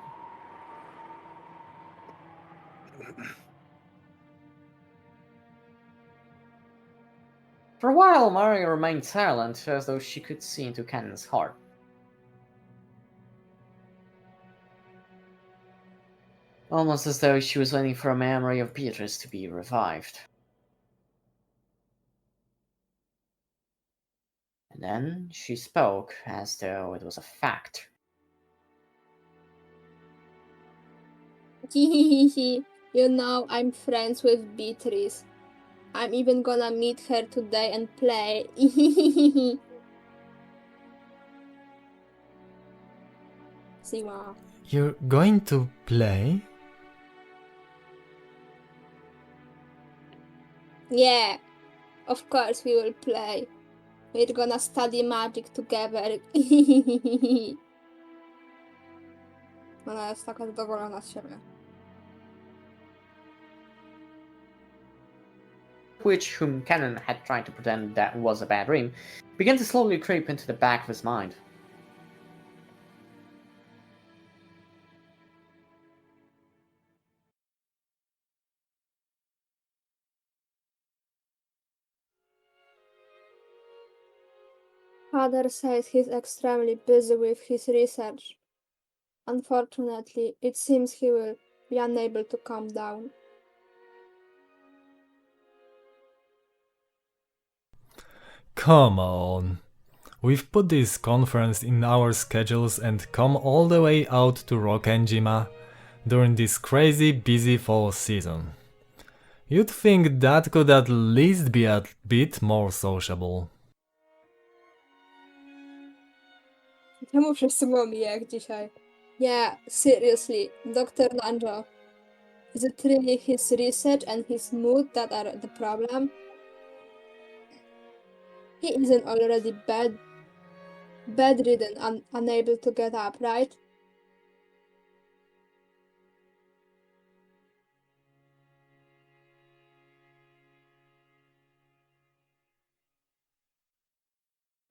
Speaker 3: For a while, Maria remained silent, as though she could see into Cannon's heart. Almost as though she was waiting for a memory of Beatrice to be revived. And then she spoke as though it was a fact.
Speaker 2: You know, I'm friends with Beatrice. I'm even gonna meet her today and play. Siła.
Speaker 1: You're going to play?
Speaker 2: Yeah, of course we will play. We're gonna study magic together. Ona jest taka zadowolona z siebie.
Speaker 3: Witch, whom Cannon had tried to pretend that was a bad dream, began to slowly creep into the back of his mind.
Speaker 2: Father says he's extremely busy with his research. Unfortunately, it seems he will be unable to calm down.
Speaker 1: Come on. We've put this conference in our schedules and come all the way out to Rokkenjima during this crazy busy fall season. You'd think that could at least be a bit more sociable.
Speaker 2: Czemu wszyscy mówią mi jak dzisiaj? Yeah, seriously, Dr. Nanjo. Is it really his research and his mood that are the problem? He isn't already bedridden and unable to get up, right?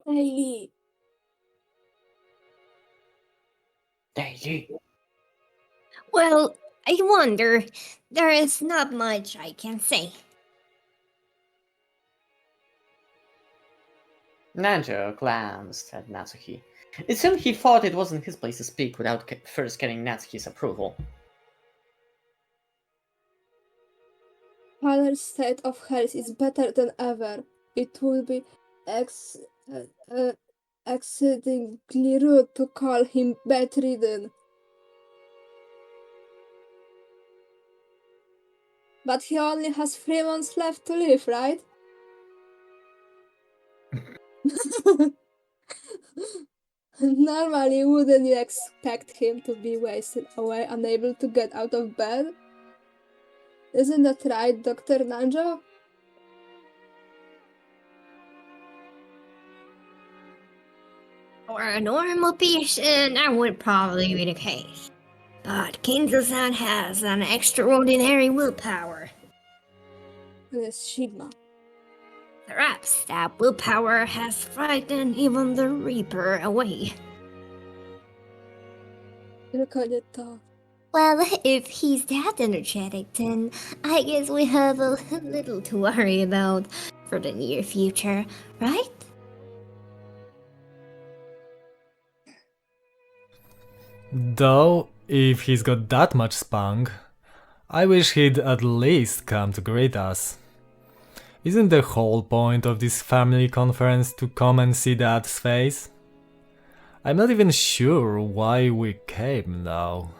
Speaker 2: Daily.
Speaker 3: Daily.
Speaker 6: Well, I wonder. There is not much I can say.
Speaker 3: Nanjo glanced at Natsuki. It seemed he thought it wasn't his place to speak without first getting Natsuki's approval.
Speaker 2: Father's state of health is better than ever. It would be exceedingly rude to call him bedridden. But he only has 3 months left to live, right? Normally, wouldn't you expect him to be wasted away, unable to get out of bed? Isn't that right, Dr. Nanjo?
Speaker 6: For a normal patient, that would probably be the case. But Kinzo-san has an extraordinary willpower.
Speaker 2: It's Sigma.
Speaker 6: Perhaps that willpower has frightened even the Reaper away.
Speaker 2: Tylko nie to.
Speaker 6: Well, if he's that energetic, then I guess we have a little to worry about for the near future, right?
Speaker 1: Though, if he's got that much spunk, I wish he'd at least come to greet us. Isn't the whole point of this family conference to come and see Dad's face? I'm not even sure why we came now.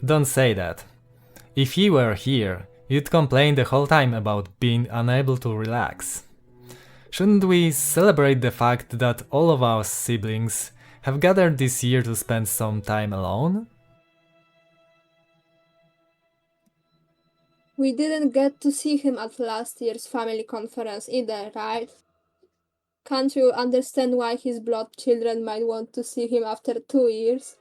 Speaker 1: Don't say that. If you were here, you'd complain the whole time about being unable to relax. Shouldn't we celebrate the fact that all of our siblings have gathered this year to spend some time alone?
Speaker 2: We didn't get to see him at last year's family conference either, right? Can't you understand why his blood children might want to see him after 2 years?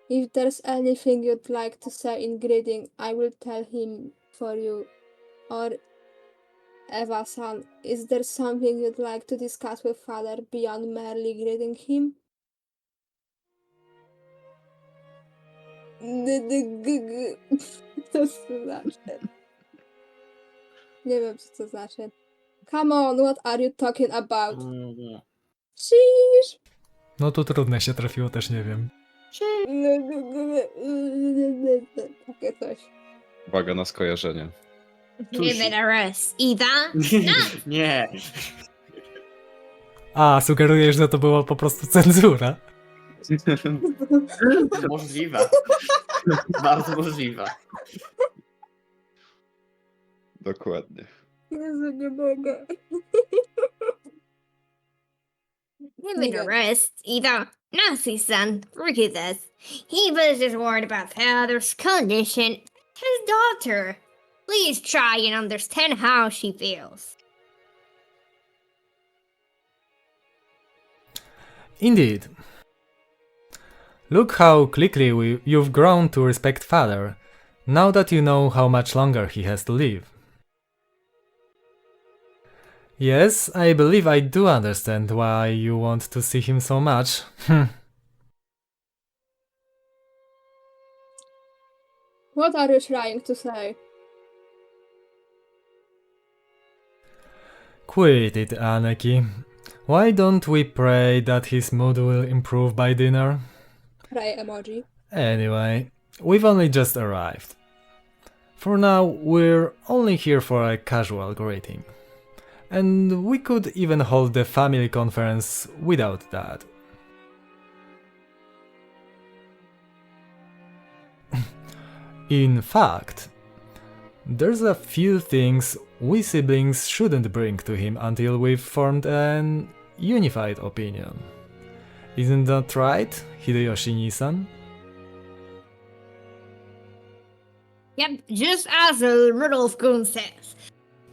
Speaker 2: If there's anything you'd like to say in greeting, I will tell him for you. Or Eva-san, is there something you'd like to discuss with father beyond merely greeting him? Co to znaczy? Nie wiem, co to znaczy. Come on, what are you talking about? Sheesh!
Speaker 1: No tu trudne się trafiło, też nie wiem.
Speaker 2: Takie coś.
Speaker 5: Uwaga na skojarzenie.
Speaker 6: Give it a rest, Eva.
Speaker 3: Nie.
Speaker 1: A, sugerujesz, że to była po prostu cenzura?
Speaker 3: Możliwe. Bardzo możliwe.
Speaker 5: Dokładnie.
Speaker 2: Jezu, nie mogę.
Speaker 6: Give it a rest, Eva. Now, see, son, forget this. He was just worried about father's condition. His daughter. Please try and understand how she feels.
Speaker 1: Indeed. Look how quickly you've grown to respect father, now that you know how much longer he has to live. Yes, I believe I do understand why you want to see him so much.
Speaker 2: What are you trying to say?
Speaker 1: Quit it, Aneki. Why don't we pray that his mood will improve by dinner?
Speaker 2: Pray emoji.
Speaker 1: Anyway, we've only just arrived. For now, we're only here for a casual greeting. And we could even hold the family conference without that. In fact, there's a few things we siblings shouldn't bring to him until we've formed an unified opinion. Isn't that right, Hideyoshi-san?
Speaker 6: Yep, just as the Rudolph Goon says.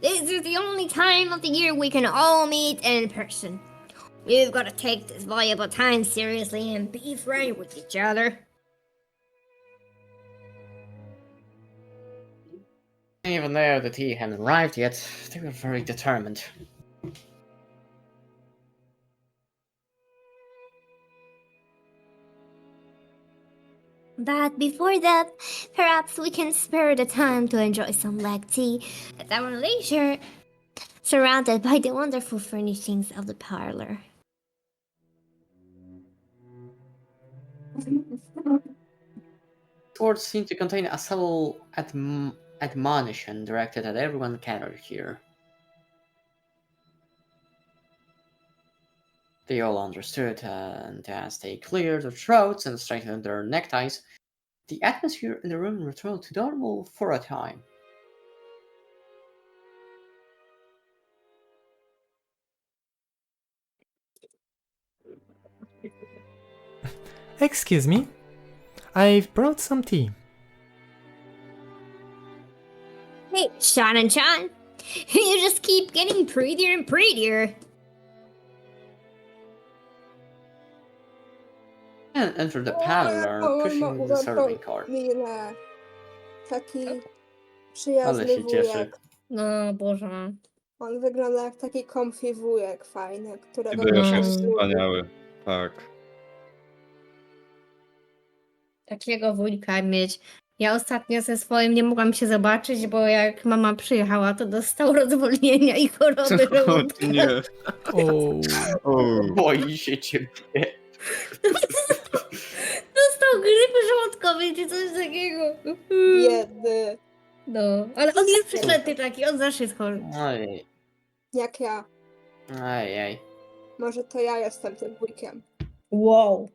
Speaker 6: This is the only time of the year we can all meet in person. We've got to take this valuable time seriously and be frank with each other.
Speaker 3: Even though the tea hadn't arrived yet, they were very determined.
Speaker 6: But before that, perhaps we can spare the time to enjoy some black tea at our leisure, surrounded by the wonderful furnishings of the parlor.
Speaker 3: Words seemed to contain a subtle admonition directed at everyone gathered here. They all understood, and as they cleared their throats and straightened their neckties, the atmosphere in the room returned to normal for a time.
Speaker 1: Excuse me? I've brought some tea.
Speaker 6: Hey, Sean and Sean, you just keep getting prettier and prettier.
Speaker 3: And entered the parlor, pushing the serving cart.
Speaker 2: Mile. Taki
Speaker 3: Ale
Speaker 2: przyjazny
Speaker 3: się cieszy.
Speaker 2: wujek.
Speaker 6: No, Boże.
Speaker 2: On wygląda jak taki comfy wujek fajny, którego
Speaker 5: Hideyoshi
Speaker 2: ktoś
Speaker 5: jest
Speaker 2: lubi.
Speaker 5: wspaniały. Tak.
Speaker 6: Takiego wujka mieć. Ja ostatnio ze swoim nie mogłam się zobaczyć, bo jak mama przyjechała, to dostał rozwolnienia i choroby żołądka.
Speaker 5: Nie.
Speaker 3: Boi się ciebie.
Speaker 6: Dostał grypy żołądkowej czy coś takiego.
Speaker 2: Biedny.
Speaker 6: No, ale on jest przeklęty taki, on zawsze jest chory.
Speaker 3: Ojej.
Speaker 2: Jak ja.
Speaker 3: Ojej.
Speaker 2: Może to ja jestem tym wujkiem.
Speaker 6: Wow.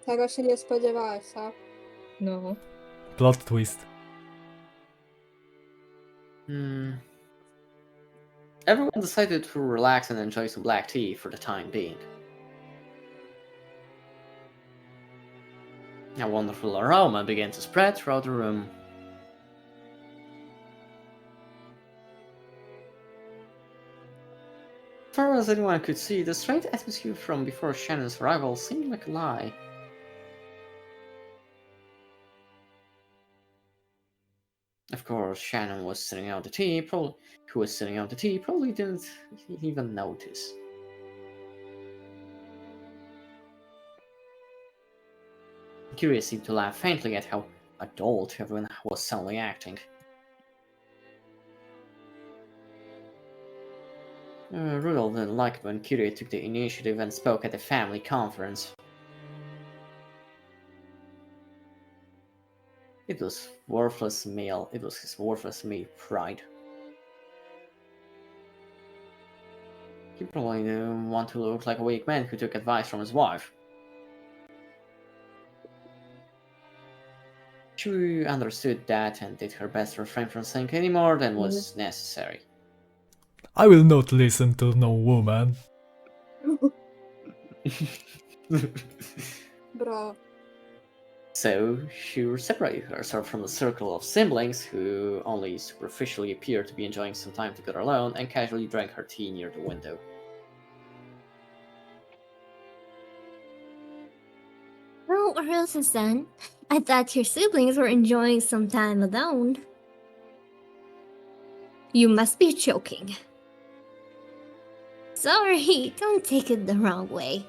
Speaker 2: Tego się nie spodziewałeś, co?
Speaker 6: No.
Speaker 1: Plot twist.
Speaker 3: Everyone decided to relax and enjoy some black tea for the time being. A wonderful aroma began to spread throughout the room. As far as anyone could see, the strange atmosphere from before Shannon's arrival seemed like a lie. Of course, Shannon was sitting out the tea, probably didn't even notice. Curious seemed to laugh faintly at how adult everyone was suddenly acting. Rudolph didn't like it when Kyrie took the initiative and spoke at the family conference. It was worthless meal. It was his worthless meal pride. He probably didn't want to look like a weak man who took advice from his wife. She understood that and did her best to refrain from saying any more than was necessary.
Speaker 1: I will not listen to no woman.
Speaker 2: Bro.
Speaker 3: So she separated herself from the circle of siblings who only superficially appeared to be enjoying some time together alone and casually drank her tea near the window.
Speaker 6: Oh, Rosa-san, I thought your siblings were enjoying some time alone. You must be joking. Sorry, don't take it the wrong way.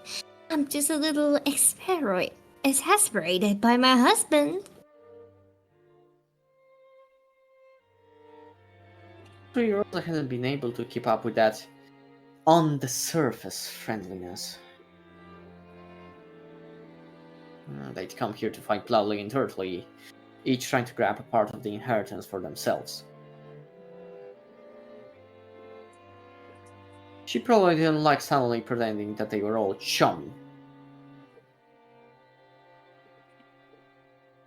Speaker 6: I'm just a little exasperated by my husband.
Speaker 3: Rosa hadn't been able to keep up with that on-the-surface friendliness. They'd come here to fight bloodily and dirtily, each trying to grab a part of the inheritance for themselves. She probably didn't like suddenly pretending that they were all chummy.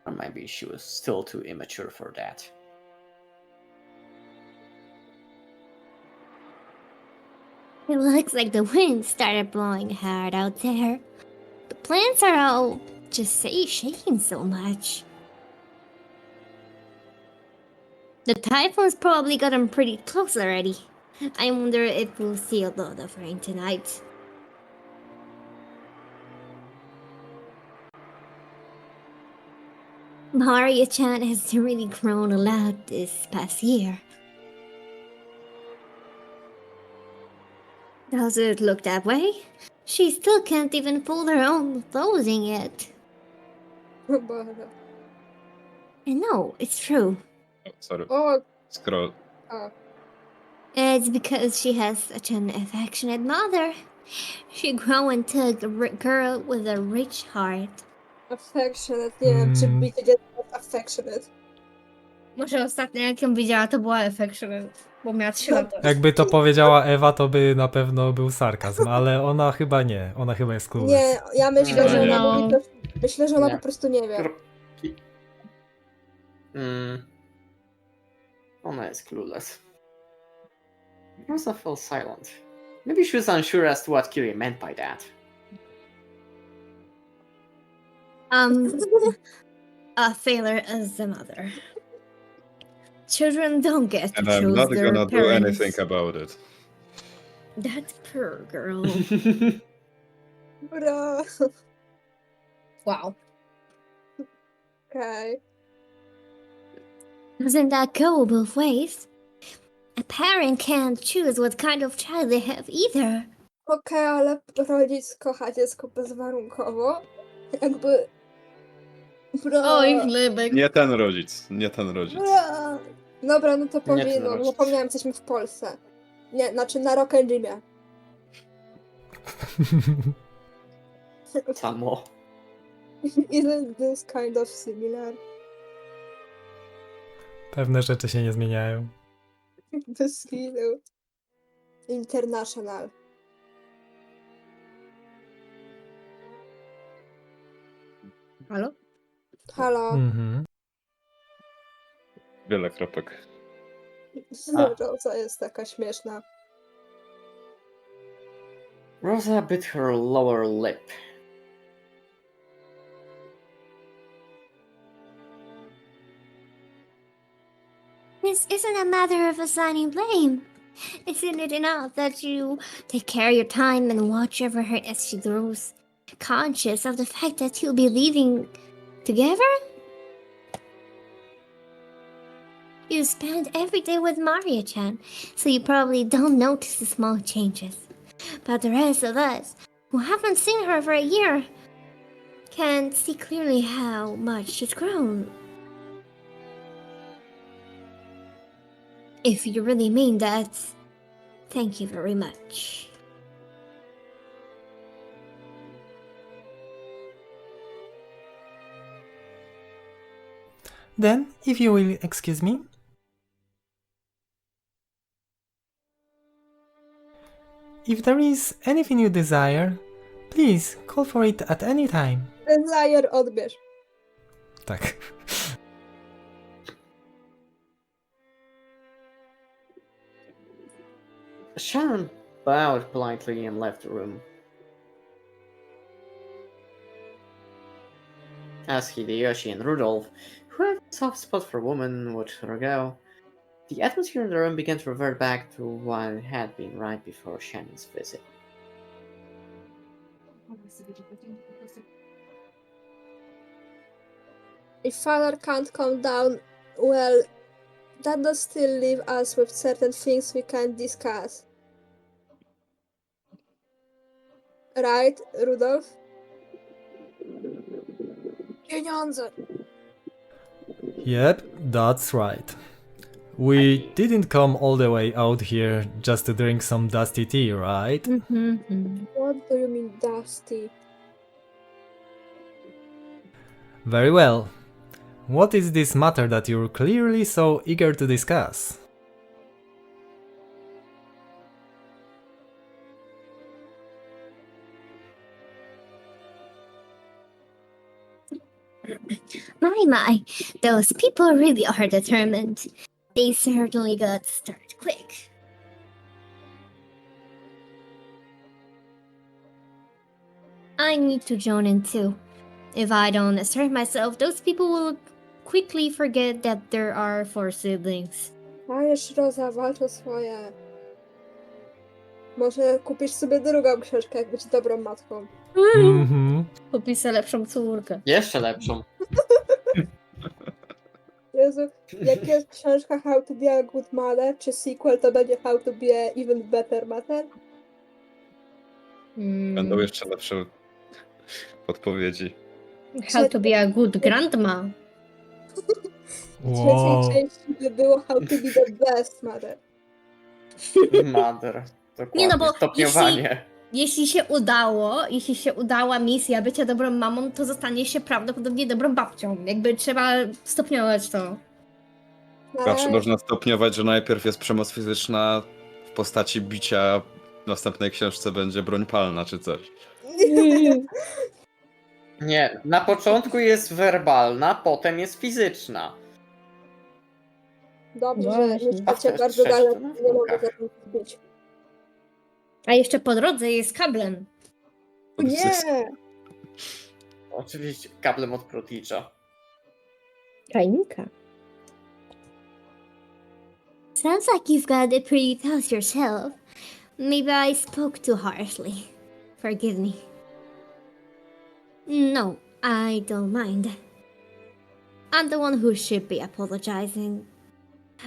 Speaker 3: Or maybe she was still too immature for that.
Speaker 6: It looks like the wind started blowing hard out there. The plants are all just shaking so much. The typhoon's probably gotten pretty close already. I wonder if we'll see a lot of rain tonight. Maria-chan has really grown a lot this past year. Does it look that way? She still can't even fold her own clothing yet.
Speaker 2: Boże.
Speaker 6: No, it's true.
Speaker 5: Sorry.
Speaker 2: O,
Speaker 5: Scroll.
Speaker 2: a.
Speaker 6: It's because she has such an affectionate mother. She grew into a girl with a rich heart.
Speaker 2: Affectionate. Nie wiem, czy bicie dziecka jest affectionate.
Speaker 8: Może ostatnio jak ją widziała, to była affectionate, bo miała 3 lata.
Speaker 1: Jakby to powiedziała Ewa, to by na pewno był sarkazm, ale ona chyba nie. Ona chyba jest clueless.
Speaker 2: Nie, ja myślę, że ona
Speaker 8: No.
Speaker 2: mówi to, myślę, że ona
Speaker 3: Nie.
Speaker 2: po prostu nie wie.
Speaker 3: Ona is clueless. Rosa fell silent. Maybe she was unsure as to what Kyrie meant by that.
Speaker 6: A failure as a mother. Children don't get to
Speaker 5: And I'm
Speaker 6: choose
Speaker 5: not
Speaker 6: their
Speaker 5: gonna do
Speaker 6: parents.
Speaker 5: anything about it.
Speaker 6: That poor girl.
Speaker 2: Bro.
Speaker 8: Wow.
Speaker 2: Okej.
Speaker 6: Doesn't that go both ways? A parent can't choose what kind of child they have either.
Speaker 2: Okej, ale rodzic kocha dziecko bezwarunkowo. Jakby... Bro.
Speaker 8: Oj, chlebek.
Speaker 5: Nie ten rodzic, nie ten rodzic.
Speaker 2: Bro. Dobra, no to
Speaker 3: Nie ten
Speaker 2: powinno.
Speaker 3: rodzic.
Speaker 2: Zapomniałem, jesteśmy w Polsce. Nie, znaczy na Rock and Dreamie.
Speaker 3: Samo.
Speaker 2: Isn't this kind of similar?
Speaker 1: Pewne rzeczy się nie zmieniają.
Speaker 2: Bez kitu. International.
Speaker 8: Halo?
Speaker 2: Halo.
Speaker 1: Mhm.
Speaker 5: Wiele kropek.
Speaker 2: Rosa jest taka śmieszna.
Speaker 3: Rosa bit her lower lip.
Speaker 6: This isn't a matter of assigning blame. Isn't it enough that you take care of your time and watch over her as she grows, conscious of the fact that you'll be leaving together? You spend every day with Maria-chan, so you probably don't notice the small changes. But the rest of us, who haven't seen her for a year, can see clearly how much she's grown. If you really mean that, thank you very much.
Speaker 1: Then, if you will excuse me. If there is anything you desire, please call for it at any time.
Speaker 2: Desire odbierz.
Speaker 1: Tak.
Speaker 3: Sharon bowed politely and left the room. As Hideyoshi and Rudolph, who had a soft spot for women, would go, the atmosphere in the room began to revert back to what it had been right before Shannon's visit.
Speaker 2: If father can't calm down, well, that does still leave us with certain things we can't discuss. Right, Rudolph? Pieniądze!
Speaker 1: Yep, that's right. We didn't come all the way out here just to drink some dusty tea, right?
Speaker 2: What do you mean, Dusty?
Speaker 1: Very well. What is this matter that you're clearly so eager to discuss?
Speaker 6: My, those people really are determined. They certainly got started quick. I need to join in too. If I don't assert myself, those people will quickly forget that there are 4 siblings.
Speaker 2: Dajesz, Roza, walcz o swoje. Może kupisz sobie drugą książkę, jak być dobrą matką.
Speaker 8: Kupi sobie lepszą córkę.
Speaker 3: Jeszcze lepszą.
Speaker 2: Jezu, jak jest książka How to be a good mother, czy sequel, to będzie How to be a even better mother?
Speaker 5: Będą jeszcze lepsze podpowiedzi.
Speaker 8: How to be a good grandma.
Speaker 1: Wow.
Speaker 2: Trzeciej części by było How to be the best mother.
Speaker 3: Mother. Dokładnie.
Speaker 8: Nie no, bo
Speaker 3: Stopniowanie.
Speaker 8: jeśli się udała misja bycia dobrą mamą, to zostanie się prawdopodobnie dobrą babcią. Jakby trzeba stopniować to.
Speaker 5: Zawsze można stopniować, że najpierw jest przemoc fizyczna w postaci bicia, w następnej książce będzie broń palna czy coś.
Speaker 3: Nie, na początku jest werbalna, potem jest fizyczna.
Speaker 2: Dobrze,
Speaker 8: Właśnie.
Speaker 2: niestety
Speaker 3: A w
Speaker 2: bardzo
Speaker 3: sześciu
Speaker 2: daleko
Speaker 3: na
Speaker 2: nie mogę
Speaker 3: wpórkach.
Speaker 2: za tym zbić.
Speaker 8: A jeszcze po drodze jest kablem.
Speaker 2: Nie!
Speaker 3: Oczywiście kablem od protlicza.
Speaker 8: Czajnika.
Speaker 6: Sounds like you've got a pretty toast yourself. Maybe I spoke too harshly. Forgive me. No, I don't mind. I'm the one who should be apologizing.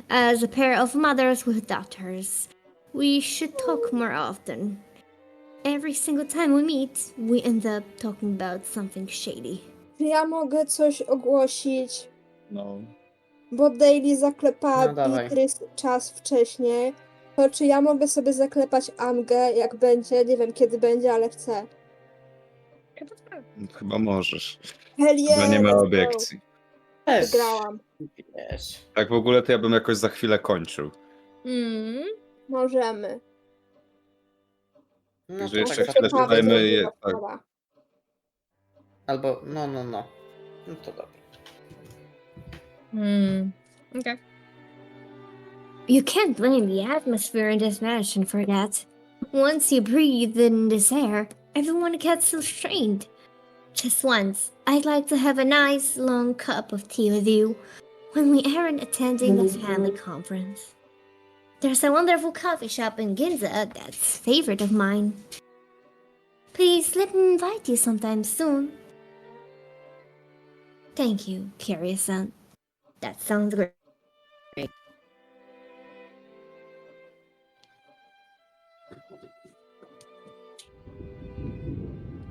Speaker 6: As a pair of mothers with daughters, we should talk more often. Every single time we meet, we end up talking about something shady.
Speaker 2: Czy ja mogę coś ogłosić?
Speaker 5: No.
Speaker 2: Bo Daily zaklepała
Speaker 3: No dawaj.
Speaker 2: Beatrice czas wcześniej. To czy ja mogę sobie zaklepać Amgę, jak będzie? Nie wiem kiedy będzie, ale chcę.
Speaker 5: Chyba możesz.
Speaker 2: Hell
Speaker 5: Chyba
Speaker 2: yeah,
Speaker 5: nie ma
Speaker 2: let's go.
Speaker 5: obiekcji.
Speaker 3: Też.
Speaker 2: Wygrałam.
Speaker 3: Wiesz.
Speaker 5: Tak w ogóle to ja bym jakoś za chwilę kończył.
Speaker 2: Możemy.
Speaker 3: No
Speaker 5: Także
Speaker 3: to
Speaker 5: jeszcze
Speaker 3: tak,
Speaker 5: chwilę
Speaker 2: Ciekawe,
Speaker 5: czytajmy
Speaker 2: zrobiła
Speaker 5: je. Tak.
Speaker 2: sprawa.
Speaker 3: Albo, no. No to dobra.
Speaker 6: You can't blame the atmosphere in this mansion for that. Once you breathe in this air, everyone gets restrained. Just once, I'd like to have a nice long cup of tea with you when we aren't attending a family conference. There's a wonderful coffee shop in Ginza that's a favorite of mine. Please let me invite you sometime soon. Thank you, Curious-san. That sounds great.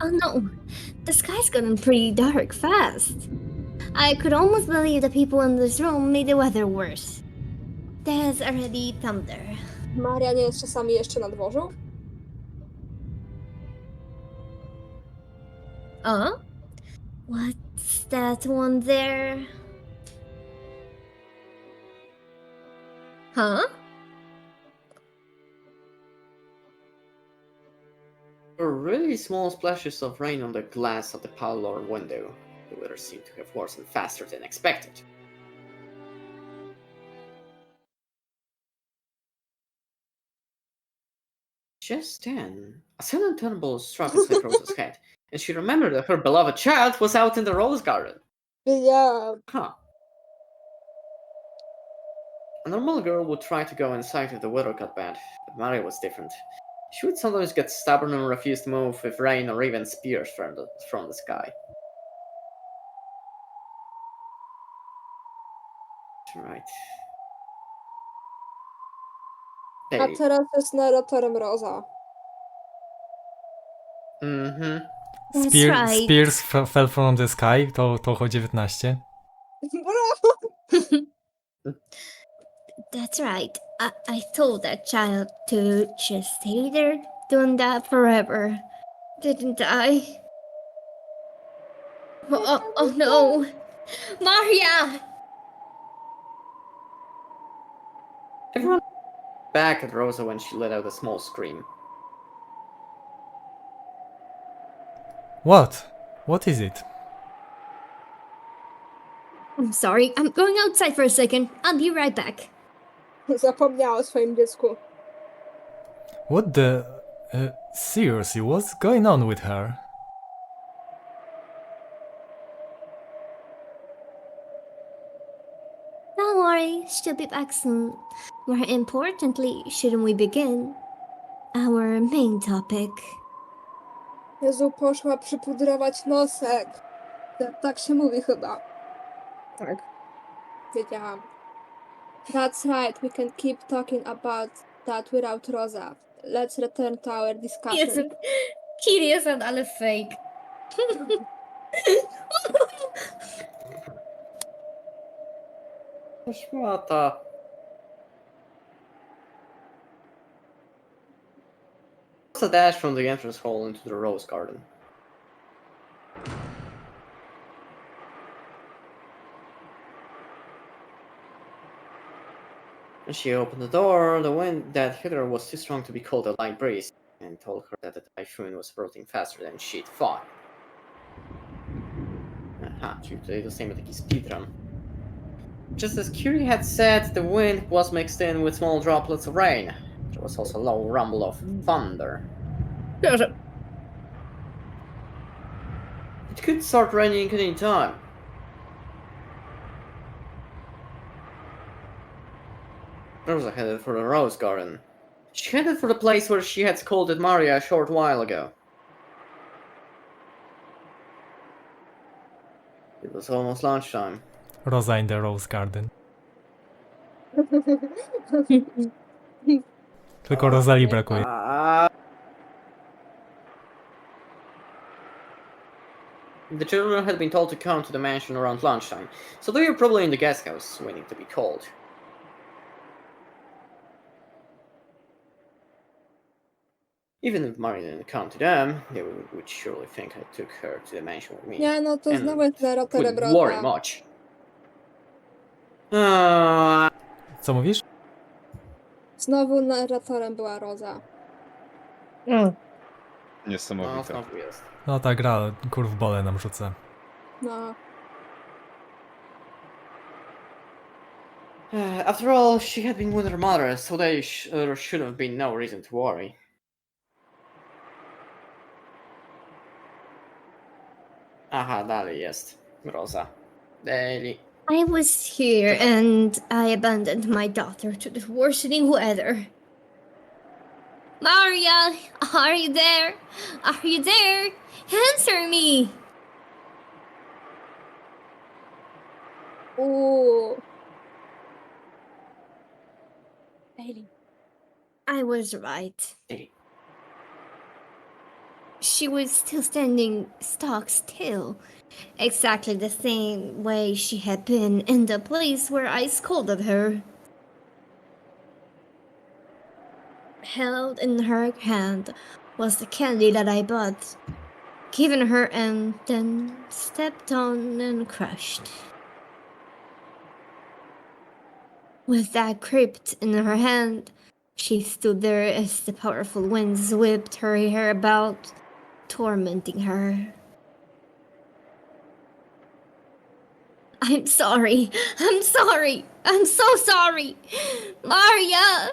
Speaker 6: Oh no, the sky's gotten pretty dark fast. I could almost believe the people in this room made the weather worse. There's already thunder.
Speaker 2: Maria nie jest czasami jeszcze na dworzu?
Speaker 6: What's that one there? Huh?
Speaker 3: There were really small splashes of rain on the glass of the parlor window. The weather seemed to have worsened faster than expected. Just then, a sudden thunderbolt struck inside Rosa's head, and she remembered that her beloved child was out in the rose garden.
Speaker 2: Wiedziałam.
Speaker 3: Huh. A normal girl would try to go inside if the weather got bad, but Maria was different. She would sometimes get stubborn and refuse to move with rain or even spears from the sky. Right.
Speaker 2: A
Speaker 3: Hey.
Speaker 2: teraz jest narratorem Roza.
Speaker 3: Mhm.
Speaker 6: That's right.
Speaker 1: Spears fell from the sky, to chodzi 19.
Speaker 2: Brawo!
Speaker 6: That's right. I told that child to just stay there doing that forever. Didn't I? Oh no! Maria!
Speaker 3: Everyone back at Rosa when she let out a small scream.
Speaker 1: What? What is it?
Speaker 6: I'm sorry, I'm going outside for a second. I'll be right back.
Speaker 2: Zapomniała o swoim dziecku.
Speaker 1: What the... seriously, what's going on with her?
Speaker 6: Don't worry, she'll be back soon. More importantly, shouldn't we begin? Our main topic.
Speaker 2: Jezu, poszła przypudrować nosek. Tak się mówi chyba. Tak. Wiedziałam. That's right, we can keep talking about that without Rosa. Let's return to our discussion.
Speaker 8: Curious-san, ale fake.
Speaker 3: Szmata. Rosa dashed from the entrance hall into the rose garden. When she opened the door, the wind that hit her was too strong to be called a light breeze, and told her that the typhoon was approaching faster than she'd thought. Aha, czyli tutaj dostajemy taki speedrun. Just as Curie had said, the wind was mixed in with small droplets of rain. There was also a low rumble of thunder.
Speaker 8: Proszę.
Speaker 3: It could start raining at any time. Rosa headed for the rose garden. She headed for the place where she had scolded Maria a short while ago. It was almost lunchtime.
Speaker 1: Rosa in the Rose Garden. Tylko Rosalie brakuje.
Speaker 3: The children had been told to come to the mansion around lunchtime, so they were probably in the guest house, waiting to be called. Even if Maria didn't come to them, they would surely think I took her to the mansion with me.
Speaker 2: Nie, no to
Speaker 3: And
Speaker 2: znowu jest narratorem
Speaker 3: wouldn't worry
Speaker 2: Roza.
Speaker 3: much.
Speaker 1: Co mówisz?
Speaker 2: Znowu narratorem była Roza.
Speaker 8: No.
Speaker 5: Niesamowite.
Speaker 3: Znowu jest.
Speaker 1: No ta gra kurwbole nam rzuca.
Speaker 2: No.
Speaker 3: After all, she had been with her mother, so there should have been no reason to worry. Aha, dalej jest. Rosa. Daily.
Speaker 8: I was here and I abandoned my daughter to the worsening weather. Maria, are you there? Are you there? Answer me!
Speaker 2: Ooh. Daily.
Speaker 8: I was right.
Speaker 3: Daily.
Speaker 8: She was still standing stock still, exactly the same way she had been in the place where I scolded her. Held in her hand was the candy that I bought, given her and then stepped on and crushed. With that crypt in her hand, she stood there as the powerful winds whipped her hair about, tormenting her. I'm sorry. I'm sorry. I'm so sorry. Maria!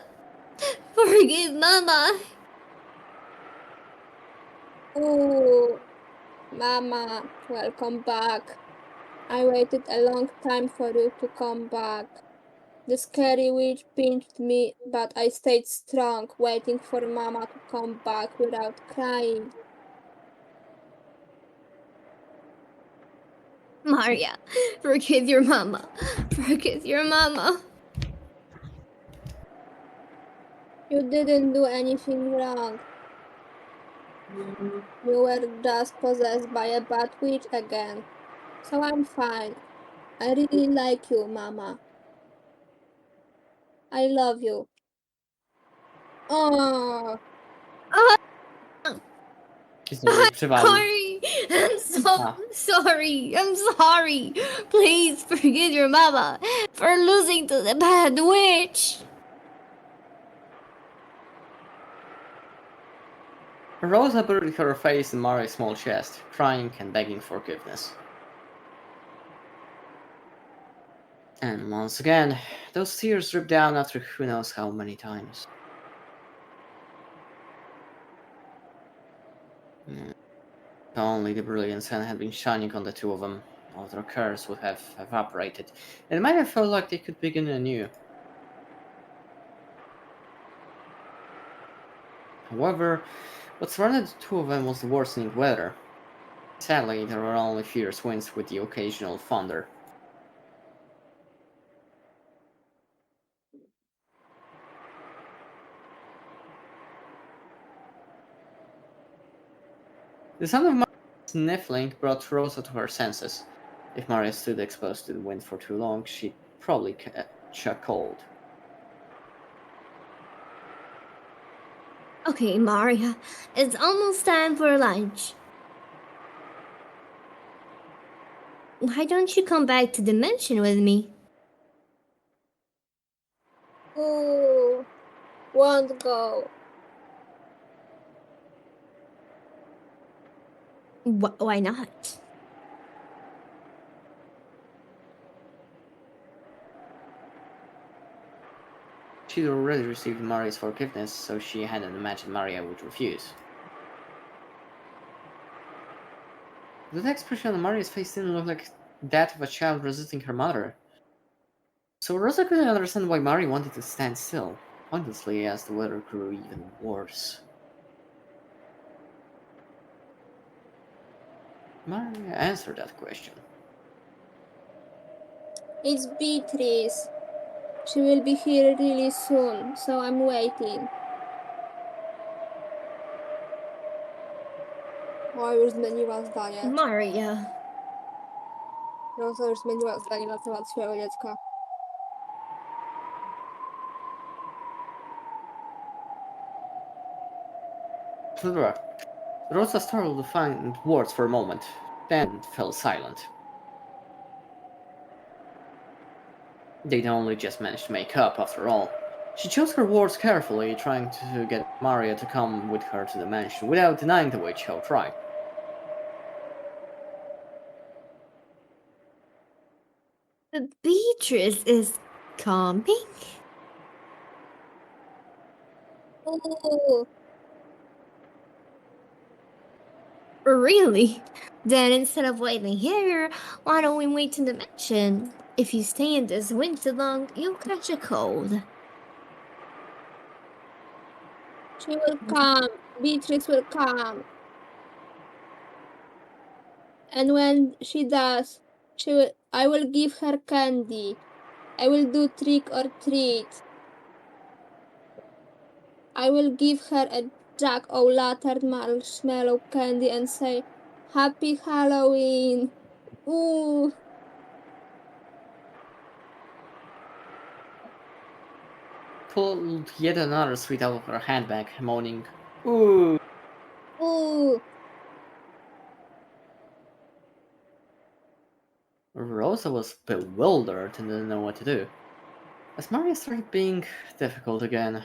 Speaker 8: Forgive Mama.
Speaker 2: Ooh. Mama, welcome back. I waited a long time for you to come back. The scary witch pinched me, but I stayed strong, waiting for Mama to come back without crying.
Speaker 8: Maria, forgive your Mama. Forgive your Mama.
Speaker 2: You didn't do anything wrong. You were just possessed by a bad witch again. So I'm fine. I really like you, Mama. I love you. Oh,
Speaker 3: Znowu przywalił.
Speaker 8: Sorry. I'm so
Speaker 3: Ah.
Speaker 8: sorry. I'm sorry. Please forgive your Mama for losing to the bad witch.
Speaker 3: Rosa buried her face in Maria's small chest, crying and begging forgiveness. And once again, those tears dripped down after who knows how many times. If only the brilliant sun had been shining on the two of them, all their cares would have evaporated, and it might have felt like they could begin anew. However, what surrounded the two of them was the worsening weather. Sadly, there were only fierce winds with the occasional thunder. The sound of Maria's sniffling brought Rosa to her senses. If Maria stood exposed to the wind for too long, she'd probably catch a cold.
Speaker 8: Okay, Maria, it's almost time for lunch. Why don't you come back to the mansion with me?
Speaker 2: ooh. Won't go.
Speaker 8: Why not?
Speaker 3: She'd already received Maria's forgiveness, so she hadn't imagined Maria would refuse. The expression on Maria's face didn't look like that of a child resisting her mother. So Rosa couldn't understand why Maria wanted to stand still, honestly, as the weather grew even worse. Maria answered that question.
Speaker 2: It's Beatrice. She will be here really soon, so I'm waiting. O, już zmieniła zdanie.
Speaker 8: Maria.
Speaker 2: Rosa już zmieniła zdanie na temat swojego dziecka.
Speaker 3: Rosa struggled to find words for a moment, then fell silent. They'd only just managed to make up, after all. She chose her words carefully, trying to get Maria to come with her to the mansion without denying the witch outright.
Speaker 8: The Beatrice is coming?
Speaker 2: Ooh,
Speaker 8: Really? Then instead of waiting here, why don't we wait in the mansion? If you stay in this wind too long, you'll catch a cold.
Speaker 2: She will come. Beatrice will come. And when she does, I will give her candy. I will do trick or treat. I will give her a jack-o'-lantern marshmallow candy and say, Happy Halloween! Ooh!
Speaker 3: Pulled yet another sweet out of her handbag, moaning, "Ooh!"
Speaker 2: Ooh!
Speaker 3: Rosa was bewildered and didn't know what to do. As Maria started being difficult again.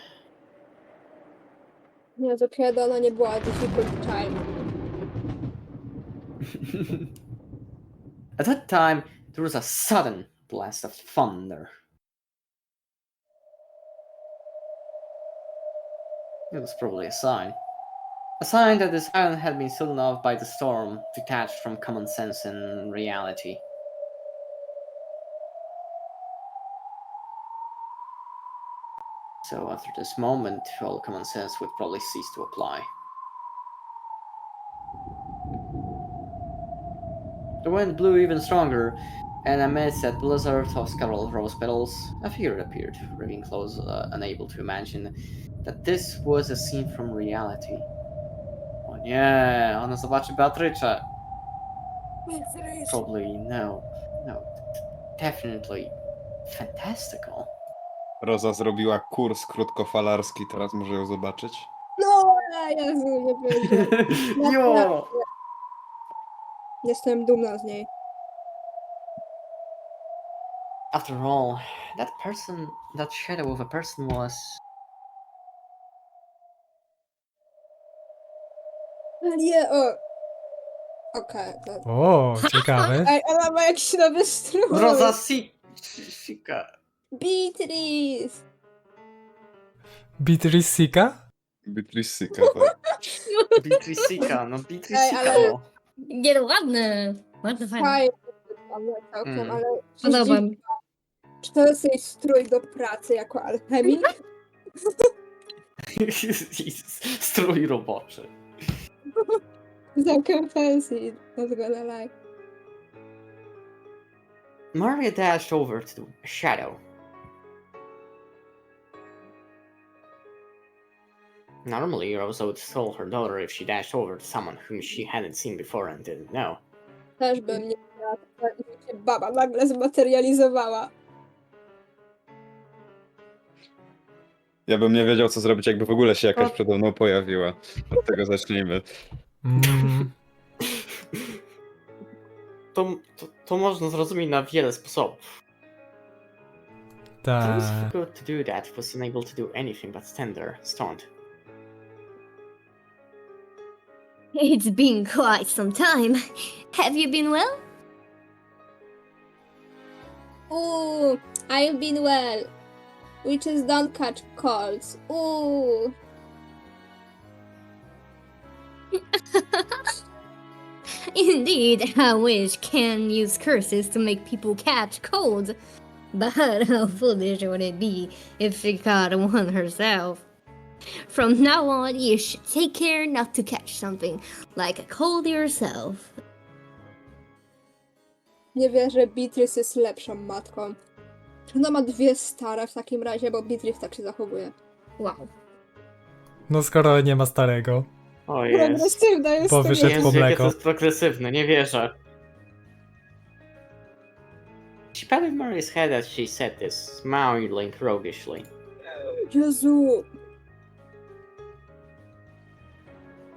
Speaker 2: Jezu, kiedy ona nie była difficult child.
Speaker 3: At that time, there was a sudden blast of thunder. It was probably a sign. A sign that this island had been stolen off by the storm, detached from common sense and reality. So after this moment, all common sense would probably cease to apply. The wind blew even stronger, and amidst that blizzard of scattered rose petals, a figure appeared, rigging close, unable to imagine that this was a scene from reality. O nie, ona zobaczy Beatrice. Probably no, definitely fantastical.
Speaker 5: Roza zrobiła kurs krótkofalarski, teraz może ją zobaczyć.
Speaker 2: No, Jezu, nie będzie.
Speaker 3: Jo!
Speaker 2: Jestem dumna z niej.
Speaker 3: After all, that shadow of a person was...
Speaker 2: Nie, o. Okej, to...
Speaker 1: O, ciekawe.
Speaker 2: Ej, ona ma jakiś nowy strój.
Speaker 3: Rosa Sika.
Speaker 2: Beatrice!
Speaker 1: Beatrice Sika?
Speaker 5: Beatrice, tak.
Speaker 3: Beatrice Sika, no Beatrice
Speaker 2: Ej,
Speaker 3: Sika,
Speaker 2: ale-
Speaker 3: no.
Speaker 8: Nie, ładne. Bardzo fajne.
Speaker 2: Fajnie, całkiem,
Speaker 3: Mm.
Speaker 2: ale...
Speaker 8: Podoba mi.
Speaker 2: Czy to jest jej strój do pracy jako alchemik?
Speaker 3: Strój roboczy.
Speaker 2: Całkiem fancy, not gonna lie.
Speaker 3: Maria dashed over to a shadow. Normally, Rosa would stall her daughter if she dashed over to someone whom she hadn't seen before and didn't know.
Speaker 2: Też bym nie miała, że się baba nagle zmaterializowała.
Speaker 5: Ja bym nie wiedział, co zrobić, jakby w ogóle się jakaś przede mną pojawiła. Od tego zacznijmy.
Speaker 1: Mm,
Speaker 3: To można zrozumieć na wiele sposobów.
Speaker 1: tak.
Speaker 3: Those who got to do that was unable to do anything but stand there, stunned.
Speaker 8: It's been quite some time. Have you been well?
Speaker 2: Ooh, I've been well. Witches don't catch colds. Ooh.
Speaker 8: Indeed, a witch can use curses to make people catch colds. But how foolish would it be if she caught one herself? From now on, you should take care not to catch something like a cold yourself.
Speaker 2: Nie wierzę, że Beatrice jest lepszą matką. Czy ona ma dwie stare w takim razie, bo Beatrice tak się zachowuje.
Speaker 8: Wow.
Speaker 1: No skoro nie ma starego.
Speaker 3: O jest.
Speaker 2: Progresywna jest
Speaker 1: Bo
Speaker 2: to
Speaker 1: wyszedł
Speaker 2: nie.
Speaker 1: po
Speaker 3: Jezu, jakie
Speaker 1: mleko.
Speaker 3: to jest progresywne, nie wierzę. She patted Maria's head as she said this, smiling roguishly.
Speaker 2: Jezu.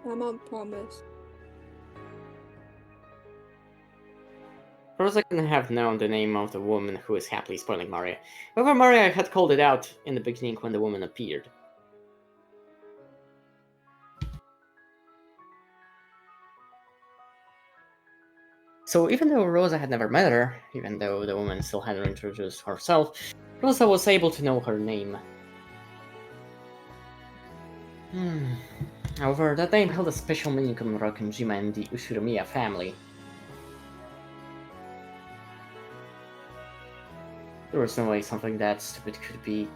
Speaker 2: Ja mam pomysł.
Speaker 3: Rosa couldn't have known the name of the woman who was happily spoiling Maria. However, Maria had called it out in the beginning when the woman appeared. So even though Rosa had never met her, even though the woman still hadn't introduced herself, Rosa was able to know her name. However, that name held a special meaning to Murakanjima and the Ushiromiya family. There was no way something that stupid could be.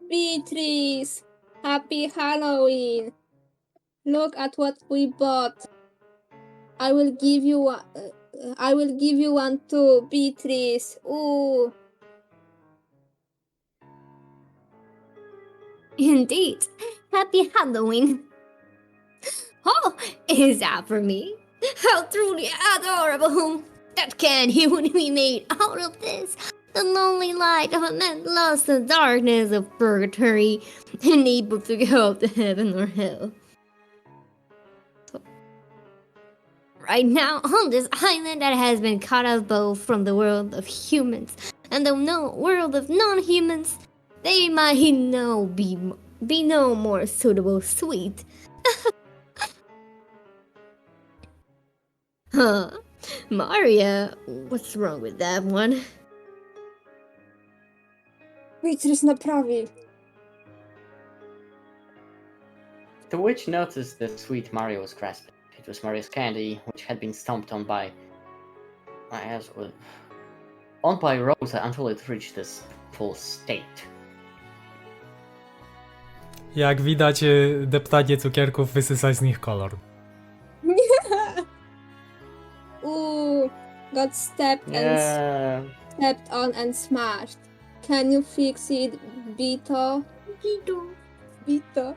Speaker 2: Beatrice, happy Halloween. Look at what we bought. I will give you one too, Beatrice. Ooh.
Speaker 8: Indeed. Happy Halloween. Oh, is that for me? How truly adorable! That candy would be made out of this. The lonely light of a man lost in the darkness of purgatory, unable to go up to heaven or hell. Right now, on this island that has been cut off both from the world of humans and the world of non-humans, they might be no more suitable sweet. Huh. Maria, what's wrong with that one?
Speaker 2: Beatrice naprawi.
Speaker 3: The witch noticed the sweet Mario was grasping. It was Maria's candy, which had been stomped on by Rosa until it reached this full state.
Speaker 1: Jak widać, deptanie cukierków wysysa z nich kolor.
Speaker 2: Ooh, got stepped on and smashed. Can you fix it, Bito? Bito.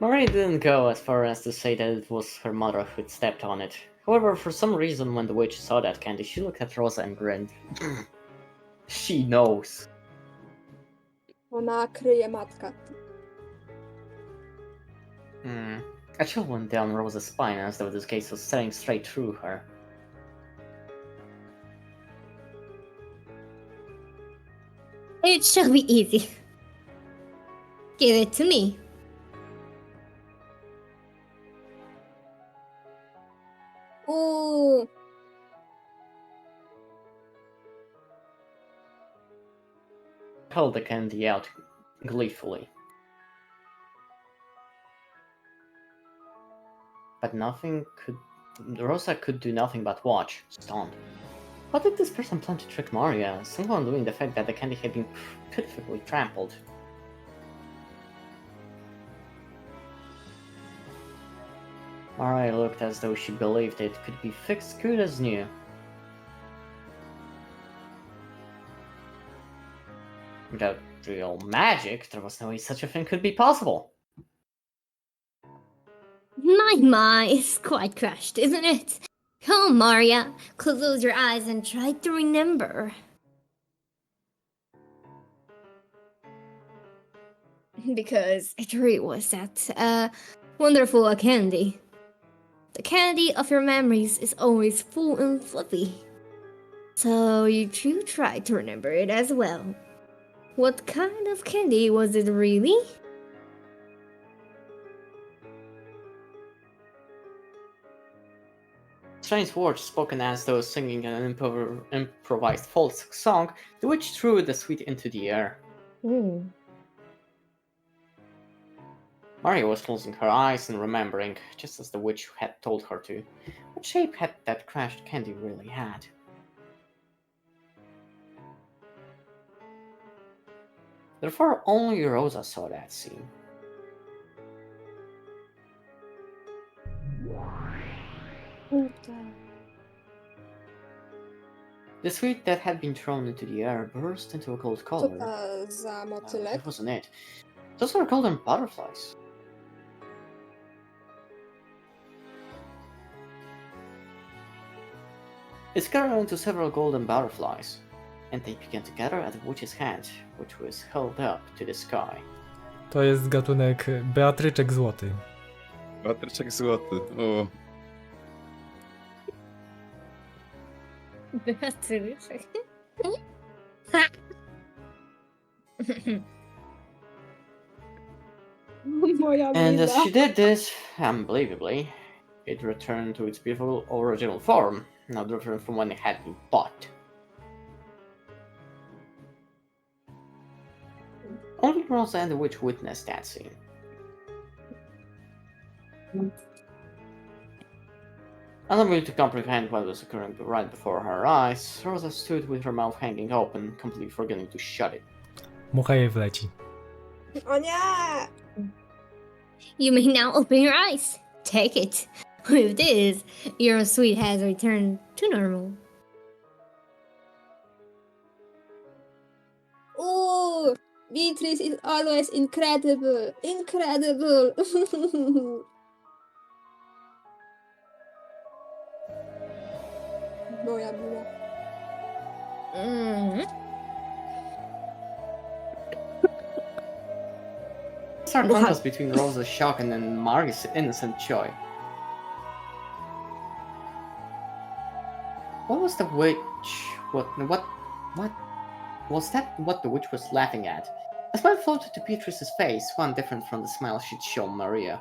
Speaker 3: Maria didn't go as far as to say that it was her mother who'd stepped on it. However, for some reason, when the witch saw that candy, she looked at Rosa and grinned. She knows.
Speaker 2: Ona kryje matka.
Speaker 3: A chill went down Rosa's spine as though this gaze was staring straight through her.
Speaker 8: It shall be easy. Give it to me.
Speaker 2: Ooh.
Speaker 3: Held the candy out gleefully. But Rosa could do nothing but watch, stunned. How did this person plan to trick Maria, somehow knowing the fact that the candy had been pitifully trampled? Maria looked as though she believed it could be fixed good as new. Without real magic, there was no way such a thing could be possible.
Speaker 8: My, it's quite crushed, isn't it? Come, Maria, close your eyes and try to remember. Because it really was that wonderful a candy. The candy of your memories is always full and fluffy. So you should try to remember it as well. What kind of candy was it really?
Speaker 3: Strange words spoken as though singing an improvised folk song, the witch threw the sweet into the air. Maria was closing her eyes and remembering, just as the witch had told her to, what shape had that crashed candy really had. Therefore, only Rosa saw that scene. The sweet that had been thrown into the air burst into a gold color.
Speaker 2: Co to za motylek?
Speaker 3: That wasn't it. Those were golden butterflies. It scattered into several golden butterflies, and they began to gather at the witch's hand, which was held up to the sky.
Speaker 1: To jest gatunek Beatryczek złoty.
Speaker 5: Beatryczek złoty, o.
Speaker 8: Beatryczek.
Speaker 2: Moja
Speaker 3: And as
Speaker 2: mina.
Speaker 3: she did this, unbelievably, it returned to its beautiful original form, now different from when it had been bought. Only Rosa and the witch witnessed that scene. Unable to comprehend what was occurring right before her eyes, Rosa stood with her mouth hanging open, completely forgetting to shut it.
Speaker 1: Mucha jej wleci.
Speaker 2: O nie!
Speaker 8: You may now open your eyes. Take it. With this, your sweet has returned to normal.
Speaker 2: Ooh, Beatrice is always incredible. Incredible. Moja mina.
Speaker 3: Stark contrast between Rosa's shock and then Margie's innocent joy. What was the witch? What was that? What the witch was laughing at? A smile floated to Beatrice's face, one different from the smile she'd shown Maria.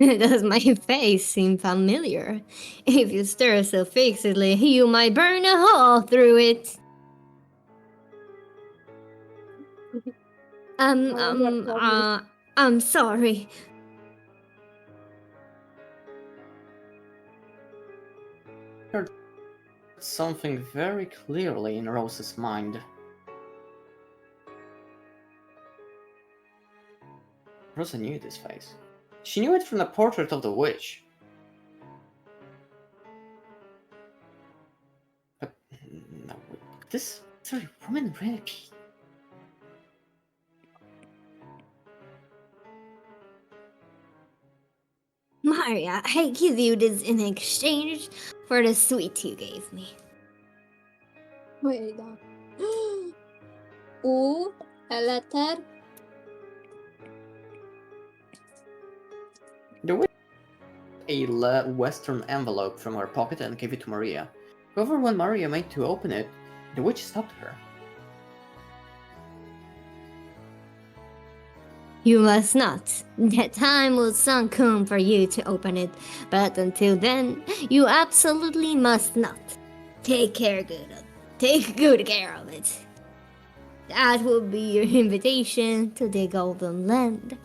Speaker 8: Does my face seem familiar? If you stare so fixedly, you might burn a hole through it. I'm sorry.
Speaker 3: Heard something very clearly in Rosa's mind. Rosa knew this face. She knew it from the portrait of the witch. But no, this very woman really be?
Speaker 8: Maria, I give you this in exchange for the sweet you gave me.
Speaker 2: Wait. Ooh, a letter.
Speaker 3: The witch took a western envelope from her pocket and gave it to Maria. However, when Maria made to open it, the witch stopped her.
Speaker 8: You must not. The time will soon come for you to open it, but until then, you absolutely must not. Take good care of it. That will be your invitation to the Golden Land.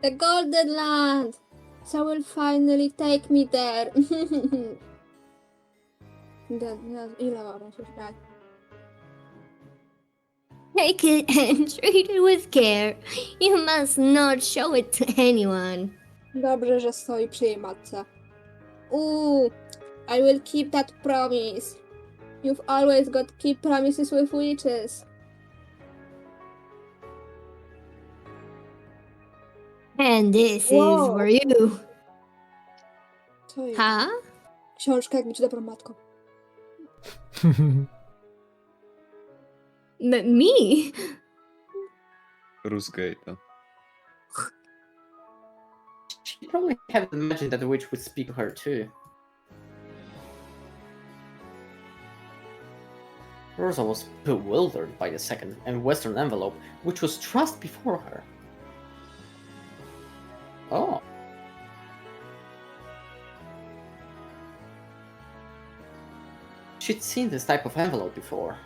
Speaker 2: The Golden Land. So will finally take me there. Ile mam się śmiać?
Speaker 8: Take it and treat it with care. You must not show it to anyone.
Speaker 2: Dobrze, że stoi przy jej matce. Ooh, I will keep that promise. You've always got to keep promises with witches.
Speaker 8: And this
Speaker 2: Wow.
Speaker 8: is for you.
Speaker 2: Co jest?
Speaker 8: Huh?
Speaker 2: Książka jak być dobrą matką.
Speaker 8: Me?
Speaker 5: Rusgate, no.
Speaker 3: She probably hadn't imagined that the witch would speak to her too. Rosa was bewildered by the second and western envelope, which was thrust before her. Oh. She'd seen this type of envelope before.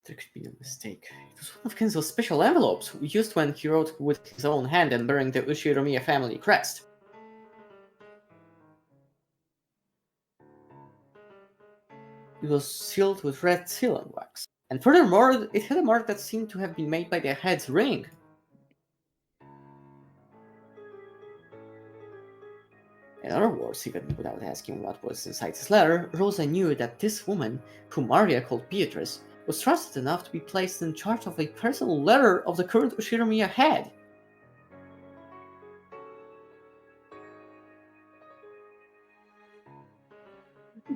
Speaker 3: There could be no mistake. It was one of Kenzo's special envelopes, used when he wrote with his own hand and bearing the Ushiromiya family crest. It was sealed with red sealing wax, and furthermore, it had a mark that seemed to have been made by the head's ring. In other words, even without asking what was inside this letter, Rosa knew that this woman, whom Maria called Beatrice, was trusted enough to be placed in charge of a personal letter of the current Ushiromiya head.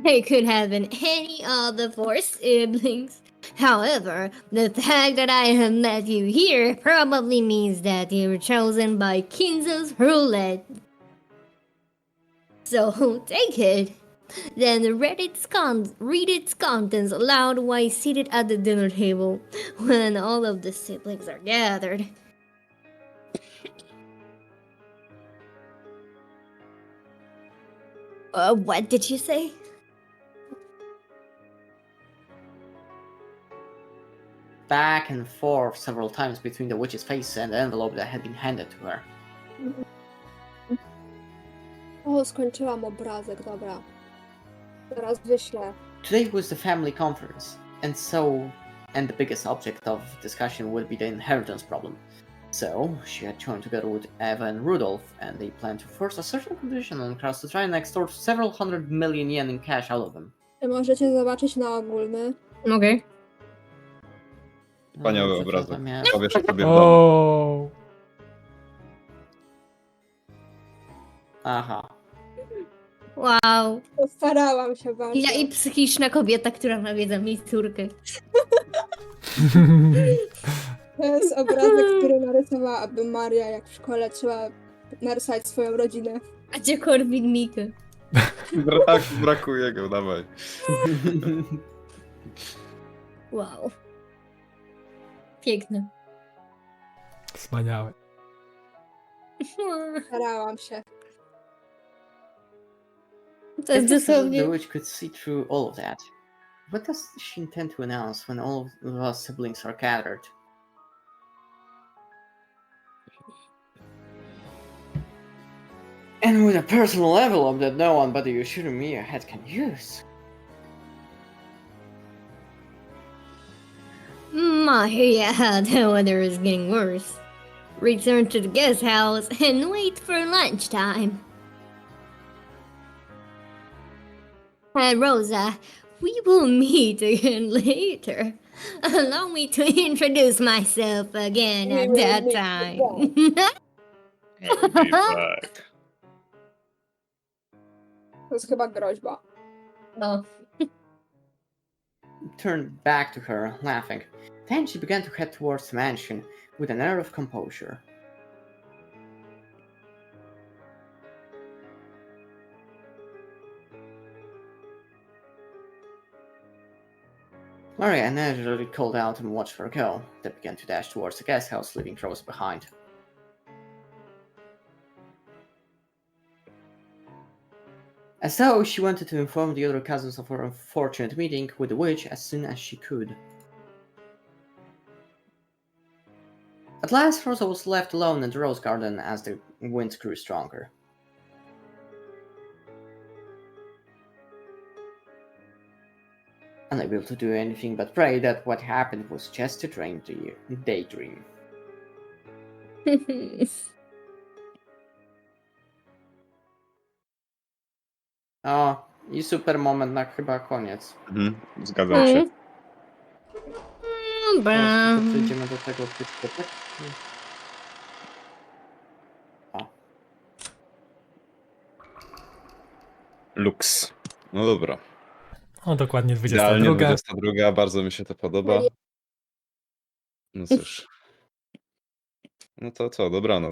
Speaker 8: They could have been any of the four siblings. However, the fact that I have met you here probably means that you were chosen by Kinzo's roulette. So take it. Then read its contents aloud while seated at the dinner table when all of the siblings are gathered. What did you say?
Speaker 3: Back and forth several times between the witch's face and the envelope that had been handed to her.
Speaker 2: O, skończyłam obrazek, dobra. Teraz wyślę.
Speaker 3: Today was the family conference, and the biggest object of discussion would be the inheritance problem. So, she had joined together with Eva and Rudolph, and they planned to force a certain condition on Kraus to try and extort several hundred million yen in cash out of him.
Speaker 2: Możecie zobaczyć na ogólny.
Speaker 8: Okay.
Speaker 5: Wspaniały
Speaker 3: Co
Speaker 5: obrazek.
Speaker 3: tam jest?
Speaker 5: Powiesz sobie w domu.
Speaker 1: Oh.
Speaker 3: Aha.
Speaker 8: Wow.
Speaker 2: Postarałam się bardzo.
Speaker 8: Ja i psychiczna kobieta, która nawiedza mi córkę.
Speaker 2: To jest obrazek, który narysowała Maria, jak w szkole trzeba narysować swoją rodzinę.
Speaker 8: A gdzie Korwin Mikke?
Speaker 5: Brakuje go, dawaj.
Speaker 8: Wow. Piękne.
Speaker 1: Wspaniałe.
Speaker 2: Starałam się.
Speaker 8: To jest
Speaker 3: If the
Speaker 8: dosłownie...
Speaker 3: witch could see through all of that, what does she intend to announce when all of us siblings are gathered? And with a personal envelope that no one but you shooting me ahead can use.
Speaker 8: Yeah, the weather is getting worse. Return to the guest house and wait for lunchtime. Rosa, we will meet again later. Allow me to introduce myself again at that time.
Speaker 5: I'll be back.
Speaker 2: To jest chyba groźba.
Speaker 8: Oh.
Speaker 3: Turned back to her, laughing. Then she began to head towards the mansion with an air of composure. Maria naturally called out and watched her go. They began to dash towards the guest house, leaving Rose behind. As though she wanted to inform the other cousins of her unfortunate meeting with the witch as soon as she could. At last, Rosa was left alone in the rose garden as the winds grew stronger. Unable to do anything but pray that what happened was just a daydream. O, i super moment na chyba koniec.
Speaker 5: Zgadzam się.
Speaker 3: Przejdziemy do tego tak?
Speaker 5: Lux. No dobra.
Speaker 1: O, dokładnie
Speaker 5: Idealnie
Speaker 1: 22.
Speaker 5: 22, bardzo mi się to podoba. No cóż. No to co, dobranoc.